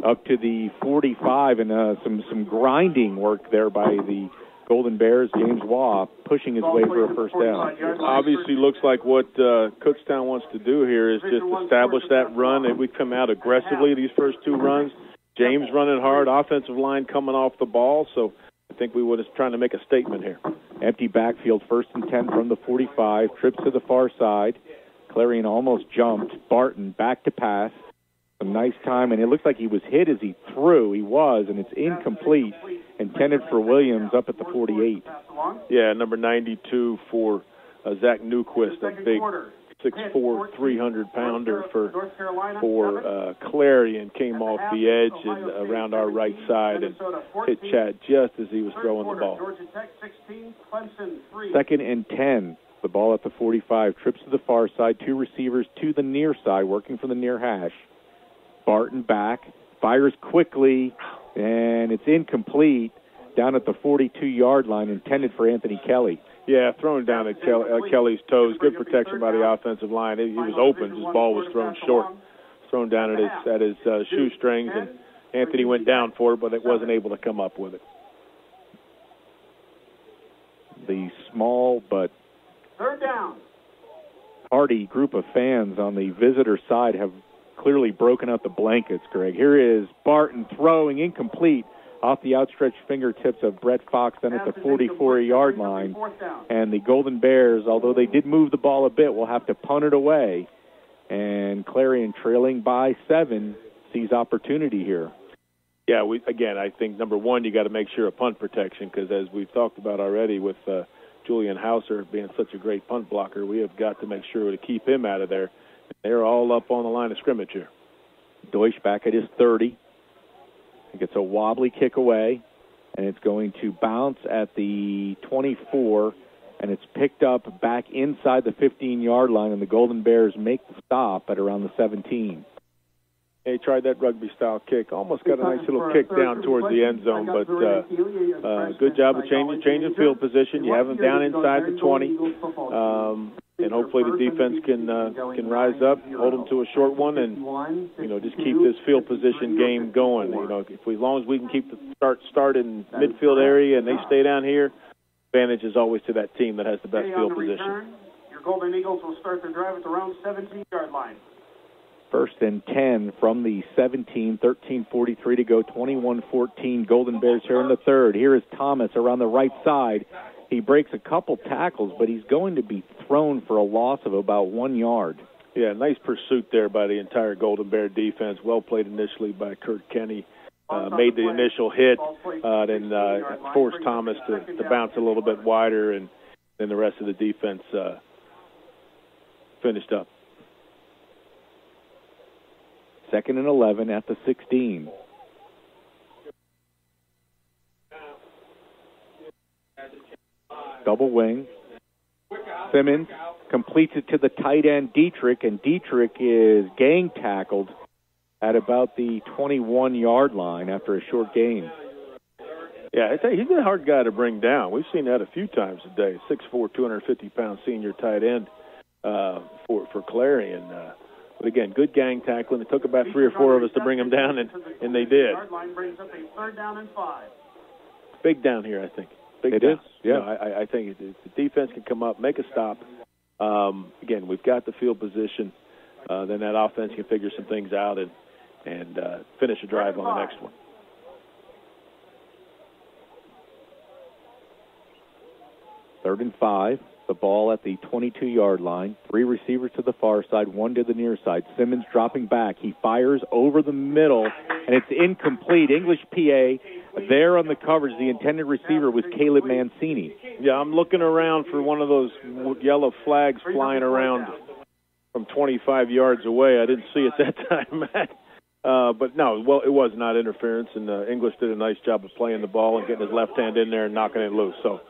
up to the 45, and some grinding work there by the Golden Bears. James Waugh pushing his way for a first down. Obviously looks like what Kutztown wants to do here is just establish that run, and we come out aggressively these first two runs. James running hard, offensive line coming off the ball, so I think we were just trying to make a statement here. Empty backfield, 1st and 10 from the 45, trips to the far side. Clarion almost jumped. Barton back to pass. A nice time, and it looked like he was hit as he threw. He was, and it's incomplete. Intended for Williams up at the 48. Yeah, number 92 for Zach Newquist, a big 6'4", 300-pounder for Clarion, came off the edge and around our right side and hit Chad just as he was throwing the ball. 2nd and 10. The ball at the 45. Trips to the far side. 2 receivers to the near side, working for the near hash. Barton back. Fires quickly, and it's incomplete down at the 42-yard line, intended for Anthony Kelly. Yeah, thrown down at Kelly's toes. Good protection by the offensive line. He was open. His ball was thrown short. Thrown down at his shoestrings, and Anthony went down for it, but it wasn't able to come up with it. The small but 3rd down. hearty group of fans on the visitor side have clearly broken out the blankets, Greg. Here is Barton throwing incomplete off the outstretched fingertips of Brett Fox, then at the 44-yard line. And the Golden Bears, although they did move the ball a bit, will have to punt it away. And Clarion, trailing by 7, sees opportunity here. Yeah, I think, number one, you got to make sure of punt protection, because as we've talked about already with Julian Hauser being such a great punt blocker, we have got to make sure to keep him out of there. They're all up on the line of scrimmage here. Deutsch back at his 30. He gets a wobbly kick away, and it's going to bounce at the 24, and it's picked up back inside the 15-yard line, and the Golden Bears make the stop at around the 17. He tried that rugby-style kick. Almost got a nice little kick down towards the end zone, but good job of changing field position. You have him down inside the 20, and hopefully the defense can rise up, hold them to a short one, and just keep this field position game going. As long as we can keep the start in midfield area and they stay down here, advantage is always to that team that has the best field position. Your Golden Eagles will start their drive at the round 17-yard line. 1st and 10 from the 17, 13:43 to go, 21-14, Golden Bears here in the third. Here is Thomas around the right side. He breaks a couple tackles, but he's going to be thrown for a loss of about 1 yard. Yeah, nice pursuit there by the entire Golden Bear defense. Well played initially by Kurt Kenny. Made the initial hit, then forced Thomas to bounce a little bit wider, and then the rest of the defense finished up. 2nd and 11 at the 16. Double wing. Simmons completes it to the tight end, Dietrich, and Dietrich is gang tackled at about the 21-yard line after a short gain. Yeah, I tell you, he's a hard guy to bring down. We've seen that a few times today. 6'4", 250-pound senior tight end for Clarion. But again, good gang tackling. It took about 3 or 4 of us to bring him down, and they did. Big down here, I think. Big down. Yeah. I think if the defense can come up, make a stop. Again, we've got the field position. Then that offense can figure some things out and finish a drive on the next one. Third and 5. The ball at the 22-yard line. 3 receivers to the far side, 1 to the near side. Simmons dropping back. He fires over the middle, and it's incomplete. English PA there on the coverage. The intended receiver was Caleb Mancini. Yeah, I'm looking around for one of those yellow flags flying around from 25 yards away. I didn't see it that time, Matt. But no, well, it was not interference, and English did a nice job of playing the ball and getting his left hand in there and knocking it loose. So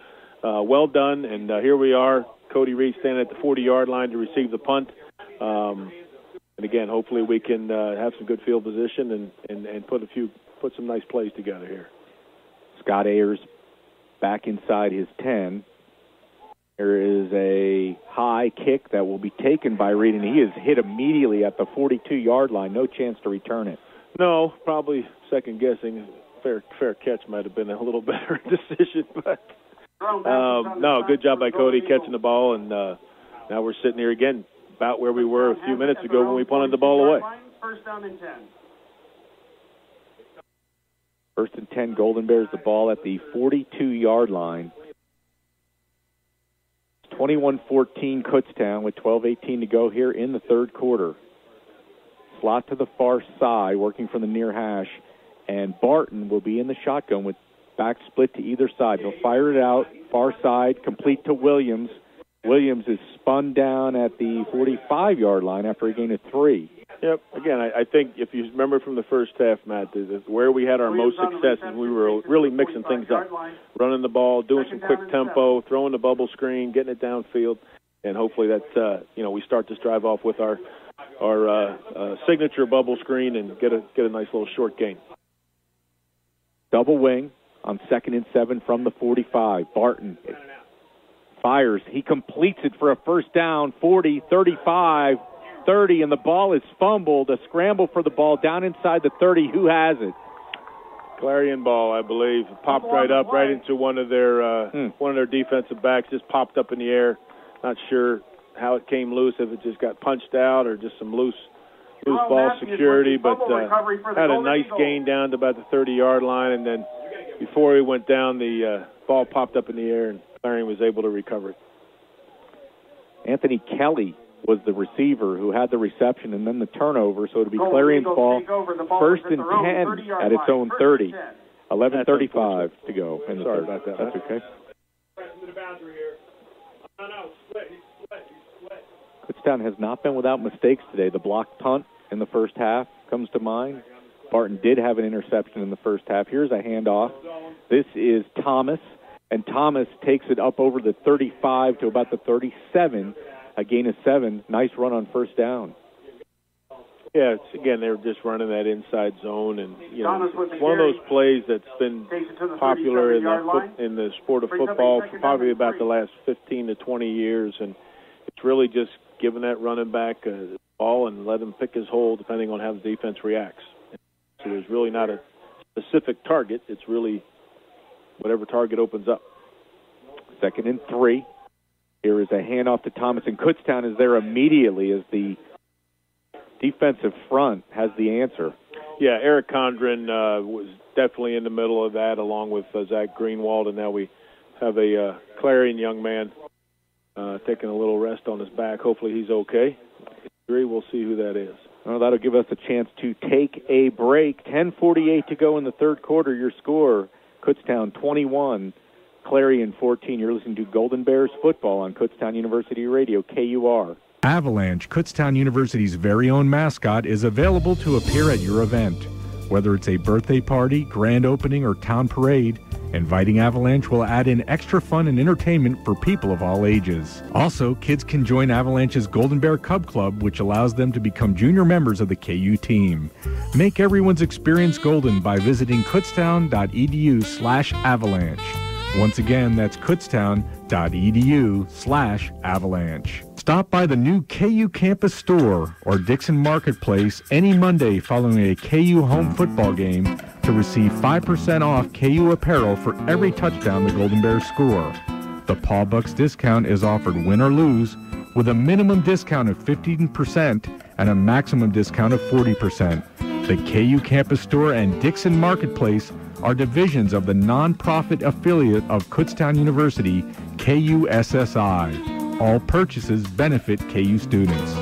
well done, and here we are. Cody Reed standing at the 40-yard line to receive the punt. And again, hopefully we can have some good field position and put some nice plays together here. Scott Ayers back inside his 10. There is a high kick that will be taken by Reed, and he is hit immediately at the 42-yard line. No chance to return it. No, probably second-guessing. Fair catch might have been a little better decision, but no, good job by Cody catching the ball, and now we're sitting here again about where we were a few minutes ago when we punted the ball away. 1st down and 10. 1st and 10, Golden Bears the ball at the 42-yard line. 21-14 Kutztown with 12:18 to go here in the third quarter. Slot to the far side, working from the near hash, and Barton will be in the shotgun with back split to either side. He'll fire it out, far side, complete to Williams. Williams is spun down at the 45-yard line after a gain of 3. Yep. Again, I think if you remember from the first half, Matt, where we had our most success is we were really mixing things up, running the ball, doing some quick tempo, throwing the bubble screen, getting it downfield, and hopefully that's we start this drive off with our signature bubble screen and get a nice little short gain. Double wing on 2nd and 7 from the 45. Barton fires. He completes it for a first down, 40, 35, 30, and the ball is fumbled. A scramble for the ball down inside the 30. Who has it? Clarion ball, I believe. Popped right up, right into one of their defensive backs. Just popped up in the air. Not sure how it came loose, if it just got punched out or just some loose ball security, but had a nice gain down to about the 30-yard line, and then before he went down, the ball popped up in the air, and Clarion was able to recover it. Anthony Kelly was the receiver who had the reception and then the turnover, so it'll be Clarion's ball, first and 10 at its own 30. 11:35 to go. Sorry about that. That's okay. Kutztown has not been without mistakes today. The blocked punt in the first half comes to mind. Barton did have an interception in the first half. Here's a handoff. This is Thomas, and Thomas takes it up over the 35 to about the 37, a gain of 7. Nice run on first down. Yeah, again, they were just running that inside zone, and it's one of those plays that's been popular in the sport of football for probably about the last 15 to 20 years, and it's really just giving that running back a ball and let him pick his hole depending on how the defense reacts. So there's really not a specific target. It's really whatever target opens up. 2nd and 3. Here is a handoff to Thomas, and Kutztown is there immediately as the defensive front has the answer. Yeah, Eric Condren was definitely in the middle of that along with Zach Greenwald, and now we have a Clarion young man taking a little rest on his back. Hopefully he's okay. We'll see who that is. Well, that'll give us a chance to take a break. 10:48 to go in the third quarter. Your score, Kutztown 21, Clarion 14. You're listening to Golden Bears football on Kutztown University Radio, KUR. Avalanche, Kutztown University's very own mascot, is available to appear at your event. Whether it's a birthday party, grand opening, or town parade, inviting Avalanche will add in extra fun and entertainment for people of all ages. Also, kids can join Avalanche's Golden Bear Cub Club, which allows them to become junior members of the KU team. Make everyone's experience golden by visiting kutztown.edu/avalanche. Once again, that's kutztown.edu/avalanche. Stop by the new KU campus store or Dixon Marketplace any Monday following a KU home football game to receive 5% off KU apparel for every touchdown the Golden Bears score. The Paul Bucks discount is offered win or lose, with a minimum discount of 15% and a maximum discount of 40%. The KU campus store and Dixon Marketplace are divisions of the nonprofit affiliate of Kutztown University, KUSSI. All purchases benefit KU students.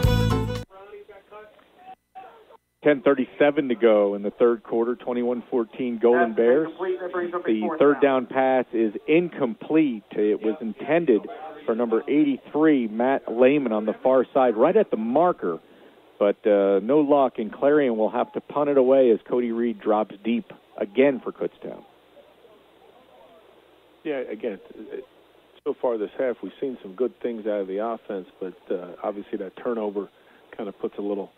10:37 to go in the third quarter, 21-14 Golden Bears. The third down pass is incomplete. It was intended for number 83, Matt Lehman, on the far side, right at the marker. But no luck, and Clarion will have to punt it away as Cody Reed drops deep again for Kutztown. Yeah, again, so far this half, we've seen some good things out of the offense, but obviously that turnover kind of puts a little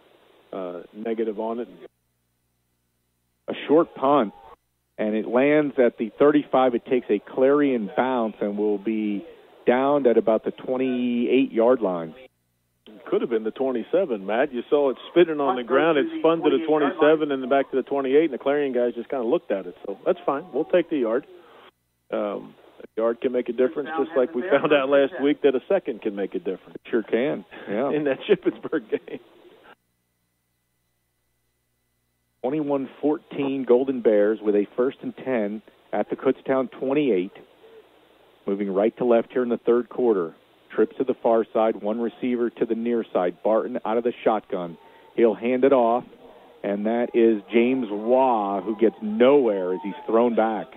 negative on it. A short punt, and it lands at the 35. It takes a Clarion bounce and will be downed at about the 28-yard line. Could have been the 27, Matt. You saw it spinning on the ground. It spun to the 27 and then back to the 28, and the Clarion guys just kind of looked at it. So that's fine. We'll take the yard. A yard can make a difference, just like we found out last week that a second can make a difference. Sure can, yeah. In that Shippensburg game. 21-14 Golden Bears with a 1st and 10 at the Kutztown 28. Moving right to left here in the third quarter. Trips to the far side, one receiver to the near side. Barton out of the shotgun. He'll hand it off, and that is James Waugh, who gets nowhere as he's thrown back.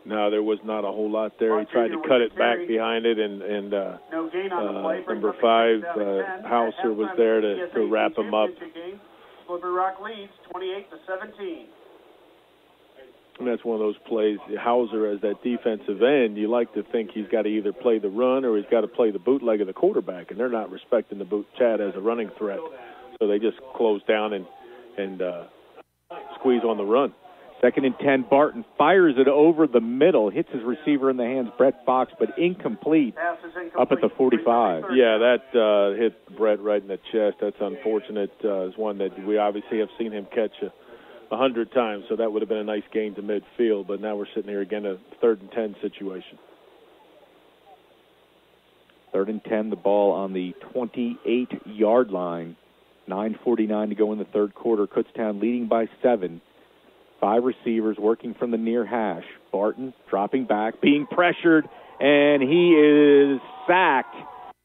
No, there was not a whole lot there. He tried to cut it back behind it, and number 5, Hauser, was there to wrap him up. Slippery Rock leads 28-17. And that's one of those plays. Hauser, as that defensive end, you like to think he's got to either play the run or he's got to play the bootleg of the quarterback, and they're not respecting the Chad as a running threat. So they just close down and squeeze on the run. 2nd and 10, Barton fires it over the middle, hits his receiver in the hands, Brett Fox, but incomplete up at the 45. Yeah, that hit Brett right in the chest. That's unfortunate. It's one that we obviously have seen him catch 100 times, so that would have been a nice gain to midfield, but now we're sitting here again, a 3rd and 10 situation. 3rd and 10, the ball on the 28-yard line. 9:49 to go in the third quarter. Kutztown leading by 7. 5 receivers working from the near hash. Barton dropping back, being pressured, and he is sacked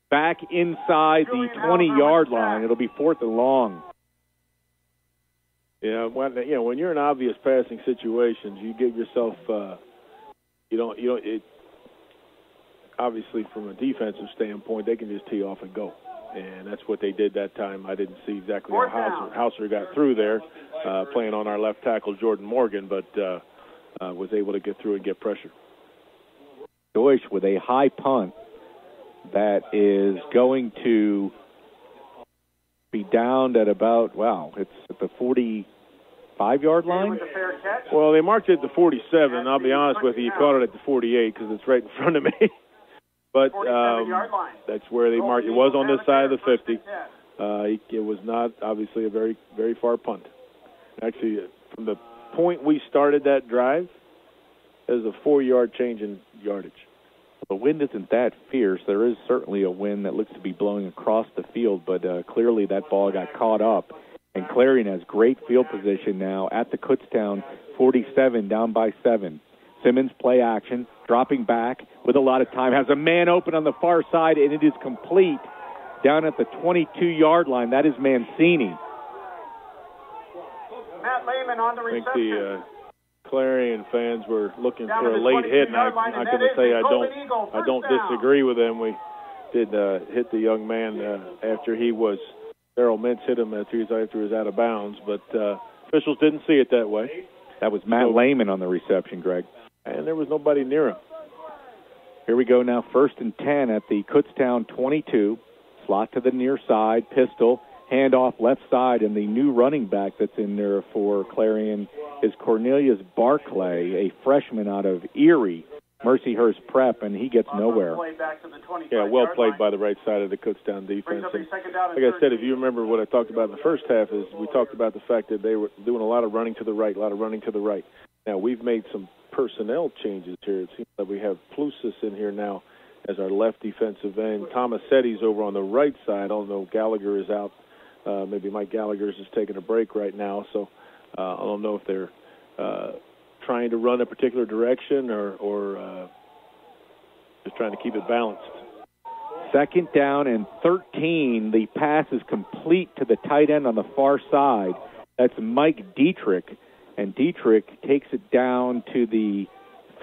back inside the 20-yard line. It'll be 4th and long. Yeah, when you're in obvious passing situations, you give yourself, obviously from a defensive standpoint, they can just tee off and go. And that's what they did that time. I didn't see exactly how Hauser got through there, playing on our left tackle, Jordan Morgan, but was able to get through and get pressure. Deutsch with a high punt that is going to be down at about, it's at the 45-yard line? Well, they marked it at the 47. I'll be honest with you, you caught it at the 48 because it's right in front of me. But that's where they marked it. It was on this side of the 50. It was not, obviously, a very, very far punt. Actually, from the point we started that drive, there's a 4-yard change in yardage. The wind isn't that fierce. There is certainly a wind that looks to be blowing across the field, but clearly that ball got caught up. And Clarion has great field position now at the Kutztown 47, down by 7. Simmons play action, dropping back with a lot of time, has a man open on the far side, and it is complete down at the 22-yard line. That is Mancini. Matt Lehman on the reception. I think the Clarion fans were looking for a late hit, and I'm not going to say I don't disagree with them. We did hit the young man after Darrell Mintz hit him after he was out of bounds, but officials didn't see it that way. That was Matt Lehman on the reception, Greg. And there was nobody near him. Here we go now, 1st and 10 at the Kutztown 22. Slot to the near side, pistol, handoff left side, and the new running back that's in there for Clarion is Cornelius Barclay, a freshman out of Erie, Mercyhurst Prep, and he gets nowhere. Yeah, well played by the right side of the Kutztown defense. And like I said, if you remember what I talked about in the first half, is we talked about the fact that they were doing a lot of running to the right, Now, we've made some personnel changes here. It seems like we have Plusas in here now as our left defensive end. Tomasetti's over on the right side, although Gallagher is out. Maybe Mike Gallagher's just taking a break right now, so I don't know if they're trying to run a particular direction or just trying to keep it balanced. 2nd down and 13. The pass is complete to the tight end on the far side. That's Mike Dietrich, and Dietrich takes it down to the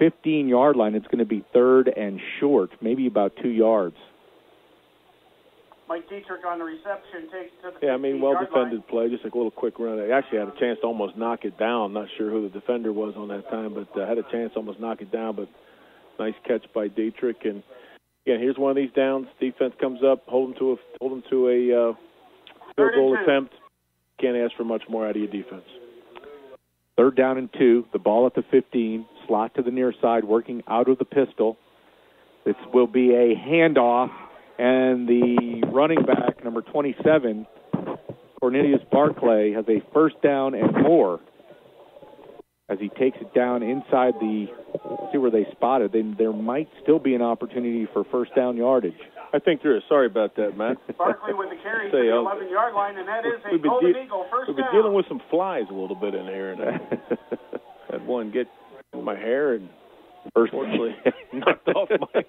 15-yard line. It's going to be 3rd and short, maybe about 2 yards. Mike Dietrich on the reception takes to the well-defended play, just a little quick run. I actually had a chance to almost knock it down. Not sure who the defender was on that time, but had a chance to almost knock it down, but nice catch by Dietrich. And, again, here's one of these downs. Defense comes up, hold them to a field goal attempt. Can't ask for much more out of your defense. 3rd down and 2, the ball at the 15, slot to the near side, working out of the pistol. This will be a handoff, and the running back, number 27, Cornelius Barclay, has a 1st down and more as he takes it down inside see where they spotted. There might still be an opportunity for 1st down yardage. I think there is. Sorry about that, Matt. Barkley with the carry to the 11-yard line, and that is a Golden Eagle 1st down. We've been dealing with some flies a little bit in here, and I had one get in my hair and unfortunately knocked off my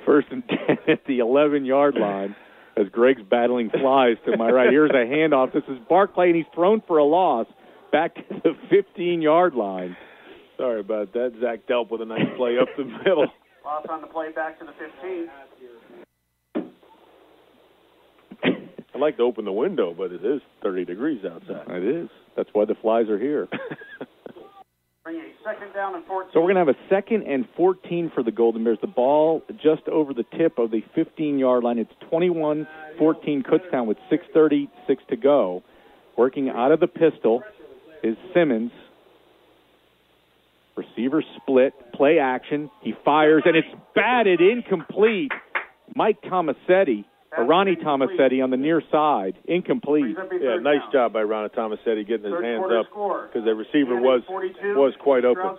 1st and 10 at the 11-yard line as Greg's battling flies to my right. Here's a handoff. This is Barclay, and he's thrown for a loss back to the 15-yard line. Sorry about that. Zach dealt with a nice play up the middle. Loss on the play back to the 15. I'd like to open the window, but it is 30 degrees outside. It is. That's why the flies are here. Bring a 2nd down and 14. So we're going to have a 2nd and 14 for the Golden Bears. The ball just over the tip of the 15-yard line. It's 21-14 Kutztown with 6:36 to go. Working out of the pistol is Simmons. Receiver split, play action. He fires, and it's batted incomplete. Mike Tomasetti, or Ronnie Tomasetti on the near side, incomplete. Yeah, nice job by Ronnie Tomasetti getting his hands up because the receiver was quite open.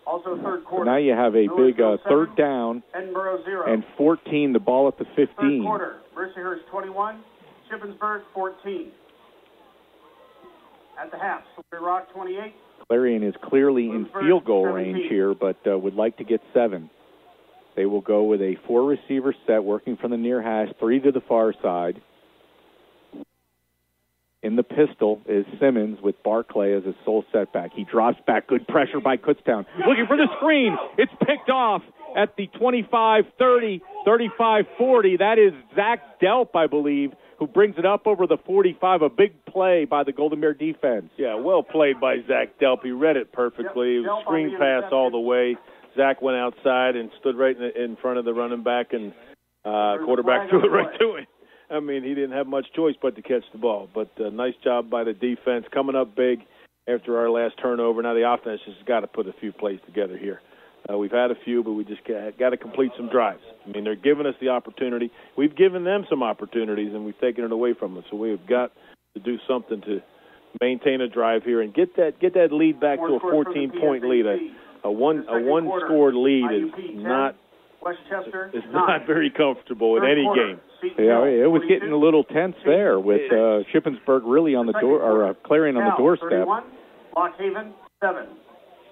Also third So quarter. now you have a big third down Edinburgh 0. and 14, the ball at the 15. Third quarter. Mercyhurst 21, Shippensburg 14. At the half, Slippery Rock 28. Clarion is clearly in field goal range here, but would like to get 7. They will go with a 4-receiver set, working from the near hash, 3 to the far side. In the pistol is Simmons with Barclay as his sole setback. He drops back. Good pressure by Kutztown. Looking for the screen. It's picked off at the 25, 30, 35, 40. That is Zach Delp, I believe, who brings it up over the 45. A big play by the Golden Bear defense. Yeah, well played by Zach Delp. He read it perfectly. It was screen pass all the way. Zach went outside and stood right in front of the running back, and quarterback threw it right to him. I mean, he didn't have much choice but to catch the ball. But nice job by the defense, coming up big after our last turnover. Now the offense has got to put a few plays together here. We've had a few, but we just got to complete some drives. I mean, they're giving us the opportunity. We've given them some opportunities, and we've taken it away from them. So we've got to do something to maintain a drive here and get that lead back to a 14-point lead. A one-scored lead is not very comfortable in any game. Yeah, it was getting a little tense there with Shippensburg really on the door, or Clarion on the doorstep. Lockhaven 7.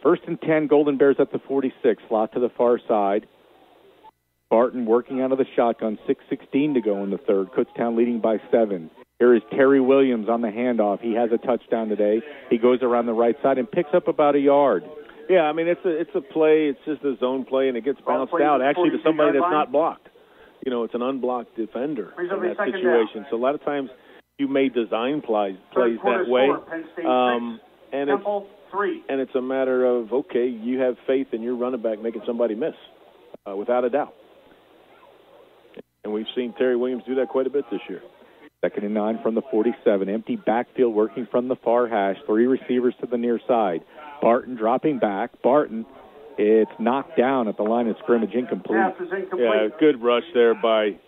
First and 10, Golden Bears at the 46. Slot to the far side. Barton working out of the shotgun. 6:16 to go in the third. Kutztown leading by 7. Here is Terry Williams on the handoff. He has a touchdown today. He goes around the right side and picks up about a yard. Yeah, I mean, it's a play. It's just a zone play, and it gets bounced out actually to somebody that's not blocked. You know, it's an unblocked defender in that situation. So a lot of times you may design plays that way. And it's a matter of, okay, you have faith in your running back making somebody miss, without a doubt. And we've seen Terry Williams do that quite a bit this year. 2nd and 9 from the 47. Empty backfield working from the far hash. 3 receivers to the near side. Barton dropping back. Barton, it's knocked down at the line of scrimmage, incomplete. Yeah, good rush there by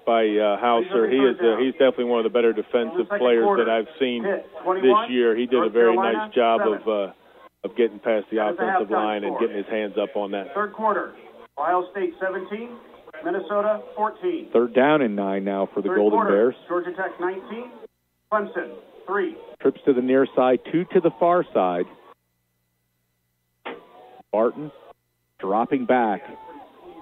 Hauser. He's definitely one of the better defensive players that I've seen this year. He did a very nice job of getting past the offensive line and getting his hands up on that. Third quarter, Ohio State 17, Minnesota 14. 3rd down and 9 now for the Golden Bears. Georgia Tech 19, Clemson 3. Trips to the near side, 2 to the far side. Barton dropping back,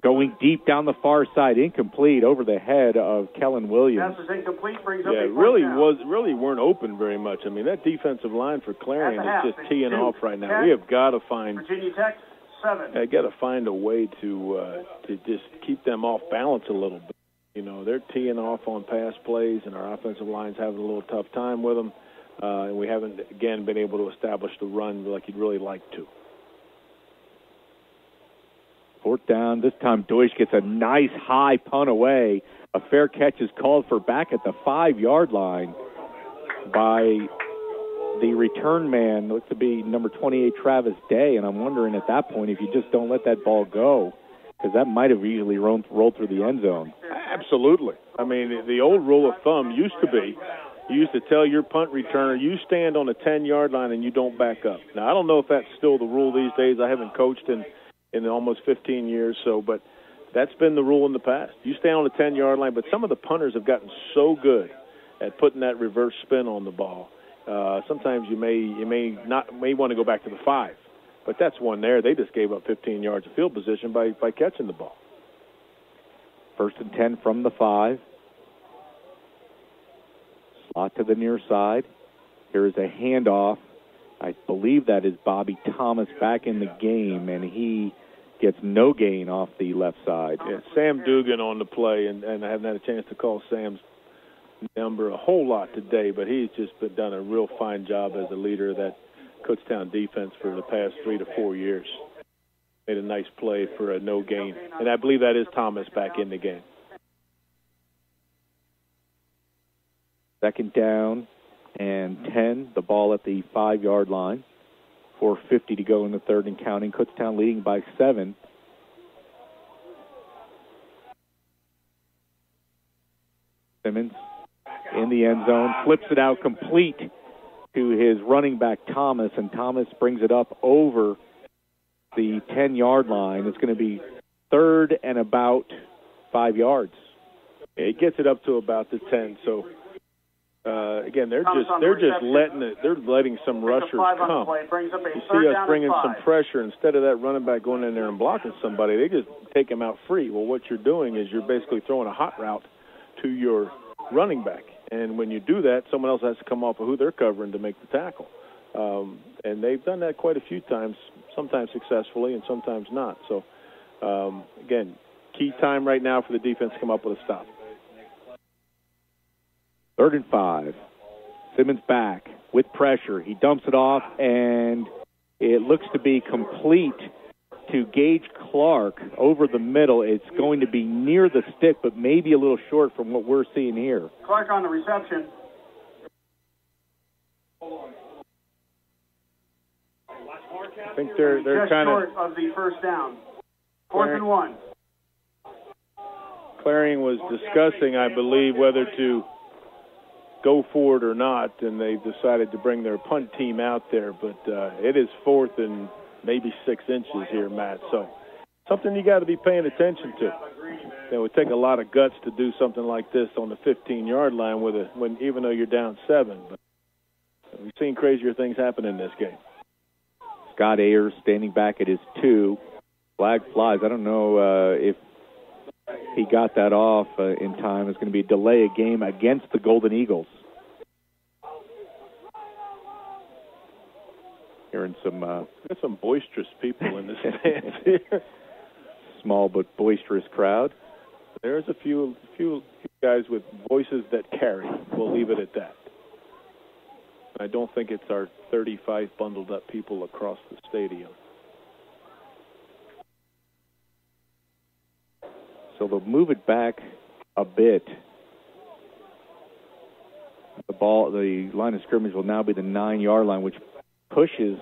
going deep down the far side, incomplete over the head of Kellen Williams. Pass is incomplete, brings up it really weren't open very much. I mean, that defensive line for Clarion is just teeing off right now. We have got to find Virginia Tech 7. I got to find a way to just keep them off balance a little bit. You know, they're teeing off on pass plays, and our offensive line's having a little tough time with them. And we haven't, again, been able to establish the run like you'd really like to. 4th down. This time Deutsch gets a nice high punt away. A fair catch is called for back at the 5-yard line by the return man, looks to be number 28, Travis Day. And I'm wondering at that point if you just don't let that ball go, because that might have easily rolled through the end zone. Absolutely. I mean, the old rule of thumb used to be, you used to tell your punt returner, you stand on the 10-yard line and you don't back up. Now, I don't know if that's still the rule these days. I haven't coached in almost 15 years, but that's been the rule in the past. You stay on the 10-yard line, but some of the punters have gotten so good at putting that reverse spin on the ball. Sometimes you may want to go back to the 5, but that's one there. They just gave up 15 yards of field position by catching the ball. 1st and 10 from the 5. Slot to the near side. Here is a handoff. I believe that is Bobby Thomas back in the game, and he gets no gain off the left side. Yeah, Sam Dugan on the play, and I haven't had a chance to call Sam's number a whole lot today, but he's just done a real fine job as a leader of that Kutztown defense for the past 3 to 4 years. Made a nice play for a no gain, and I believe that is Thomas back in the game. 2nd down and 10, the ball at the 5-yard line. 4:50 to go in the third and counting. Kutztown leading by 7. Simmons in the end zone, flips it out complete to his running back Thomas, and Thomas brings it up over the 10-yard line. It's going to be 3rd and about 5 yards. It gets it up to about the 10. So again, they're letting some rushers come. You see us bringing some pressure. Instead of that running back going in there and blocking somebody, they just take him out free. Well, what you're doing is you're basically throwing a hot route to your running back. And when you do that, someone else has to come off of who they're covering to make the tackle. And they've done that quite a few times, sometimes successfully and sometimes not. So, again, key time right now for the defense to come up with a stop. 3rd and 5. Simmons back with pressure. He dumps it off, and it looks to be complete to Gage Clark over the middle. It's going to be near the stick, but maybe a little short from what we're seeing here. Clark on the reception. I think they're kind of short of the first down. 4th and 1. Clarion was discussing, I believe, whether to go for it or not, and they decided to bring their punt team out there. But it is 4th and maybe 6 inches here, Matt. So something you got to be paying attention to. It would take a lot of guts to do something like this on the 15-yard line even though you're down 7. But we've seen crazier things happen in this game. Scott Ayers standing back at his 2. Flag flies. I don't know if he got that off in time. It's going to be a delay of game against the Golden Eagles. Hearing some boisterous people in the stands here. Small but boisterous crowd. There's a few guys with voices that carry. We'll leave it at that. I don't think it's our 35 bundled up people across the stadium. So they'll move it back a bit. The line of scrimmage will now be the 9-yard line, which pushes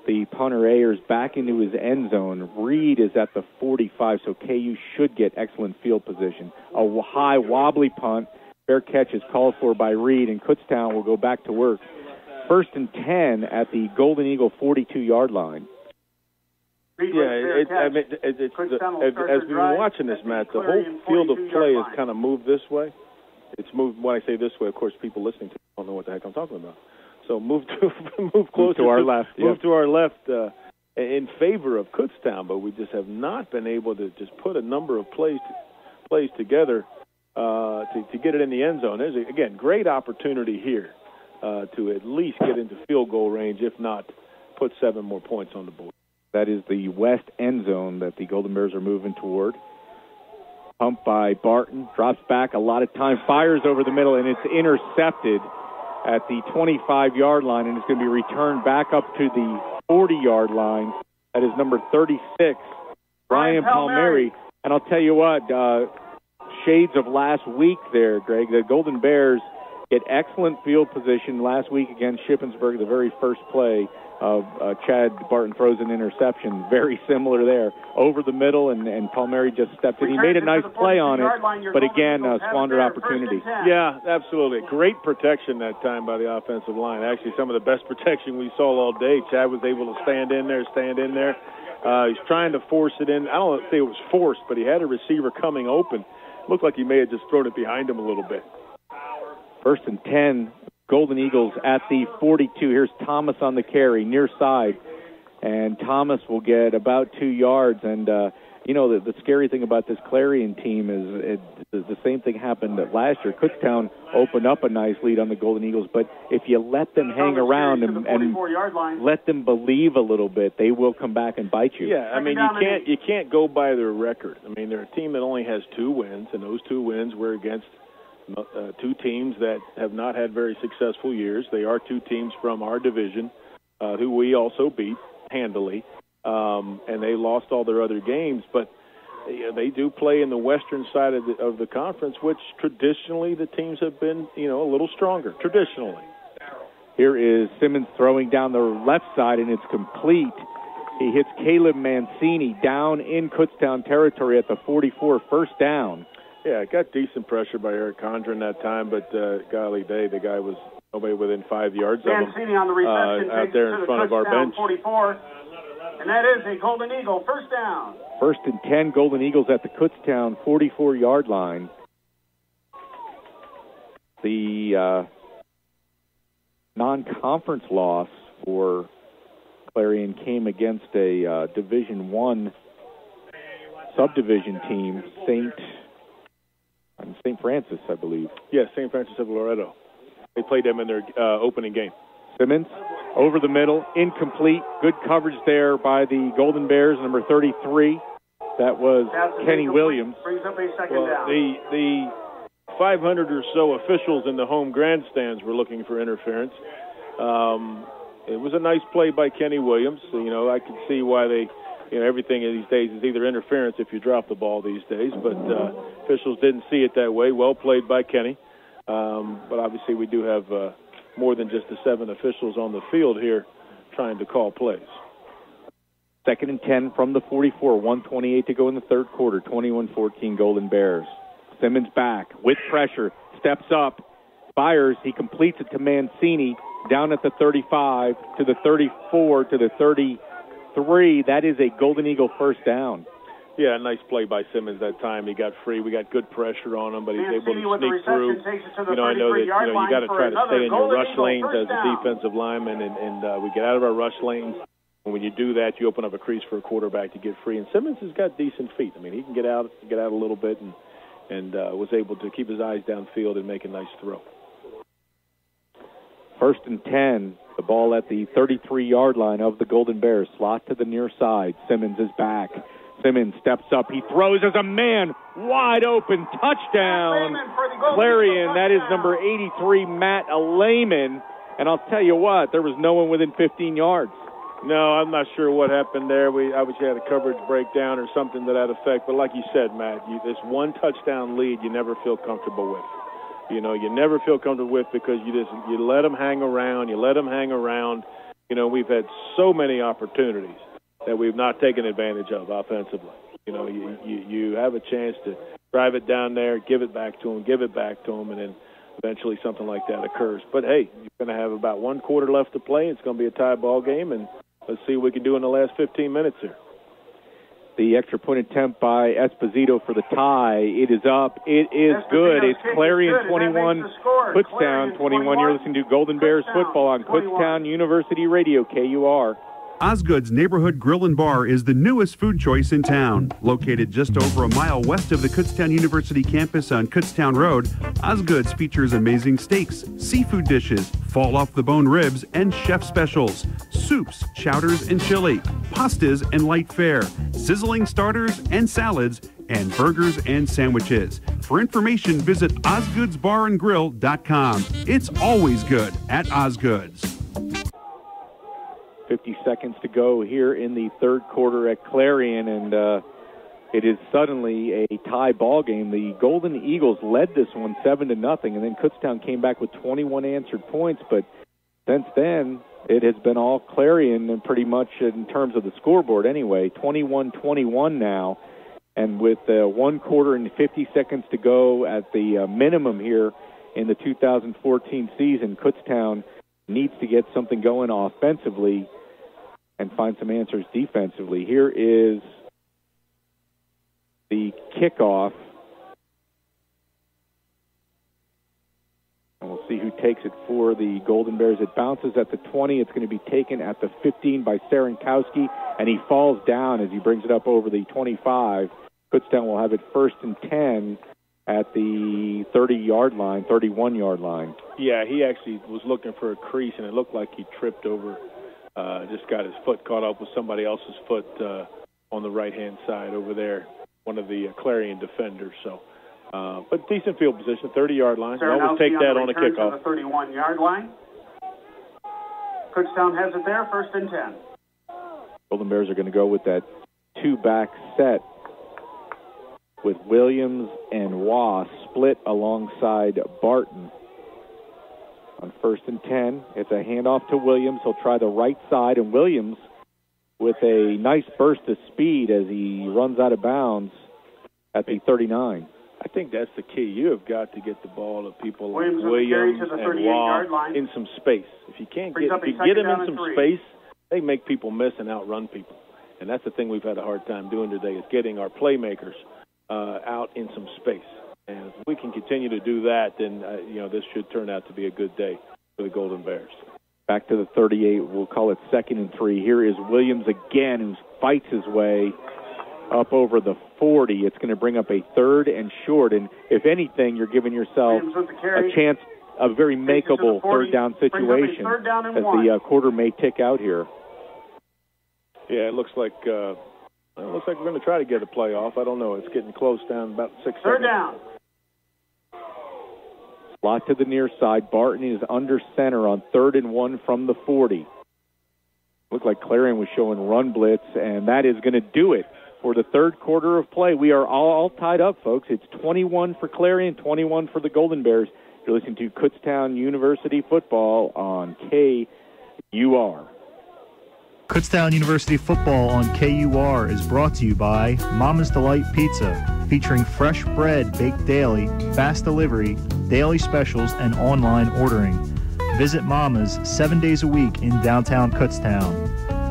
the punter Ayers back into his end zone. Reed is at the 45, so KU should get excellent field position. A high wobbly punt. Fair catch is called for by Reed, and Kutztown will go back to work. 1st and 10 at the Golden Eagle 42-yard line. Yeah, as we've been watching this, Matt, the whole field of play has kind of moved this way. It's moved. When I say this way, of course, people listening to it don't know what the heck I'm talking about. So move closer to our left. Move to our left in favor of Kutztown, but we just have not been able to just put a number of plays together to get it in the end zone. There's again great opportunity here to at least get into field goal range, if not put 7 more points on the board. That is the west end zone that the Golden Bears are moving toward. Pumped by Barton, drops back a lot of time, fires over the middle, and it's intercepted at the 25-yard line, and it's going to be returned back up to the 40-yard line. That is number 36, Brian Palmieri. And I'll tell you what, shades of last week there, Greg. The Golden Bears get excellent field position last week against Shippensburg, the very first play of Chad Barton throws an interception. Very similar there. Over the middle, and Palmieri just stepped in. He made a nice play on it, but again, a squandered opportunity. Yeah, absolutely. Great protection that time by the offensive line. Actually, some of the best protection we saw all day. Chad was able to stand in there. He's trying to force it in. I don't say it was forced, but he had a receiver coming open. Looked like he may have just thrown it behind him a little bit. 1st and 10, Golden Eagles at the 42. Here's Thomas on the carry, near side. And Thomas will get about 2 yards. And, the scary thing about this Clarion team is the same thing happened last year. Kutztown opened up a nice lead on the Golden Eagles. But if you let them hang around and let them believe a little bit, they will come back and bite you. Yeah, I mean, you can't go by their record. I mean, they're a team that only has 2 wins, and those 2 wins were against 2 teams that have not had very successful years. They are 2 teams from our division who we also beat handily, and they lost all their other games. But they do play in the western side of the conference, which traditionally the teams have been, a little stronger, traditionally. Here is Simmons throwing down the left side, and it's complete. He hits Caleb Mancini down in Kutztown territory at the 44, 1st down. Yeah, it got decent pressure by Eric Condren that time, but golly day, the guy was nobody within 5 yards of him on the reception, out there in front of our bench. 44. And that is a Golden Eagle first down. First and 10, Golden Eagles at the Kutztown 44-yard line. The non-conference loss for Clarion came against a Division I subdivision team, St. Francis, I believe. Yes, St. Francis of Loretto. They played them in their opening game. Simmons, over the middle, incomplete. Good coverage there by the Golden Bears, number 33. That was Kenny Williams. Brings up a second down. The 500 or so officials in the home grandstands were looking for interference. It was a nice play by Kenny Williams. So, I can see why they, everything these days is either interference if you drop the ball these days. But officials didn't see it that way. Well played by Kenny. But obviously we do have more than just the 7 officials on the field here trying to call plays. Second and 10 from the 44, 1:28 to go in the third quarter, 21-14 Golden Bears. Simmons back with pressure, steps up, fires. He completes it to Mancini down at the 35, to the 34, to the 33. That is a Golden Eagle first down. Yeah, nice play by Simmons that time. He got free. We got good pressure on him, but he's able to sneak through. I know that you got to try to stay in your rush lanes as a defensive lineman, and we get out of our rush lanes. And when you do that, you open up a crease for a quarterback to get free. And Simmons has got decent feet. I mean, he can get out a little bit, and was able to keep his eyes downfield and make a nice throw. First and 10, the ball at the 33-yard line of the Golden Bears. Slot to the near side. Simmons is back. Simmons steps up. He throws as a man wide open. Touchdown, Clarion. That is number 83, Matt Lehman. And I'll tell you what, there was no one within 15 yards. No, I'm not sure what happened there. We obviously had a coverage breakdown or something to that effect. But like you said, Matt, this one touchdown lead you never feel comfortable with. You never feel comfortable with because you let them hang around. We've had so many opportunities that we've not taken advantage of offensively. You have a chance to drive it down there, give it back to them, and then eventually something like that occurs. But, hey, you're going to have about 1 quarter left to play. It's going to be a tie ball game, and let's see what we can do in the last 15 minutes here. The extra point attempt by Esposito for the tie. It is up. It is good. It's Clarion 21, Kutztown 21. You're listening to Golden Bears football on Kutztown University Radio, KUR. Osgood's Neighborhood Grill and Bar is the newest food choice in town. Located just over a mile west of the Kutztown University campus on Kutztown Road, Osgood's features amazing steaks, seafood dishes, fall-off-the-bone ribs, and chef specials, soups, chowders, and chili, pastas and light fare, sizzling starters and salads, and burgers and sandwiches. For information, visit osgoodsbarandgrill.com. It's always good at Osgood's. 50 seconds to go here in the third quarter at Clarion, and it is suddenly a tie ball game. The Golden Eagles led this one 7-0, and then Kutztown came back with 21 answered points. But since then, it has been all Clarion, and pretty much in terms of the scoreboard anyway, 21-21 now. And with 1 quarter and 50 seconds to go at the minimum here in the 2014 season, Kutztown needs to get something going offensively and find some answers defensively. Here is the kickoff. And we'll see who takes it for the Golden Bears. It bounces at the 20. It's going to be taken at the 15 by Sarankowski, and he falls down as he brings it up over the 25. Kutztown will have it first and 10 at the 30-yard line, 31-yard line. Yeah, he actually was looking for a crease, and it looked like he tripped over, just got his foot caught up with somebody else's foot on the right-hand side over there, one of the Clarion defenders. So, but decent field position, 30-yard line. You always take that on a kickoff. The 31-yard line. Kutztown has it there, first and 10. Golden Bears are going to go with that two-back set with Williams and Wass split alongside Barton. On first and 10, it's a handoff to Williams. He'll try the right side, and Williams with a nice burst of speed as he runs out of bounds at the 39. I think that's the key. You have got to get the ball to people like Williams and Wass in some space. If you can't get them in some space, they make people miss and outrun people. And that's the thing we've had a hard time doing today, is getting our playmakers out in some space. And if we can continue to do that, then, this should turn out to be a good day for the Golden Bears. Back to the 38. We'll call it 2nd and 3. Here is Williams again, who fights his way up over the 40. It's going to bring up a 3rd and short. And if anything, you're giving yourself a chance, a very makeable 3rd down situation as the quarter may tick out here. Yeah, it looks like we're going to try to get a playoff. I don't know. It's getting close, down about 6 seconds. 3rd down. Slot to the near side. Barton is under center on 3rd and 1 from the 40. Looked like Clarion was showing run blitz, and that is going to do it for the 3rd quarter of play. We are all tied up, folks. It's 21 for Clarion, 21 for the Golden Bears. You're listening to Kutztown University football on KUR. Kutztown University football on KUR is brought to you by Mama's Delight Pizza, featuring fresh bread baked daily, fast delivery, daily specials, and online ordering. Visit Mama's 7 days a week in downtown Kutztown.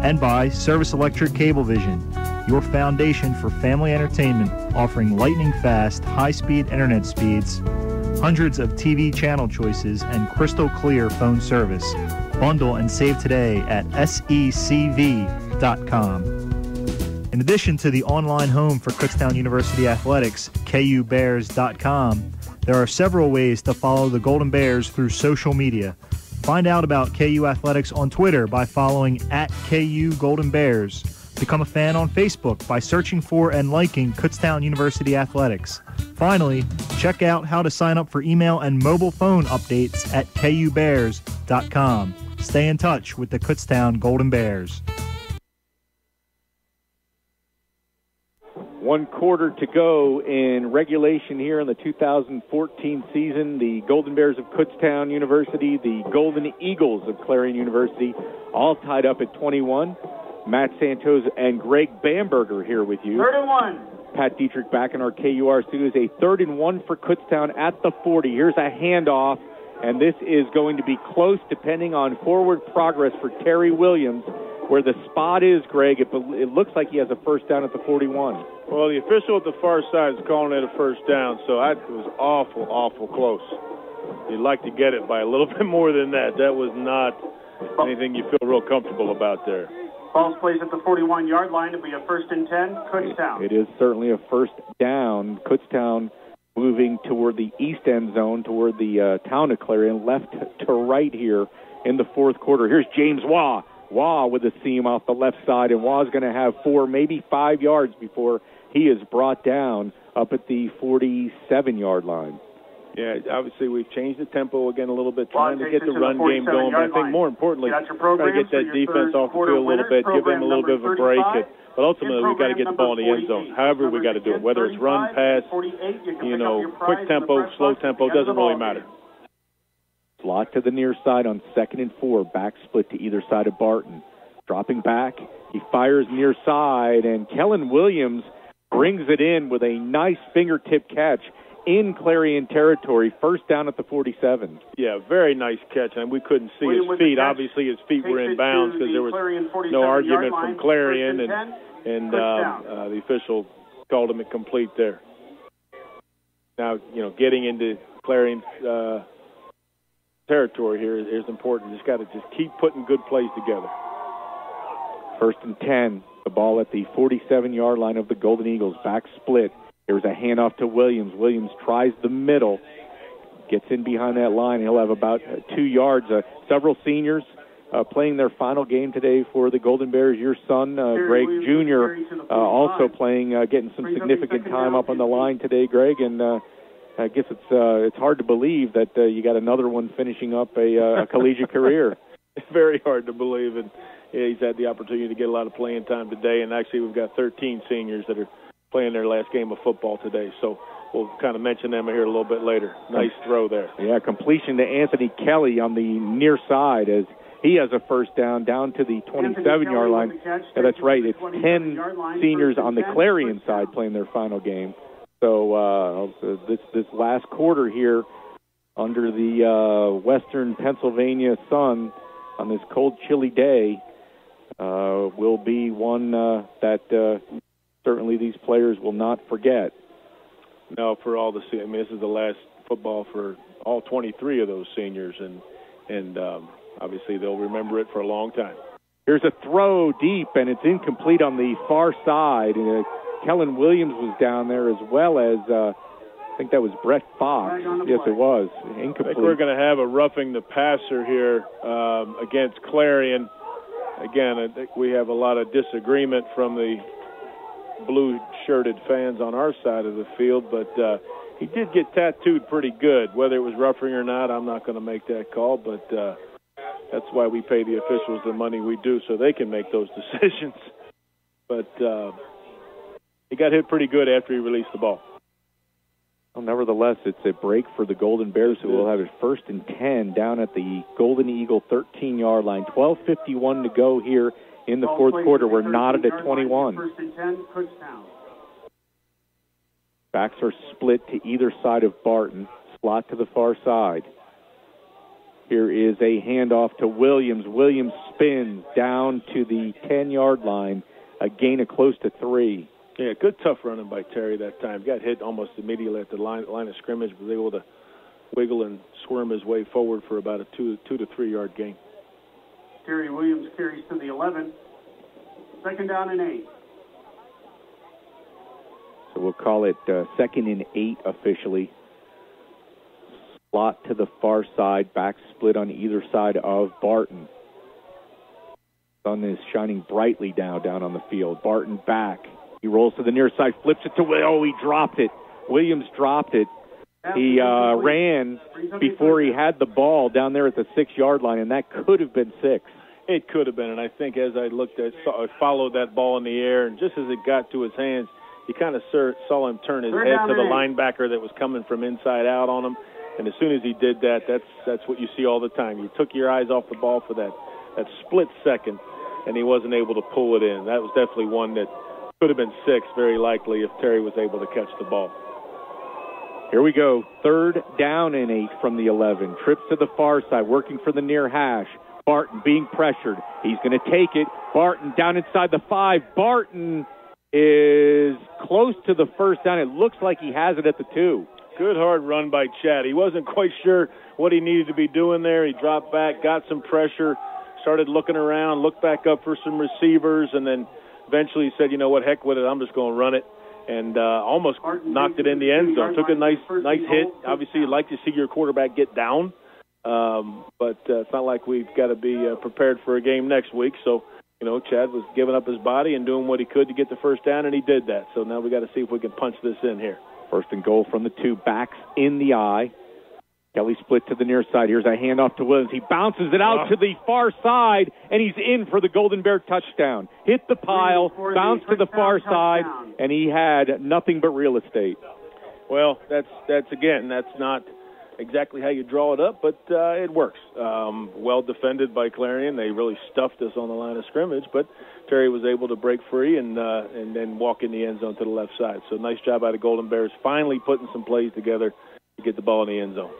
And by Service Electric Cablevision, your foundation for family entertainment, offering lightning-fast, high-speed internet speeds, hundreds of TV channel choices, and crystal clear phone service. Bundle and save today at secv.com. In addition to the online home for Kutztown University Athletics, KUBears.com, there are several ways to follow the Golden Bears through social media. Find out about KU Athletics on Twitter by following @KU Golden Bears. Become a fan on Facebook by searching for and liking Kutztown University Athletics. Finally, check out how to sign up for email and mobile phone updates at KUBears.com. Stay in touch with the Kutztown Golden Bears. 1 quarter to go in regulation here in the 2014 season. The Golden Bears of Kutztown University, the Golden Eagles of Clarion University, all tied up at 21. Matt Santos and Greg Bamberger here with you. 3rd and 1. Pat Dietrich back in our KUR studios. A 3rd and 1 for Kutztown at the 40. Here's a handoff, and this is going to be close depending on forward progress for Terry Williams. Where the spot is, Greg, it looks like he has a 1st down at the 41. Well, the official at the far side is calling it a 1st down, so that was awful close. You'd like to get it by a little bit more than that. That was not anything you feel real comfortable about there. Ball's placed at the 41-yard line. It'll be a 1st and 10, Kutztown. It is certainly a 1st down. Kutztown moving toward the east end zone, toward the town of Clarion, left to right here in the 4th quarter. Here's James Waugh. Waugh with a seam off the left side, and Waugh's going to have 4, maybe 5 yards before he is brought down up at the 47-yard line. Yeah, obviously we've changed the tempo again a little bit, trying to get the run game going. But I think more importantly, try to get that defense ooff the field a little bit, give them a little bit of a break. But ultimately, we've got to get the ball in the end zone. However, we got to do it. Whether it's run, pass, quick tempo, slow tempo, doesn't really matter. Slot to the near side on 2nd and 4. Back split to either side of Barton. Dropping back, he fires near side, and Kellen Williams brings it in with a nice fingertip catch in Clarion territory. 1st down at the 47. Yeah, very nice catch, and we couldn't see his feet. Obviously, his feet were in bounds because there was no argument from Clarion, and the official called him incomplete there. Now, getting into Clarion's territory here is important. Just got to keep putting good plays together. 1st and 10. The ball at the 47-yard line of the Golden Eagles. Back split. There's a handoff to Williams. Williams tries the middle, gets in behind that line. He'll have about 2 yards. Several seniors playing their final game today for the Golden Bears. Your son, Greg Jr., also playing, getting some significant time up on the line today, Greg. And I guess it's hard to believe that you got another one finishing up a collegiate career. It's very hard to believe, and he's had the opportunity to get a lot of playing time today. And actually, we've got 13 seniors that are playing their last game of football today. So we'll kind of mention them here a little bit later. Nice throw there. Yeah, completion to Anthony Kelly on the near side as he has a 1st down to the 27-yard line. Yeah, that's right. It's 10 seniors on the Clarion side playing their final game. So this last quarter here under the western Pennsylvania sun on this cold, chilly day will be one that certainly these players will not forget. No, for all the I mean, this is the last football for all 23 of those seniors, and obviously they'll remember it for a long time. Here's a throw deep, and it's incomplete on the far side. Kellen Williams was down there, as well as I think that was Brett Fox. Yes, it was. Incomplete. I think we're going to have a roughing the passer here against Clarion. Again, I think we have a lot of disagreement from the blue-shirted fans on our side of the field, but he did get tattooed pretty good. Whether it was roughing or not, I'm not going to make that call, but that's why we pay the officials the money we do, so they can make those decisions. But he got hit pretty good after he released the ball. Well, nevertheless, it's a break for the Golden Bears, who will have it 1st and 10 down at the Golden Eagle 13-yard line. 12:51 to go here in the fourth quarter. We're knotted at 21. 1st and 10, Kutztown. Backs are split to either side of Barton. Slot to the far side. Here is a handoff to Williams. Williams spins down to the 10-yard line. A gain of close to 3. Yeah, good tough running by Terry that time. Got hit almost immediately at the line of scrimmage, but was able to wiggle and squirm his way forward for about a 2 to 3 yard gain. Terry Williams carries to the 11. 2nd down and 8. So we'll call it 2nd and 8 officially. Slot to the far side, back split on either side of Barton. Sun is shining brightly down on the field. Barton back. He rolls to the near side, flips it to he dropped it. Williams dropped it. He ran before he had the ball down there at the 6-yard line, and that could have been 6. It could have been, and I think as I followed that ball in the air, and just as it got to his hands, you kind of saw him turn his head to the linebacker that was coming from inside out on him. And as soon as he did that, that's what you see all the time. You took your eyes off the ball for that split second, and he wasn't able to pull it in. That was definitely one that could have been 6, very likely, if Terry was able to catch the ball. Here we go. 3rd down and 8 from the 11. Trips to the far side, working for the near hash. Barton being pressured. He's going to take it. Barton down inside the 5. Barton is close to the 1st down. It looks like he has it at the 2. Good hard run by Chad. He wasn't quite sure what he needed to be doing there. He dropped back, got some pressure, started looking around, looked back up for some receivers, and then eventually he said, you know what, heck with it, I'm just going to run it, and almost knocked it in the end zone. Took a nice hit. Obviously, you'd like to see your quarterback get down, but it's not like we've got to be prepared for a game next week. So, you know, Chad was giving up his body and doing what he could to get the 1st down, and he did that. So now we got to see if we can punch this in here. 1st and goal from the 2. Backs in the eye. Kelly split to the near side. Here's a handoff to Williams. He bounces it out to the far side, and he's in for the Golden Bear touchdown. Hit the pile, bounced to the far side, and he had nothing but real estate. Well, that's not exactly how you draw it up, but it works. Well defended by Clarion. They really stuffed us on the line of scrimmage, but Terry was able to break free and then walk in the end zone to the left side. So nice job out of Golden Bears, finally putting some plays together to get the ball in the end zone.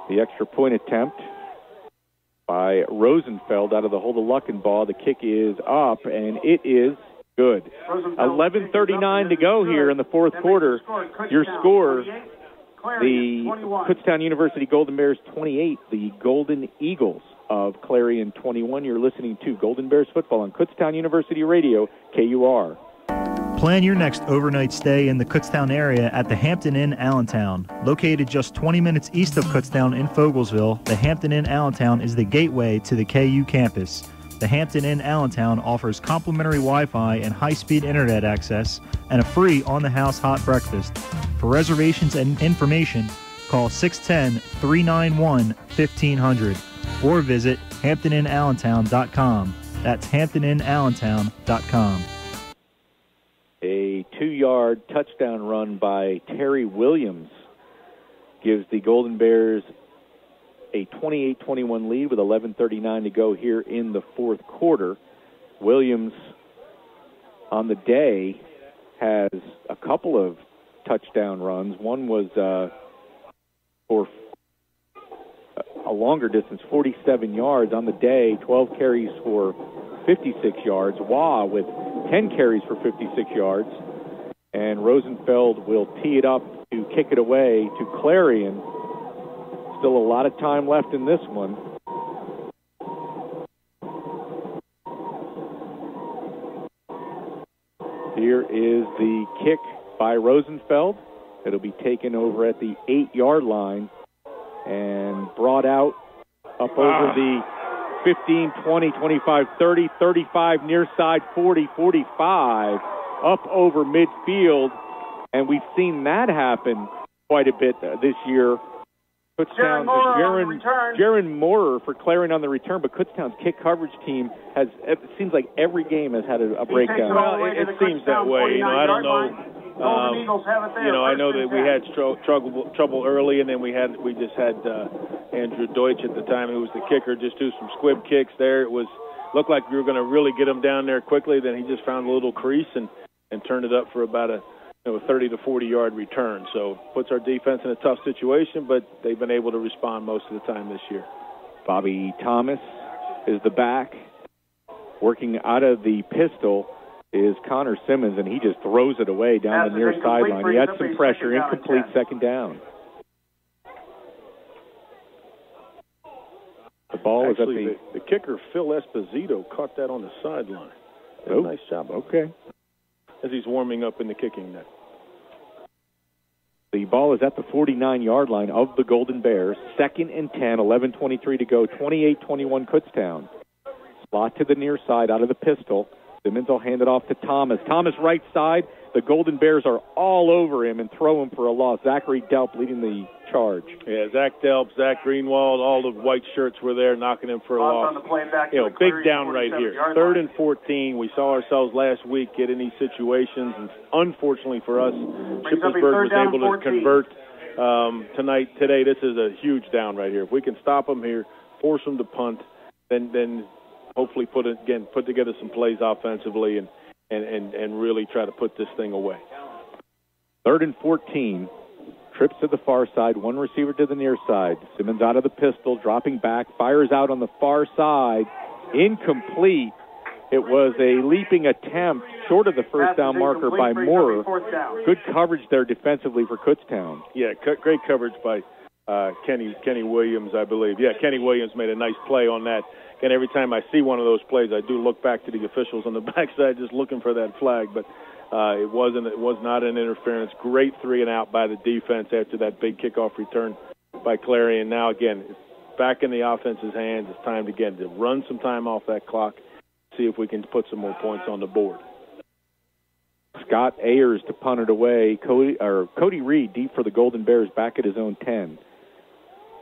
The extra point attempt by Rosenfeld out of the Hold-a-Luckin ball. The kick is up, and it is good. 11:39 to go here in the fourth quarter. Your score, the Kutztown University Golden Bears 28, the Golden Eagles of Clarion 21. You're listening to Golden Bears football on Kutztown University Radio, KUR. Plan your next overnight stay in the Kutztown area at the Hampton Inn Allentown. Located just 20 minutes east of Kutztown in Foglesville, the Hampton Inn Allentown is the gateway to the KU campus. The Hampton Inn Allentown offers complimentary Wi-Fi and high-speed internet access and a free on-the-house hot breakfast. For reservations and information, call 610-391-1500 or visit HamptonInnAllentown.com. That's HamptonInnAllentown.com. A 2-yard touchdown run by Terry Williams gives the Golden Bears a 28-21 lead with 11:39 to go here in the fourth quarter. Williams on the day has a couple of touchdown runs. One was a longer distance, 47 yards on the day, 12 carries for 56 yards. Waugh with 10 carries for 56 yards. And Rosenfeld will tee it up to kick it away to Clarion. Still a lot of time left in this one. Here is the kick by Rosenfeld. It'll be taken over at the 8-yard line and brought out up over the 15, 20, 25, 30, 35, near side, 40, 45, up over midfield. And we've seen that happen quite a bit this year. Kutztown, Jaron Moorer for Clarion on the return, but Kutztown's kick coverage team has, it seems like every game has had a breakdown. Well, it seems that way. I don't know. I know that we had trouble early, and then we just had Andrew Deutsch at the time, who was the kicker, just do some squib kicks there. It looked like we were going to really get him down there quickly. Then he just found a little crease and turned it up for about a 30 to 40-yard return. So puts our defense in a tough situation, but they've been able to respond most of the time this year. Bobby Thomas is the back. Working out of the pistol is Connor Simmons, and he just throws it away down the near sideline. He had some pressure, incomplete second down. The ball is at the kicker, Phil Esposito, caught that on the sideline. Nice job. Okay. As he's warming up in the kicking net. The ball is at the 49-yard line of the Golden Bears. 2nd and 10, 11:23 to go, 28-21 Kutztown. Slot to the near side out of the pistol. Simmons will hand it off to Thomas. Thomas right side. The Golden Bears are all over him and throw him for a loss. Zachary Delp leading the charge. Yeah, Zach Delp, Zach Greenwald, all the white shirts were there knocking him for a loss. Big down right here. 3rd and 14. We saw ourselves last week get in these situations, and unfortunately for us, Shippensburg was able to convert today. This is a huge down right here. If we can stop them here, force them to punt, then hopefully put together some plays offensively and really try to put this thing away. 3rd and 14. Trips to the far side, one receiver to the near side. Simmons out of the pistol, dropping back, fires out on the far side. Incomplete. It was a leaping attempt short of the first down marker by Moore. Good coverage there defensively for Kutztown. Yeah, great coverage by Kenny Williams, I believe. Yeah, Kenny Williams made a nice play on that. And every time I see one of those plays, I do look back to the officials on the backside just looking for that flag. But it was not an interference. Great 3 and out by the defense after that big kickoff return by Clarion. Now, again, it's back in the offense's hands. It's time to run some time off that clock, see if we can put some more points on the board. Scott Ayers to punt it away. Cody Reed deep for the Golden Bears back at his own 10.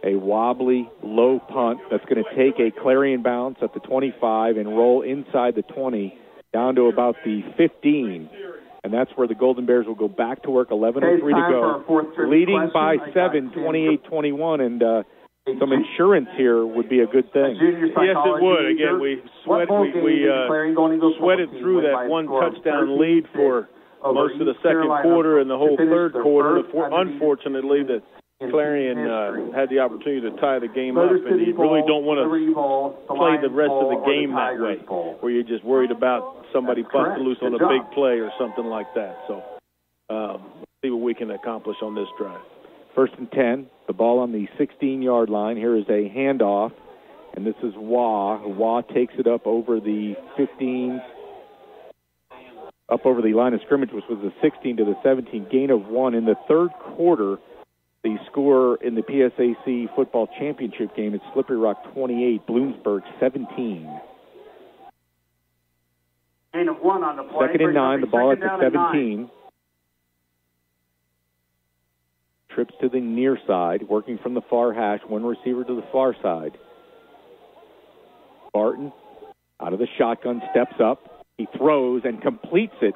A wobbly, low punt that's going to take a Clarion bounce at the 25 and roll inside the 20 down to about the 15. And that's where the Golden Bears will go back to work, 11:03 to go. Leading by 7, 28-21, and some insurance here would be a good thing. Yes, it would. Again, we sweated through that one touchdown lead for most of the second quarter and the whole third quarter. Unfortunately, that Clarion had the opportunity to tie the game up, and you really don't want to play the rest of the game that way, where you're just worried about somebody busting loose on a big play or something like that. So see what we can accomplish on this drive. 1st and 10, the ball on the 16-yard line. Here is a handoff, and this is Waugh. Waugh takes it up over the 15, up over the line of scrimmage, which was the 16 to the 17, gain of 1. In the third quarter, the score in the PSAC football championship game is Slippery Rock 28, Bloomsburg 17. Gain of 1 on the play. 2nd and 9, the ball at the 17. Trips to the near side, working from the far hash, one receiver to the far side. Barton, out of the shotgun, steps up. He throws and completes it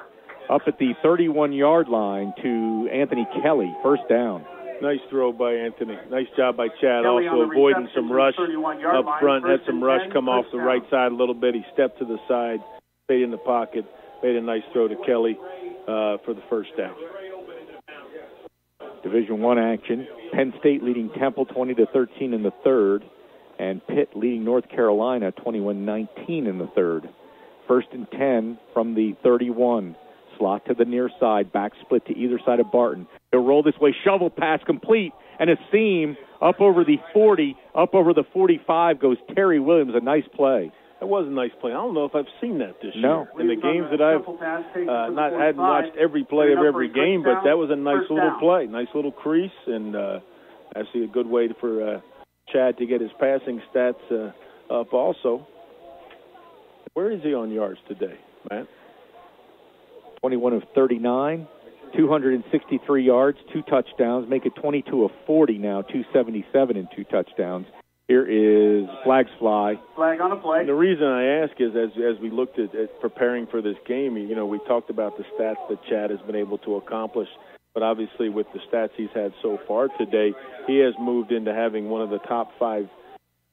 up at the 31-yard line to Anthony Kelly, 1st down. Nice throw by Anthony. Nice job by Chad, also avoiding some rush up front. Had some rush come off the right side a little bit. He stepped to the side, stayed in the pocket, made a nice throw to Kelly for the 1st down. Division I action. Penn State leading Temple 20-13 in the third. and Pitt leading North Carolina 21-19 in the third. 1st and 10 from the 31. Slot to the near side, back split to either side of Barton. He'll roll this way, shovel pass complete, and a seam up over the 40, up over the 45 goes Terry Williams. A nice play. That was a nice play. I don't know if I've seen that this year. In the games that I've hadn't watched every play of every game, but that was a nice little play, nice little crease, and actually a good way for Chad to get his passing stats up also. Where is he on yards today, Matt? 21 of 39, 263 yards, 2 touchdowns, make it 22 of 40 now, 277 and 2 touchdowns. Here is flags fly. Flag on the play. And the reason I ask is as we looked at preparing for this game, we talked about the stats that Chad has been able to accomplish, but obviously with the stats he's had so far today, he has moved into having one of the top 5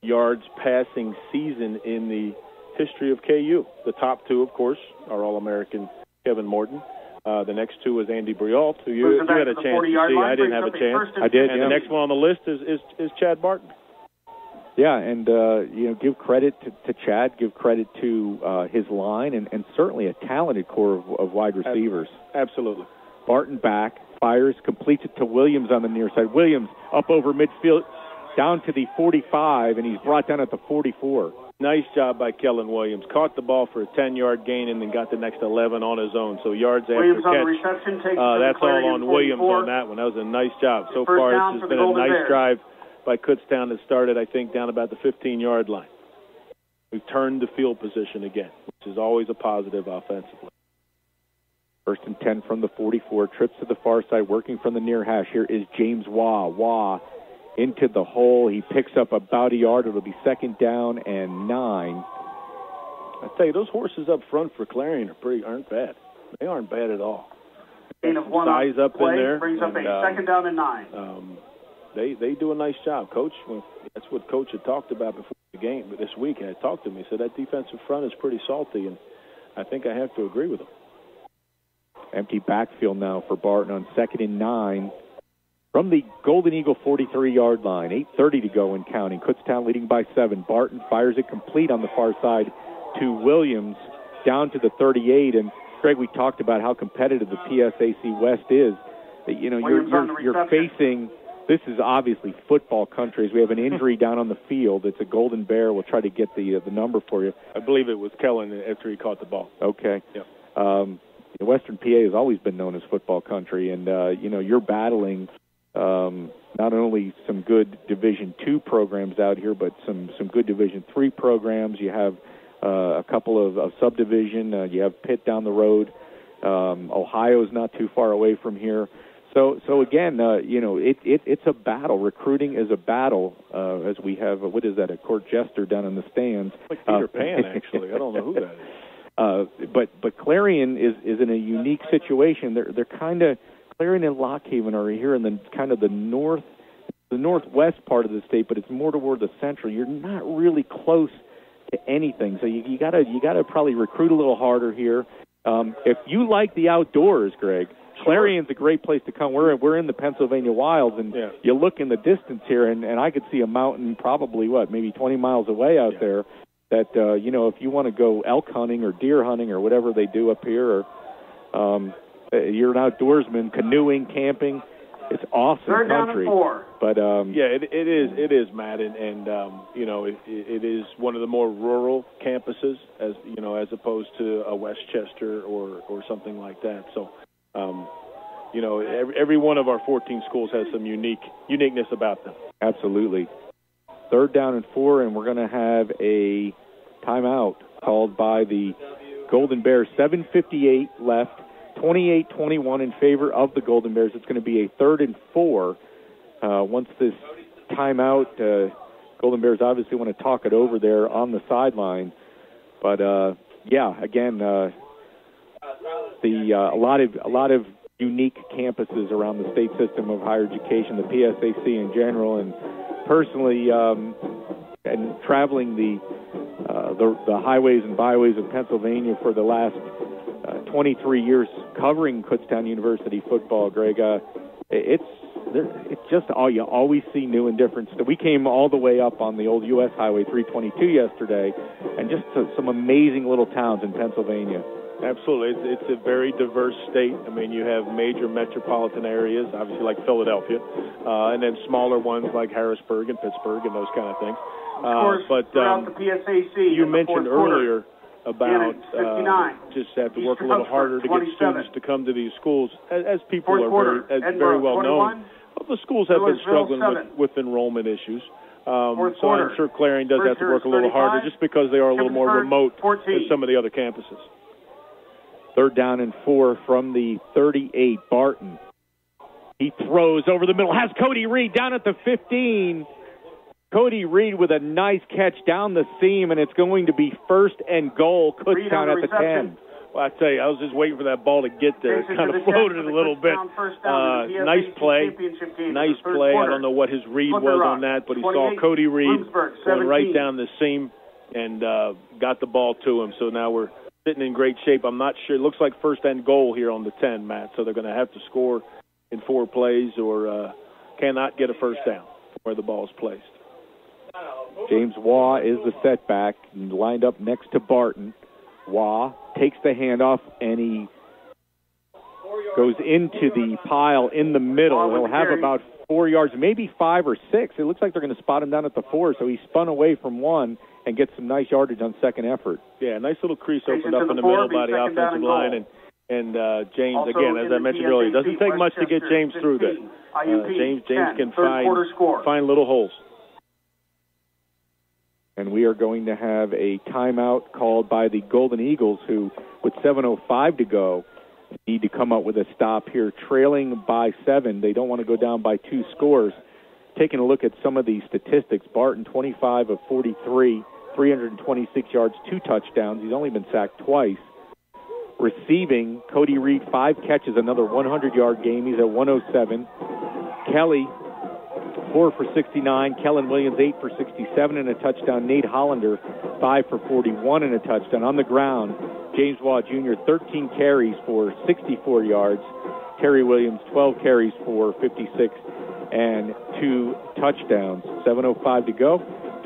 yards passing season in the history of KU. The top 2, of course, are All-American Kevin Morton. The next 2 is Andy Briault, who you had a chance to see. I didn't have a chance. I did. And the next one on the list is Chad Barton. Yeah, and give credit to Chad, give credit to his line, and certainly a talented core of wide receivers. Absolutely. Barton back, fires, completes it to Williams on the near side. Williams up over midfield, down to the 45, and he's brought down at the 44. Nice job by Kellen Williams. Caught the ball for a 10-yard gain and then got the next 11 on his own. So yards Williams after catch. On the reception takes that's all on 44. Williams on that one. That was a nice job. So far, it's just been a nice drive by Kutztown that started, I think, down about the 15-yard line. We've turned the field position again, which is always a positive offensively. 1st and 10 from the 44. Trips to the far side, working from the near hash. Here is James Waugh. Waugh into the hole. He picks up about a yard. It'll be 2nd down and 9. I tell you, those horses up front for Clarion aren't bad. They aren't bad at all. Gain of 1 size up play, in there. Brings up a 2nd down and 9. They do a nice job, Coach. That's what Coach had talked about before the game. But this week, I talked to him. He said that defensive front is pretty salty, and I think I have to agree with him. Empty backfield now for Barton on 2nd and 9 from the Golden Eagle 43-yard line. 8:30 to go and counting. Kutztown leading by 7. Barton fires it complete on the far side to Williams down to the 38. And Greg, we talked about how competitive the PSAC West is. You're facing. This is obviously football country. As we have an injury down on the field. It's a Golden Bear. We'll try to get the number for you. I believe it was Kellen after he caught the ball. Okay. Yeah. Western PA has always been known as football country, and you're battling not only some good Division II programs out here, but some good Division III programs. You have a couple of subdivision. You have Pitt down the road. Ohio's not too far away from here. So again, it's a battle. Recruiting is a battle. As we have, what is that? A court jester down in the stands. Like Peter Pan, actually. I don't know who that is. But Clarion is in a unique situation. They're kind of Clarion and Lockhaven are here in the kind of the northwest part of the state, but it's more toward the central. You're not really close to anything, so you gotta probably recruit a little harder here. If you like the outdoors, Greg, Clarion's a great place to come. We're in the Pennsylvania wilds, and you look in the distance here, and I could see a mountain probably, maybe 20 miles away out there that, if you want to go elk hunting or deer hunting or whatever they do up here, or you're an outdoorsman, canoeing, camping, it's awesome Third country. Down and 4. But, it is, Matt, and it is one of the more rural campuses, as opposed to a Westchester or something like that. So, every one of our 14 schools has some uniqueness about them. Absolutely. 3rd down and 4, and we're going to have a timeout called by the Golden Bears. 7:58 left, 28-21 in favor of the Golden Bears. It's going to be a 3rd and 4. Once this timeout, Golden Bears obviously want to talk it over there on the sideline. But again, a lot of unique campuses around the state system of higher education, the PSAC in general, and personally, and traveling the highways and byways of Pennsylvania for the last 23 years, covering Kutztown University football, Greg. It's it's just you always see new and different stuff. We came all the way up on the old U.S. Highway 322 yesterday, and just some amazing little towns in Pennsylvania. Absolutely. It's a very diverse state. I mean, you have major metropolitan areas, obviously like Philadelphia, and then smaller ones like Harrisburg and Pittsburgh and those kind of things. But the PSAC you mentioned earlier about 59. Just have to work a little harder to get students to come to these schools, as people are very well known. The schools have been struggling with enrollment issues. So I'm sure Clarion does have to work a little harder just because they are a little more remote than some of the other campuses. 3rd down and 4 from the 38. Barton. He throws over the middle. Has Cody Reed down at the 15. Cody Reed with a nice catch down the seam, and it's going to be 1st and goal. Kutztown at the 10. Well, I tell you, I was just waiting for that ball to get there. It kind of floated a little bit. Nice play. Nice play. I don't know what his read was on that, but he saw Cody Reed going right down the seam and got the ball to him. So now we're sitting in great shape. I'm not sure. It looks like 1st and goal here on the 10, Matt. So they're going to have to score in 4 plays or cannot get a 1st down where the ball is placed. James Waugh is the setback, lined up next to Barton. Waugh takes the handoff, and he goes into the pile in the middle. He'll have about 4 yards, maybe 5 or 6. It looks like they're going to spot him down at the 4, so he spun away from 1 and gets some nice yardage on second effort. Yeah, nice little crease opened up in the middle by the offensive line, and James, again, as I mentioned earlier, it doesn't take much to get James through there. James can find little holes. And we are going to have a timeout called by the Golden Eagles, who, with 7:05 to go, need to come up with a stop here, trailing by 7. They don't want to go down by 2 scores. Taking a look at some of the statistics, Barton, 25 of 43, 326 yards, 2 touchdowns. He's only been sacked twice. Receiving, Cody Reed, 5 catches, another 100-yard game. He's at 107. Kelly, 4 for 69. Kellen Williams, 8 for 67 and a touchdown. Nate Hollander, 5 for 41 and a touchdown. On the ground, James Waugh Jr., 13 carries for 64 yards. Terry Williams, 12 carries for 56 and 2 touchdowns. 7:05 to go.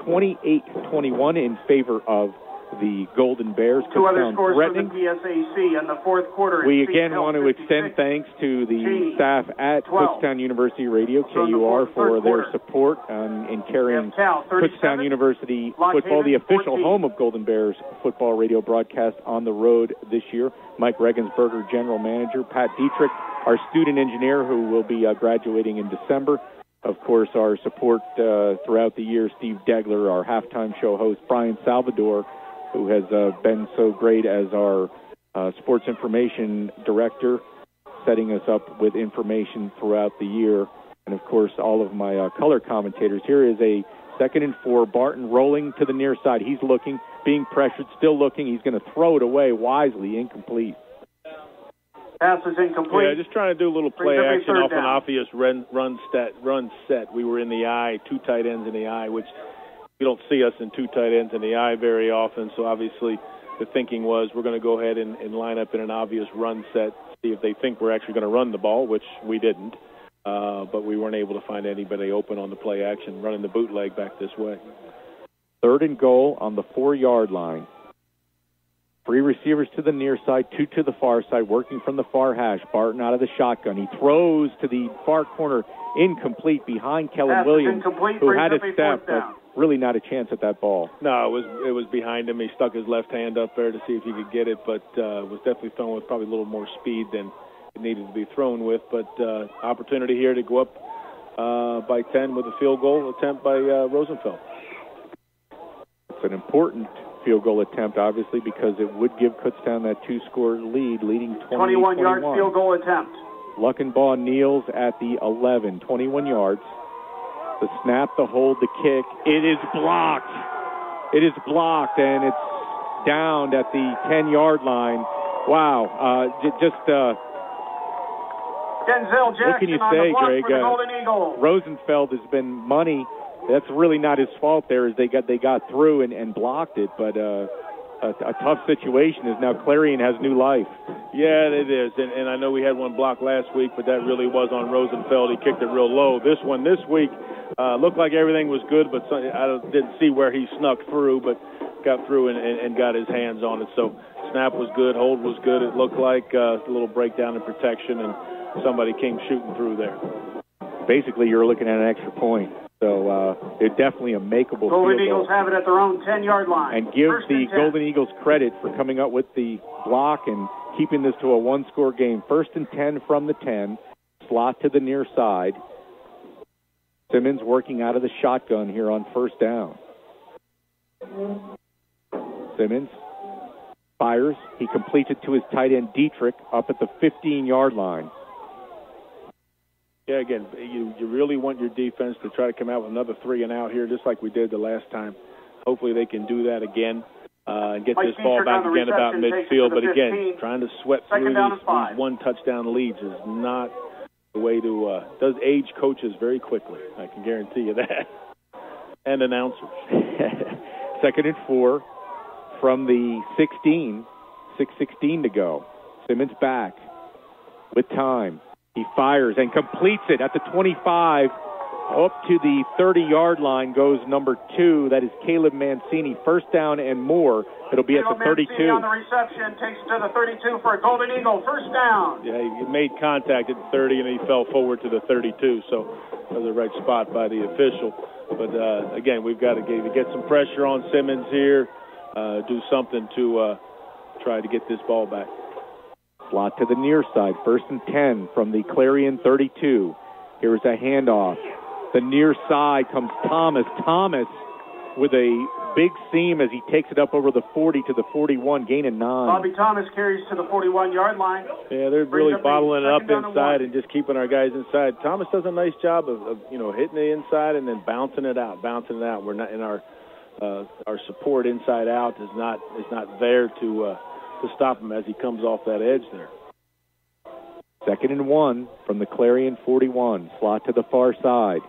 28-21 in favor of the Golden Bears. 2 other scores for the PSAC in the 4th quarter. We again want to extend thanks to the staff at Kutztown University Radio, KUR, for their support in carrying Kutztown University football, the official home of Golden Bears football radio broadcast, on the road this year. Mike Regensberger, general manager. Pat Dietrich, our student engineer, who will be graduating in December. Of course, our support throughout the year, Steve Degler, our halftime show host, Brian Salvador, who has been so great as our sports information director, setting us up with information throughout the year. And, of course, all of my color commentators. Here is a 2nd and 4. Barton rolling to the near side. He's looking, being pressured, still looking. He's going to throw it away wisely, incomplete. Pass is incomplete. Yeah, just trying to do a little play action off an obvious run set. We were in the eye, 2 tight ends in the eye, which you don't see us in 2 tight ends in the eye very often. So obviously the thinking was we're going to go ahead and line up in an obvious run set, see if they think we're actually going to run the ball, which we didn't. But we weren't able to find anybody open on the play action, running the bootleg back this way. 3rd and goal on the 4-yard line. 3 receivers to the near side, 2 to the far side, working from the far hash. Barton out of the shotgun. He throws to the far corner, incomplete, behind Kellen Williams, who had a step, but really not a chance at that ball. No, it was behind him. He stuck his left hand up there to see if he could get it, but was definitely thrown with probably a little more speed than it needed to be thrown with. But opportunity here to go up by 10 with a field goal attempt by Rosenfeld. It's an important field goal attempt, obviously, because it would give Kutztown that 2-score lead, leading 28-21. 21-yard field goal attempt. Luckenbaugh kneels at the 11, 21 yards. The snap, the hold, the kick. It is blocked. It is blocked, and it's downed at the 10-yard line. Wow. Denzel Jackson, what can you say, Greg? For the Golden Eagles. Rosenfeld has been money. That's really not his fault there, as they got through and blocked it. But a tough situation as now Clarion has new life. Yeah, it is. And I know we had one block last week, but that really was on Rosenfeld. He kicked it real low. This one this week looked like everything was good, but I didn't see where he snuck through, but got through and got his hands on it. So snap was good, hold was good. It looked like a little breakdown in protection, and somebody came shooting through there. Basically, you're looking at an extra point. So it's definitely a makeable Golden field Eagles goal. have it at their own 10-yard line. And give First the and 10. Golden Eagles credit for coming up with the block and keeping this to a one-score game. 1st and 10 from the 10. Slot to the near side. Simmons working out of the shotgun here on 1st down. Simmons fires. He completes it to his tight end, Dietrich, up at the 15-yard line. Yeah, again, you really want your defense to try to come out with another 3 and out here, just like we did the last time. Hopefully they can do that again and get this ball back again about midfield. But again, trying to sweat through these one-touchdown leads is not the way to does age coaches very quickly. I can guarantee you that. And announcers. 2nd and 4 from the 16. 6:16 to go. Simmons back with time. He fires and completes it at the 25. Up to the 30-yard line goes number 2. That is Caleb Mancini. 1st down and more. It'll be at the 32. Mancini on the reception takes it to the 32 for a Golden Eagle. 1st down. Yeah, he made contact at the 30, and he fell forward to the 32. So that was the right spot by the official. But, again, we've got to get some pressure on Simmons here, do something to try to get this ball back. Slot to the near side. 1st and 10 from the Clarion 32. Here's a handoff. The near side comes Thomas. Thomas with a big seam as he takes it up over the 40 to the 41, gain of 9. Bobby Thomas carries to the 41-yard line. Yeah, they're really bottling it up inside and just keeping our guys inside. Thomas does a nice job of hitting the inside and then bouncing it out. We're not in our support inside out is not there to stop him as he comes off that edge there. 2nd and 1 from the Clarion 41. Slot to the far side.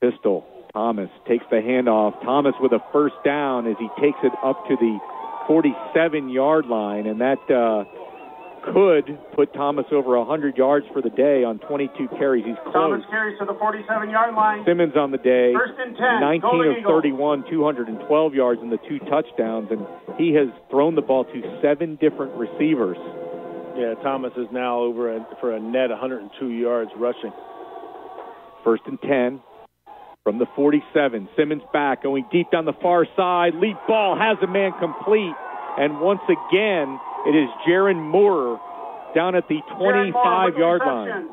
Pistol. Thomas takes the handoff. Thomas with a 1st down as he takes it up to the 47-yard line, and that could put Thomas over 100 yards for the day on 22 carries. He's close. Thomas carries to the 47-yard line. Simmons on the day. 1st and 10. 19 Golden of 31, 212 yards and the 2 touchdowns, and he has thrown the ball to 7 different receivers. Yeah, Thomas is now for a net 102 yards rushing. 1st and 10 from the 47. Simmons back, going deep down the far side. Lead ball has a man complete. And once again, it is Jaron Moore down at the 25-yard line.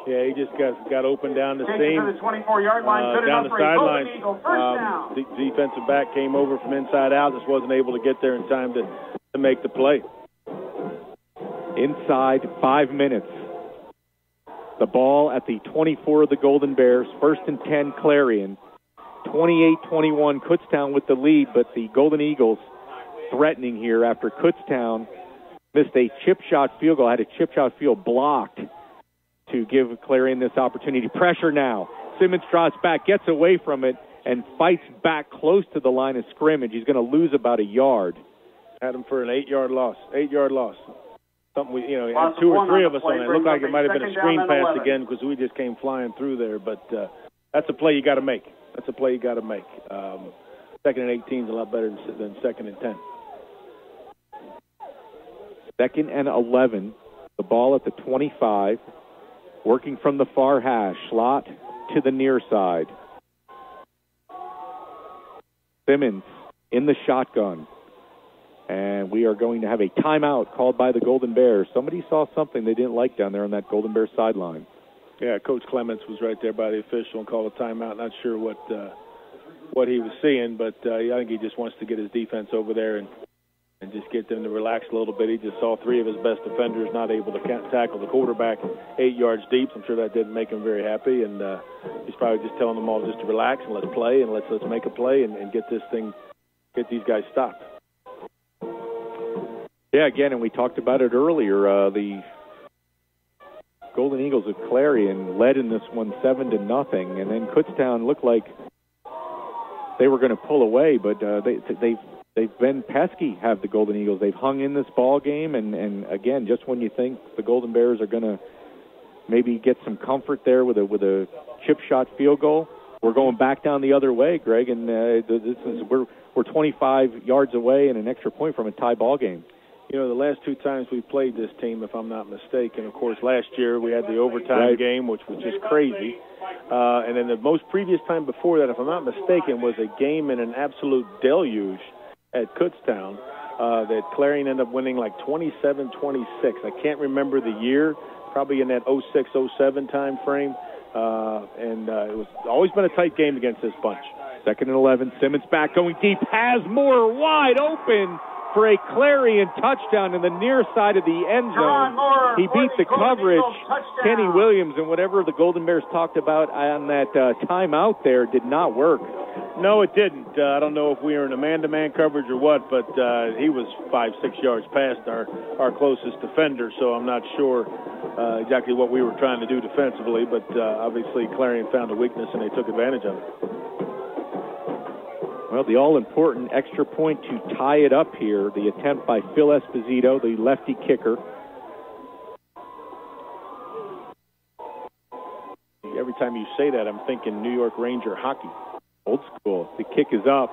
Yeah, he just got open down the seam. To the 24-yard line. Down the sideline. First down. The defensive back came over from inside out. Just wasn't able to get there in time to make the play. Inside 5 minutes. The ball at the 24 of the Golden Bears. 1st and 10 Clarion. 28-21 Kutztown with the lead, but the Golden Eagles threatening here after Kutztown missed a chip shot field goal, had a chip shot field blocked to give Clarion this opportunity. Pressure now. Simmons draws back, gets away from it, and fights back close to the line of scrimmage. He's going to lose about a yard. Had him for an 8-yard loss. 8-yard loss. Something we, had 2 or 3 of us on it. It looked like it might have been a screen pass again because we just came flying through there. But that's a play you got to make. 2nd and 18 is a lot better than 2nd and 10. 2nd and 11. The ball at the 25. Working from the far hash. Slot to the near side. Simmons in the shotgun. And we are going to have a timeout called by the Golden Bears. Somebody saw something they didn't like down there on that Golden Bears sideline. Yeah, Coach Clements was right there by the official and called a timeout. Not sure what he was seeing, but I think he just wants to get his defense over there and just get them to relax a little bit. He just saw 3 of his best defenders not able to tackle the quarterback 8 yards deep. I'm sure that didn't make him very happy, and he's probably just telling them all just to relax and let's play and let's make a play and get these guys stopped. Yeah, again, and we talked about it earlier. The Golden Eagles of Clarion led in this one 7-0, and then Kutztown looked like they were going to pull away, but they've been pesky, have the Golden Eagles. They've hung in this ball game, and again, just when you think the Golden Bears are going to maybe get some comfort there with a chip shot field goal, we're going back down the other way, Greg, and we're 25 yards away and an extra point from a tie ball game. You know, the last two times we played this team, if I'm not mistaken, of course, last year we had the overtime game, which was just crazy. And then the most previous time before that, if I'm not mistaken, was a game in an absolute deluge at Kutztown that Clarion ended up winning like 27-26. I can't remember the year, probably in that 06-07 time frame. And it was always been a tight game against this bunch. 2nd and 11, Simmons back going deep, has Moore wide open for a Clarion touchdown in the near side of the end zone. He beat the coverage. Kenny Williams and whatever the Golden Bears talked about on that timeout there did not work. No, it didn't. I don't know if we were in a man-to-man coverage or what, but he was 5-6 yards past our closest defender, so I'm not sure exactly what we were trying to do defensively, but obviously Clarion found a weakness and they took advantage of it. Well, the all-important extra point to tie it up here, the attempt by Phil Esposito, the lefty kicker. Every time you say that, I'm thinking New York Ranger hockey. Old school. The kick is up.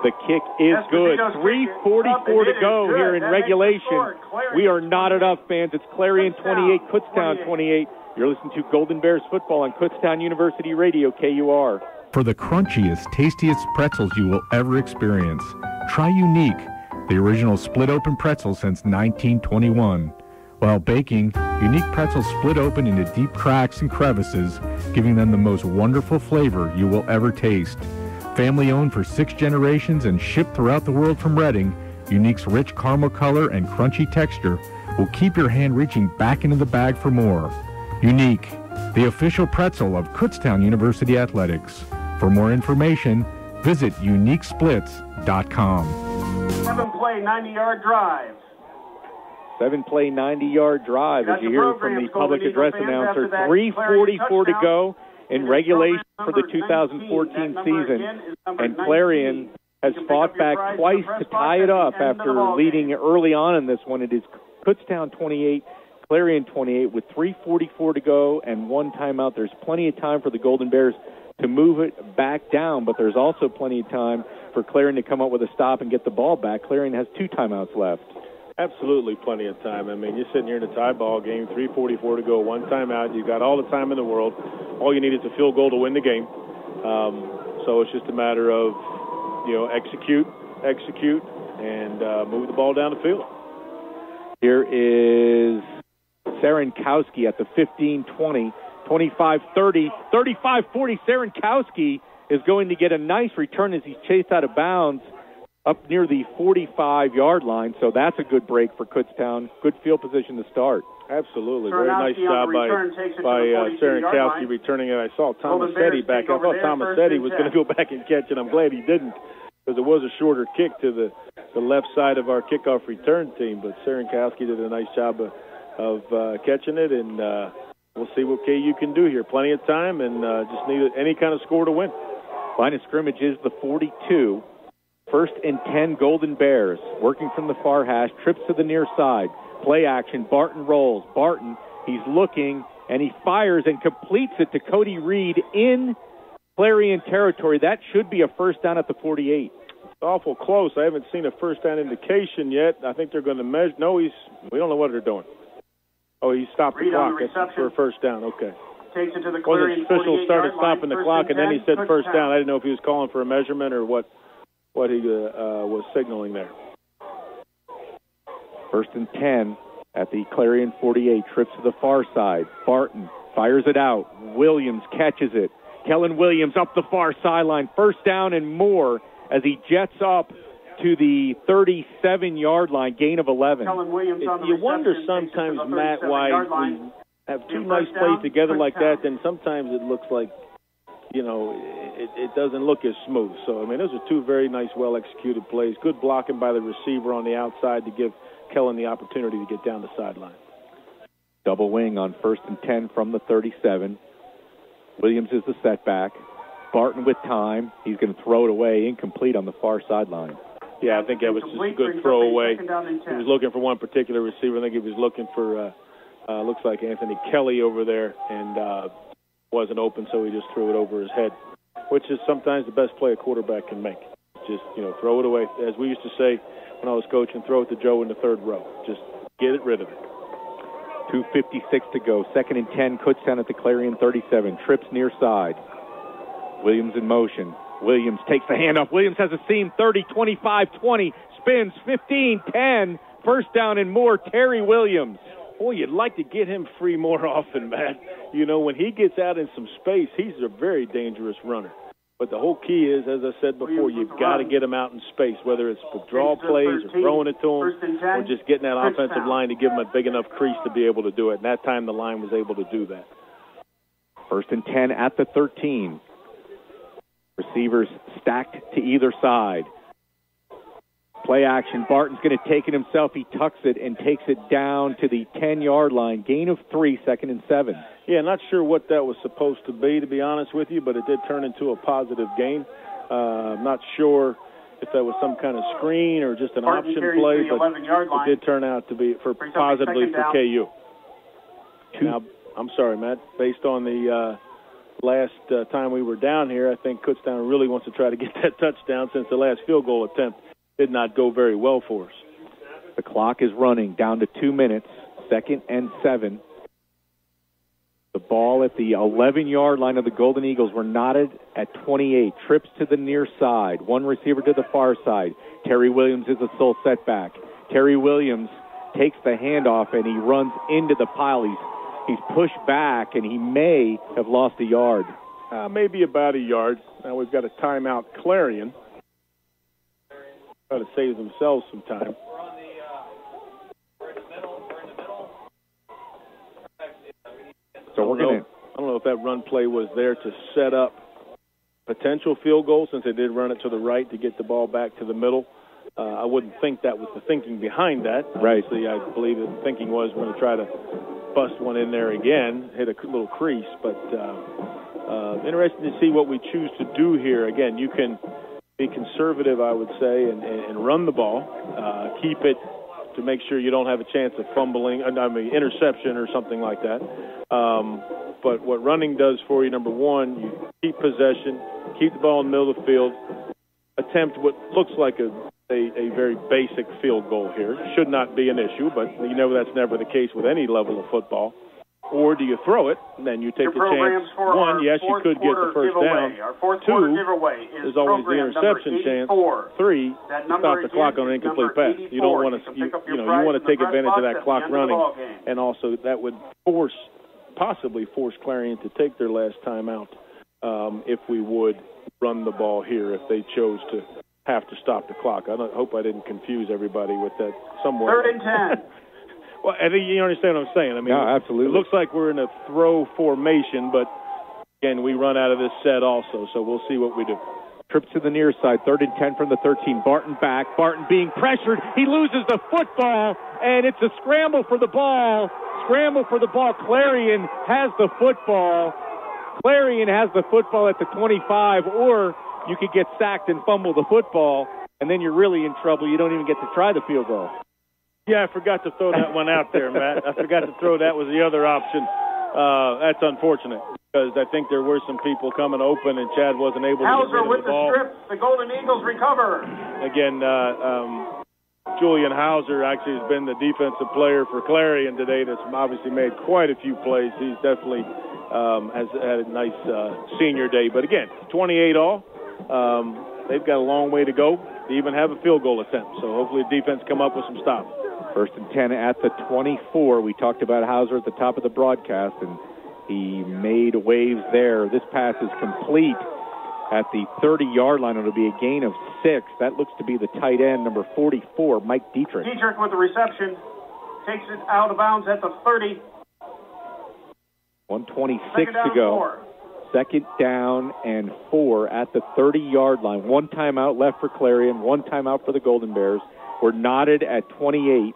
The kick is good. 3:44 to go here in regulation. We are knotted up, fans. It's Clarion 28, Kutztown 28. You're listening to Golden Bears football on Kutztown University Radio, KUR. For the crunchiest, tastiest pretzels you will ever experience, try Unique, the original split-open pretzel since 1921. While baking, Unique pretzels split open into deep cracks and crevices, giving them the most wonderful flavor you will ever taste. Family-owned for 6 generations and shipped throughout the world from Reading, Unique's rich caramel color and crunchy texture will keep your hand reaching back into the bag for more. Unique, the official pretzel of Kutztown University Athletics. For more information, visit uniquesplits.com. 7-play, 90-yard drive. 7-play, 90-yard drive, as you hear from the public address announcer. 3:44 to go in regulation for the 2014 season. And Clarion has fought back twice to tie it up after leading early on in this one. It is Kutztown 28, Clarion 28 with 3:44 to go and 1 timeout. There's plenty of time for the Golden Bears to move it back down, but there's also plenty of time for Clarion to come up with a stop and get the ball back. Clarion has 2 timeouts left. Absolutely plenty of time. I mean, you're sitting here in a tie ball game, 3:44 to go, 1 timeout. You've got all the time in the world. All you need is a field goal to win the game. So it's just a matter of, execute, and move the ball down the field. Here is Serenkowski at the 15-20. 25-30, 35-40. Serenkowski is going to get a nice return as he's chased out of bounds up near the 45-yard line. So that's a good break for Kutztown. Good field position to start. Absolutely. Very nice job by Serenkowski returning it. I saw Tomasetti back. I thought Tomasetti was going to go back and catch it. I'm glad he didn't, because it was a shorter kick to the left side of our kickoff return team. But Serenkowski did a nice job of catching it, and we'll see what KU can do here. Plenty of time, and just need any kind of score to win. Line of scrimmage is the 42. 1st and 10 Golden Bears. Working from the far hash, trips to the near side. Play action, Barton rolls. Barton, he's looking, and he fires and completes it to Cody Reed in Clarion territory. That should be a first down at the 48. It's awful close. I haven't seen a first down indication yet. I think they're going to measure. No, we don't know what they're doing. Oh, he stopped the clock. That's for a first down. Okay. Takes it to the Clarion. The official started stopping the clock, and then he said first down. I didn't know if he was calling for a measurement or what he was signaling there. 1st and 10 at the Clarion 48. Trips to the far side. Barton fires it out. Williams catches it. Kellen Williams up the far sideline. First down and more as he jets up to the 37-yard line, gain of 11. You wonder sometimes, Matt, why we have 2 nice plays together like that, then sometimes it looks like, it doesn't look as smooth. So, I mean, those are 2 very nice, well-executed plays. Good blocking by the receiver on the outside to give Kellen the opportunity to get down the sideline. Double wing on 1st and 10 from the 37. Williams is the setback. Barton with time. He's going to throw it away, incomplete on the far sideline. Yeah, I think that was just a good throwaway. He was looking for one particular receiver. I think he was looking for, looks like Anthony Kelly over there, and wasn't open, so he just threw it over his head, which is sometimes the best play a quarterback can make. Just, throw it away. As we used to say when I was coaching, throw it to Joe in the third row. Just get rid of it. 2:56 to go. 2nd and 10, Kutztown at the Clarion 37. Trips near side. Williams in motion. Williams takes the handoff. Williams has a seam. 30, 25, 20. Spins. 15, 10. First down and more. Terry Williams. Boy, you'd like to get him free more often, Matt. When he gets out in some space, he's a very dangerous runner. But the whole key is, as I said before, you've got to get him out in space, whether it's with draw plays or throwing it to him or just getting that offensive line to give him a big enough crease to be able to do it. And that time the line was able to do that. 1st and 10 at the 13. Receivers stacked to either side. Play action. Barton's going to take it himself. He tucks it and takes it down to the 10-yard line. Gain of 3, 2nd and 7. Yeah, not sure what that was supposed to be, to be honest with you, but it did turn into a positive gain. I'm not sure if that was some kind of screen or just an option play, but it did turn out to be positively for KU. Now, I'm sorry, Matt. Based on the last time we were down here, I think Kutztown really wants to try to get that touchdown since the last field goal attempt did not go very well for us. The clock is running down to 2 minutes. 2nd and 7. The ball at the 11-yard line of the Golden Eagles. Were knotted at 28. Trips to the near side. One receiver to the far side. Terry Williams is a sole setback. Terry Williams takes the handoff and he runs into the pile. He's pushed back and he may have lost a yard. Maybe about a yard. Now we've got a timeout. Clarion try to save themselves some time. So I don't know if that run play was there to set up potential field goal, since they did run it to the right to get the ball back to the middle. I wouldn't think that was the thinking behind that. Right. Obviously, I believe the thinking was we're going to try to bust one in there again, hit a little crease. But interesting to see what we choose to do here. Again, you can be conservative, I would say, and run the ball. Keep it to make sure you don't have a chance of fumbling, interception or something like that. But what running does for you, number one, you keep possession, keep the ball in the middle of the field, attempt what looks like a very basic field goal here. Should not be an issue, but that's never the case with any level of football. Or do you throw it, and then you take the chance. One, yes, you could get the first down. Two, there's always the interception chance. Three, stop the clock on an incomplete pass. You don't want to, you want to take advantage of that clock running, and also that would possibly force Clarion to take their last time out if we would run the ball here, if they chose to have to stop the clock. I hope I didn't confuse everybody with that somewhere. 3rd and 10. Well, I think you understand what I'm saying. No, absolutely. It looks like we're in a throw formation, but, again, we run out of this set also, so we'll see what we do. Trip to the near side, 3rd and 10 from the 13. Barton back. Barton being pressured. He loses the football, and it's a scramble for the ball. Clarion has the football. Clarion has the football at the 25, or you could get sacked and fumble the football, and then you're really in trouble. You don't even get to try the field goal. Yeah, I forgot to throw that one out there, Matt. I forgot to throw that was the other option. That's unfortunate, because I think there were some people coming open, and Chad wasn't able to get rid of the ball. Hauser with the strip. The Golden Eagles recover. Again, Julian Hauser actually has been the defensive player for Clarion today. That's obviously made quite a few plays. He's definitely has had a nice senior day. But again, 28 all. They've got a long way to go to even have a field goal attempt. So hopefully the defense come up with some stops. 1st and 10 at the 24. We talked about Hauser at the top of the broadcast, and he made waves there. This pass is complete at the 30-yard line. It'll be a gain of 6. That looks to be the tight end, number 44, Mike Dietrich. Dietrich with the reception. Takes it out of bounds at the 30. 1:26 to go. 2nd down and 4 at the 30-yard line. One timeout left for Clarion, one timeout for the Golden Bears. We're knotted at 28.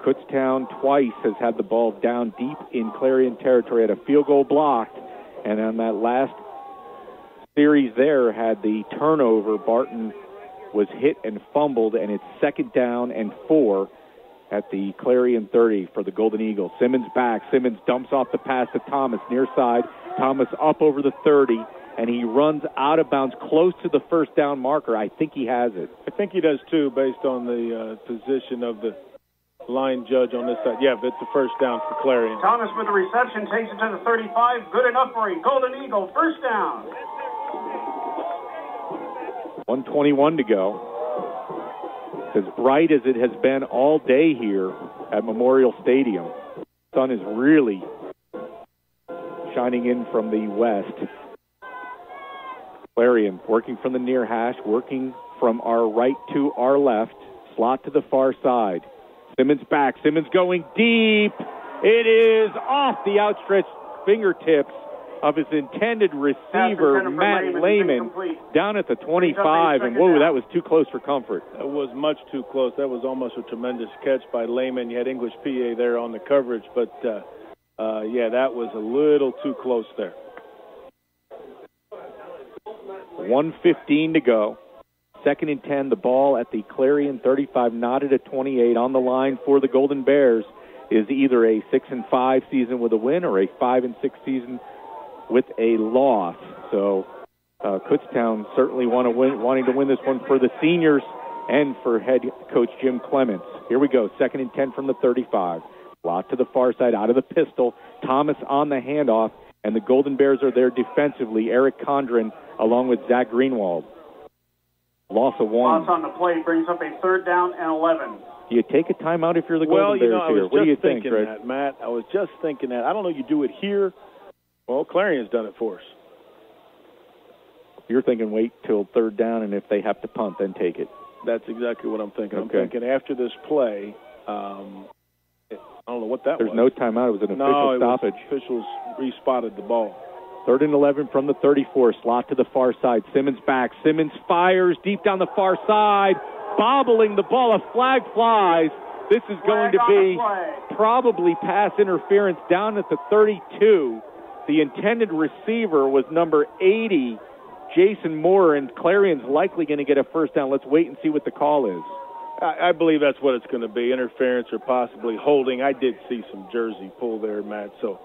Kutztown twice has had the ball down deep in Clarion territory at a field goal blocked. And on that last series there had the turnover. Barton was hit and fumbled, and it's 2nd down and 4 at the Clarion 30 for the Golden Eagles. Simmons back. Simmons dumps off the pass to Thomas near side. Thomas up over the 30, and he runs out of bounds close to the first down marker. I think he has it. I think he does too, based on the position of the line judge on this side. Yeah, but it's the first down for Clarion. Thomas with the reception takes it to the 35. Good enough for a Golden Eagle first down. 1:21 to go. As bright as it has been all day here at Memorial Stadium. Sun is really shining in from the west. Clarion working from the near hash, working from our right to our left. Slot to the far side. Simmons back. Simmons going deep. It is off the outstretched fingertips of his intended receiver, Matt Lehman, down at the 25. And, whoa, that was too close for comfort. That was much too close. That was almost a tremendous catch by Lehman. You had English PA there on the coverage. But, yeah, that was a little too close there. 1:15 to go. 2nd and 10. The ball at the Clarion 35, knotted at 28. On the line for the Golden Bears is either a 6-5 season with a win or a 5-6 season with a loss. So Kutztown certainly wanting to win this one for the seniors and for head coach Jim Clements. Here we go, 2nd and 10 from the 35. Slot to the far side, out of the pistol. Thomas on the handoff, and the Golden Bears are there defensively. Eric Condren along with Zach Greenwald. Loss of 1. Loss on the play brings up a 3rd down and 11. Do you take a timeout if you're the Golden Bears here? What do you think, Greg? That, Matt. I was just thinking that. I don't know you do it here. Well, Clarion's done it for us. You're thinking wait till 3rd down, and if they have to punt, then take it. That's exactly what I'm thinking. Okay. I'm thinking after this play, I don't know what that was. There's no timeout. It was an official stoppage. Officials respotted the ball. 3rd and 11 from the 34. Slot to the far side. Simmons back. Simmons fires deep down the far side, bobbling the ball. A flag flies. This is going to be probably pass interference down at the 32. The intended receiver was number 80, Jason Moore, and Clarion's likely going to get a first down. Let's wait and see what the call is. I believe that's what it's going to be, interference or possibly holding. I did see some jersey pull there, Matt, so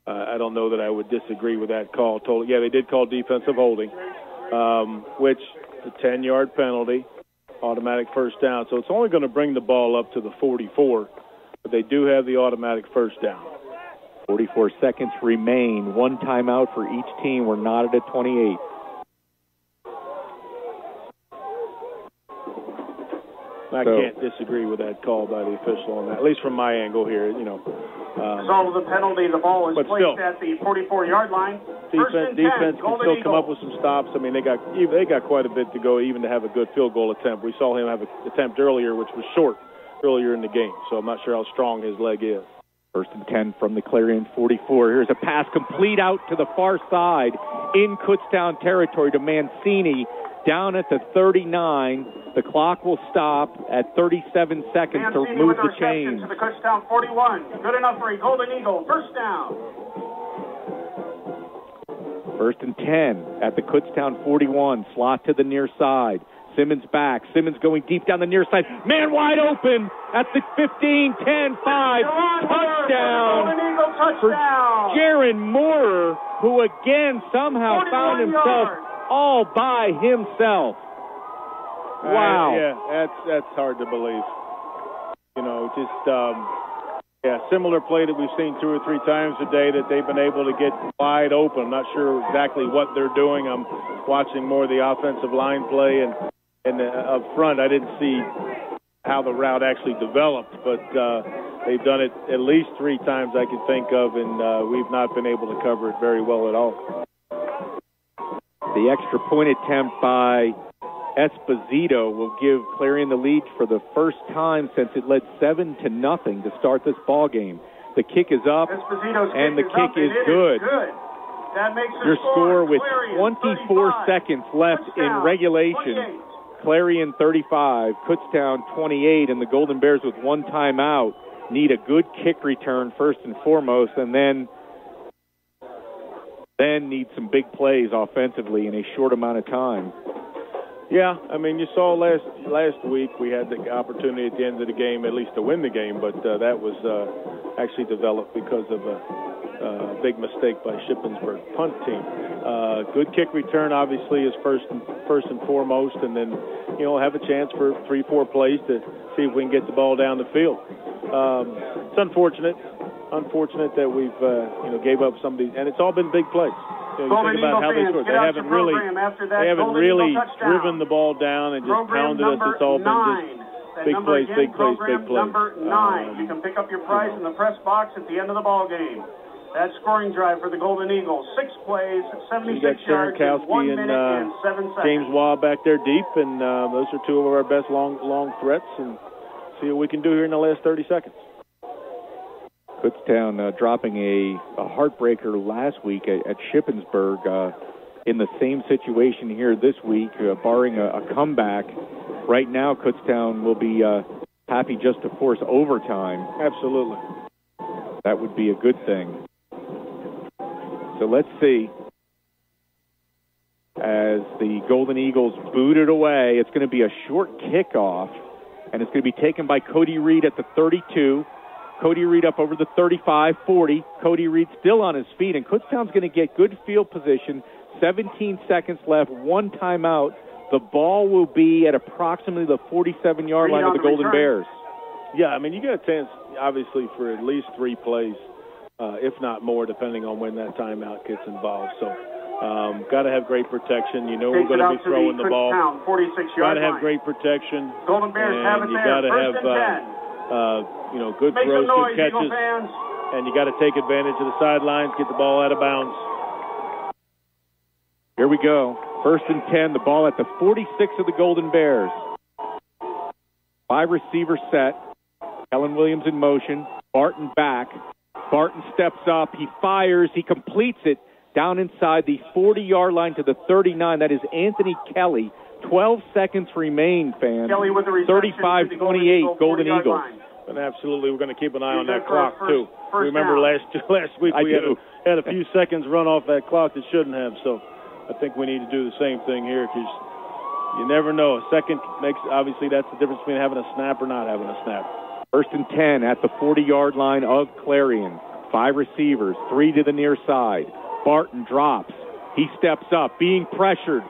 I don't know that I would disagree with that call. Yeah, they did call defensive holding, which is a 10-yard penalty, automatic first down. So it's only going to bring the ball up to the 44, but they do have the automatic first down. 44 seconds remain. 1 timeout for each team. We're knotted at 28. I can't disagree with that call by the official on that, at least from my angle here. So the penalty, the ball is placed at the 44-yard line. Defense can still come up with some stops. I mean, they got quite a bit to go even to have a good field goal attempt. We saw him have an attempt earlier, which was short earlier in the game. So I'm not sure how strong his leg is. 1st and 10 from the Clarion 44. Here's a pass complete out to the far side in Kutztown territory to Mancini down at the 39. The clock will stop at 37 seconds to move the chains. To the Kutztown 41. Good enough for a Golden Eagle. First down. 1st and 10 at the Kutztown 41. Slot to the near side. Simmons back. Simmons going deep down the near side. Man wide open at the 15, 10, 5. Touchdown for Jaron Moore, who again somehow found himself all by himself. Wow. Yeah, that's hard to believe. Similar play that we've seen 2 or 3 times today that they've been able to get wide open. I'm not sure exactly what they're doing. I'm watching more of the offensive line play, and up front, I didn't see how the route actually developed, but they've done it at least 3 times I can think of, and we've not been able to cover it very well at all. The extra point attempt by Esposito will give Clarion the lead for the first time since it led 7-0 to start this ball game. The kick is up, and the kick is good. That makes your score with 24 seconds left in regulation. Clarion 35, Kutztown 28, and the Golden Bears with 1 timeout need a good kick return first and foremost, and then then need some big plays offensively in a short amount of time. Yeah, I mean, you saw last week we had the opportunity at the end of the game at least to win the game, but that was actually developed because of a big mistake by Shippensburg punt team. Good kick return obviously is first and foremost, and then have a chance for 3-4 plays to see if we can get the ball down the field. It's unfortunate that we've gave up some of these, and it's all been big plays. You think about how they scored. They haven't really driven the ball down and just pounded us. It's all been just big plays, big plays, big plays. Number 9. You can pick up your prize in the press box at the end of the ball game. That scoring drive for the Golden Eagles, 6 plays, 76 yards, in 1 minute and 7 seconds. James Waugh back there deep, and those are 2 of our best long threats. And see what we can do here in the last 30 seconds. Kutztown dropping a heartbreaker last week at Shippensburg. In the same situation here this week, barring a comeback. Right now, Kutztown will be happy just to force overtime. Absolutely. That would be a good thing. So let's see. As the Golden Eagles boot it away, it's going to be a short kickoff, and it's going to be taken by Cody Reed at the 32. Cody Reed up over the 35, 40. Cody Reed still on his feet, and Kutztown's going to get good field position. 17 seconds left, 1 timeout. The ball will be at approximately the 47-yard line of the Golden Bears. Yeah, I mean, you got a chance, obviously, for at least 3 plays, if not more, depending on when that timeout gets involved. So, got to have great protection. We're going to be throwing the ball. Got to have great protection. Golden Bears have it there. You got to have good throws, good catches, and you got to take advantage of the sidelines, get the ball out of bounds. Here we go. 1st and 10, the ball at the 46 of the Golden Bears. 5 receivers set. Kellen Williams in motion. Barton back. Barton steps up. He fires. He completes it down inside the 40-yard line to the 39. That is Anthony Kelly. 12 seconds remain, fans. 35-28, Golden Eagles. And absolutely, we're going to keep an eye on that clock, too. Remember last week we had a few seconds run off that clock that shouldn't have, so I think we need to do the same thing here because you never know. A second makes, obviously, that's the difference between having a snap or not having a snap. 1st and 10 at the 40-yard line of Clarion. 5 receivers, 3 to the near side. Barton drops. He steps up, being pressured,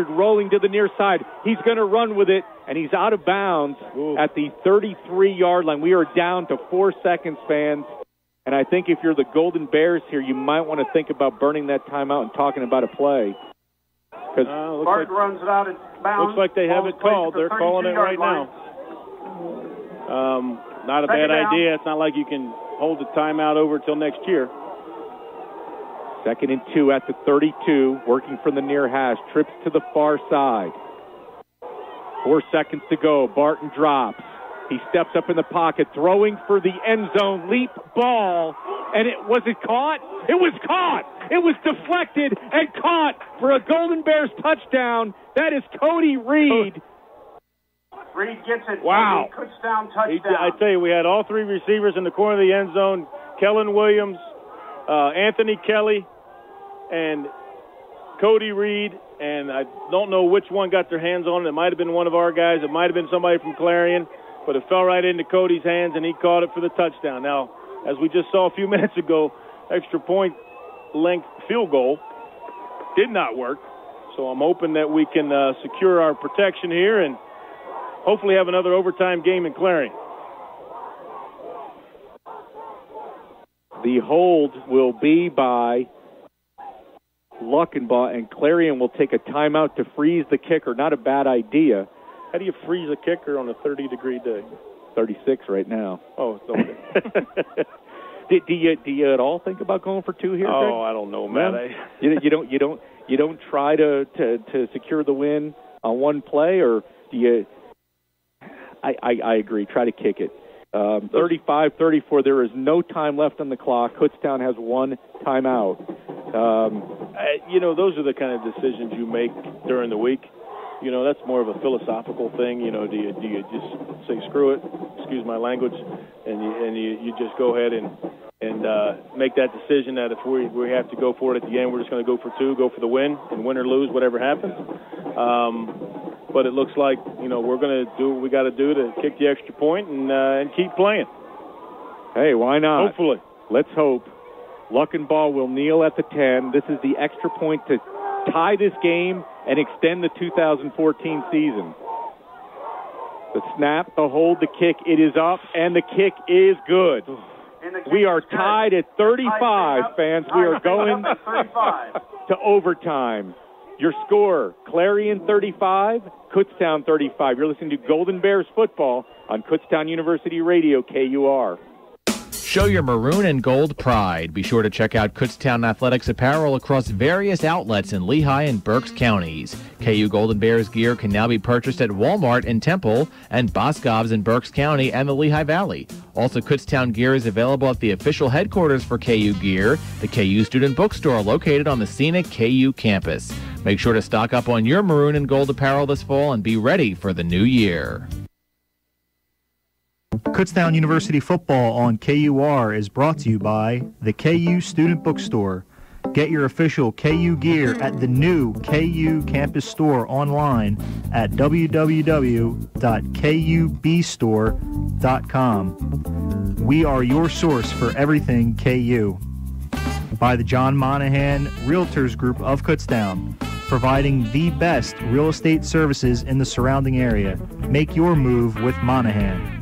rolling to the near side. He's going to run with it, and he's out of bounds at the 33-yard line. We are down to 4 seconds, fans. And I think if you're the Golden Bears here, you might want to think about burning that timeout and talking about a play. Bart runs it out of bounds. Looks like they have it called. They're calling it right now. Not a bad idea. It's not like you can hold the timeout over till next year. 2nd and 2 at the 32, working from the near hash, trips to the far side. 4 seconds to go. Barton drops. He steps up in the pocket, throwing for the end zone, leap ball, and was it caught? It was caught! It was deflected and caught for a Golden Bears touchdown. That is Cody Reed. Reed gets it. Wow. Kutztown touchdown. I tell you, we had all 3 receivers in the corner of the end zone. Kellen Williams, Anthony Kelly, and Cody Reed, and I don't know which one got their hands on it. It might have been one of our guys. It might have been somebody from Clarion, but it fell right into Cody's hands, and he caught it for the touchdown. Now, as we just saw a few minutes ago, extra point length field goal did not work, so I'm hoping that we can secure our protection here and hopefully have another overtime game in Clarion. The hold will be by Luckenbaugh, and Clarion will take a timeout to freeze the kicker. Not a bad idea. How do you freeze a kicker on a 30-degree day? 36 right now. Oh, it's okay. Do you at all think about going for 2 here, Greg? Oh, I don't know, Matt. No? You don't try to secure the win on one play, or do you? I agree. Try to kick it. 35-34. There is no time left on the clock. Kutztown has 1 timeout. Those are the kind of decisions you make during the week. That's more of a philosophical thing. Do you just say screw it, excuse my language, and you just go ahead make that decision that if we have to go for it at the end, we're just going to go for two, go for the win, and win or lose, whatever happens. But it looks like, we're going to do what we got to do to kick the extra point and keep playing. Hey, why not? Hopefully. Let's hope. Luck and Ball will kneel at the 10. This is the extra point to tie this game and extend the 2014 season. The snap, the hold, the kick, it is up, and the kick is good. We are tied at 35, fans. We are going to overtime. Your score, Clarion 35, Kutztown 35. You're listening to Golden Bears football on Kutztown University Radio, KUR. Show your maroon and gold pride. Be sure to check out Kutztown Athletics apparel across various outlets in Lehigh and Berks counties. KU Golden Bears gear can now be purchased at Walmart in Temple and Boscov's in Berks County and the Lehigh Valley. Also, Kutztown gear is available at the official headquarters for KU Gear, the KU Student Bookstore located on the scenic KU campus. Make sure to stock up on your maroon and gold apparel this fall and be ready for the new year. Kutztown University football on KUR is brought to you by the KU Student Bookstore. Get your official KU gear at the new KU campus store online at www.kubstore.com. We are your source for everything KU. By the John Monahan Realtors Group of Kutztown, providing the best real estate services in the surrounding area. Make your move with Monahan.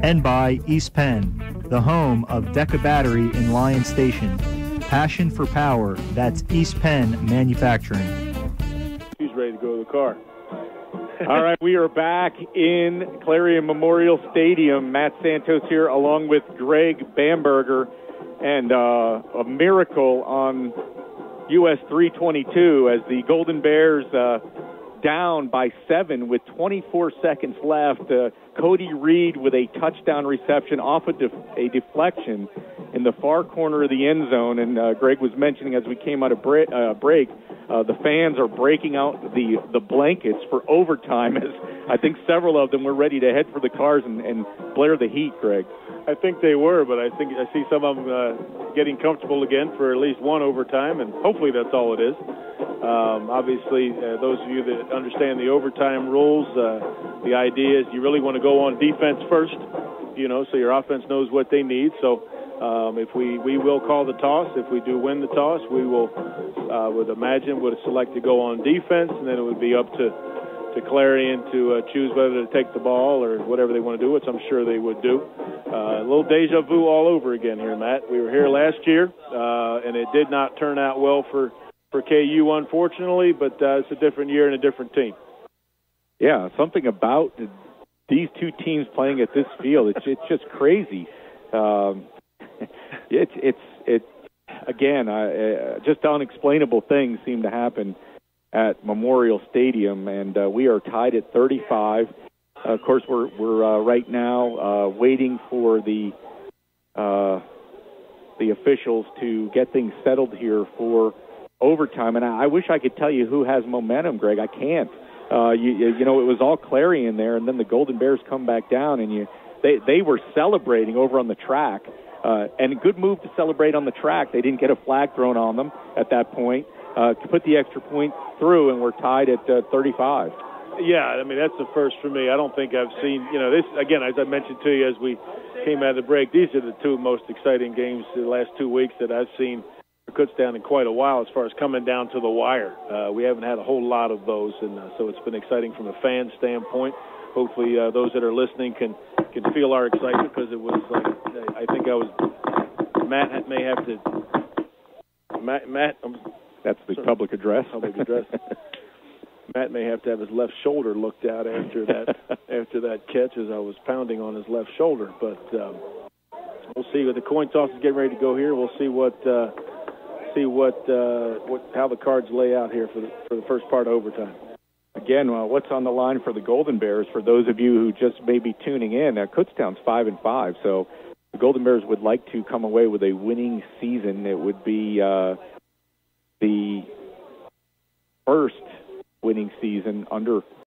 And by East Penn, the home of Deca Battery in Lyon Station. Passion for power, that's East Penn Manufacturing. He's ready to go to the car. All right, we are back in Clarion Memorial Stadium. Matt Santos here along with Greg Bamberger. And a miracle on US 322 as the Golden Bears down by 7 with 24 seconds left. Cody Reed with a touchdown reception off a deflection in the far corner of the end zone. And Greg was mentioning as we came out of break, the fans are breaking out the blankets for overtime as I think several of them were ready to head for the cars and blare the heat, Greg. I think they were, but I think I see some of them getting comfortable again for at least one overtime, and hopefully that's all it is. Obviously, those of you that understand the overtime rules, the idea is you really want to go on defense first, so your offense knows what they need. So if we will call the toss. If we do win the toss, we will, would imagine, would select to go on defense, and then it would be up to Clarion to choose whether to take the ball or whatever they want to do, which I'm sure they would do. A little deja vu all over again here, Matt. We were here last year, and it did not turn out well for KU, unfortunately, but it's a different year and a different team. Yeah, something about these two teams playing at this field, it's just crazy. Just unexplainable things seem to happen at Memorial Stadium, and we are tied at 35. Of course, we're right now waiting for the officials to get things settled here for overtime. And I wish I could tell you who has momentum, Greg. I can't. It was all Clarion there, and then the Golden Bears come back down, and they were celebrating over on the track. And a good move to celebrate on the track. They didn't get a flag thrown on them at that point to put the extra point through, and we're tied at 35. Yeah, I mean, that's the first for me. I don't think I've seen, this, again, as I mentioned to you as we came out of the break, these are the two most exciting games the last 2 weeks that I've seen for Kutztown in quite a while as far as coming down to the wire. We haven't had a whole lot of those, and so it's been exciting from a fan standpoint. Hopefully those that are listening can feel our excitement, because it was like, I think Matt may have to, Matt, that's the public address. Public address. Matt may have to have his left shoulder looked at after that catch as I was pounding on his left shoulder. But we'll see. The coin toss is getting ready to go here. We'll see how the cards lay out here for the first part of overtime. Again, what's on the line for the Golden Bears? For those of you who just may be tuning in, Kutztown's 5-5, so the Golden Bears would like to come away with a winning season. It would be the first winning season under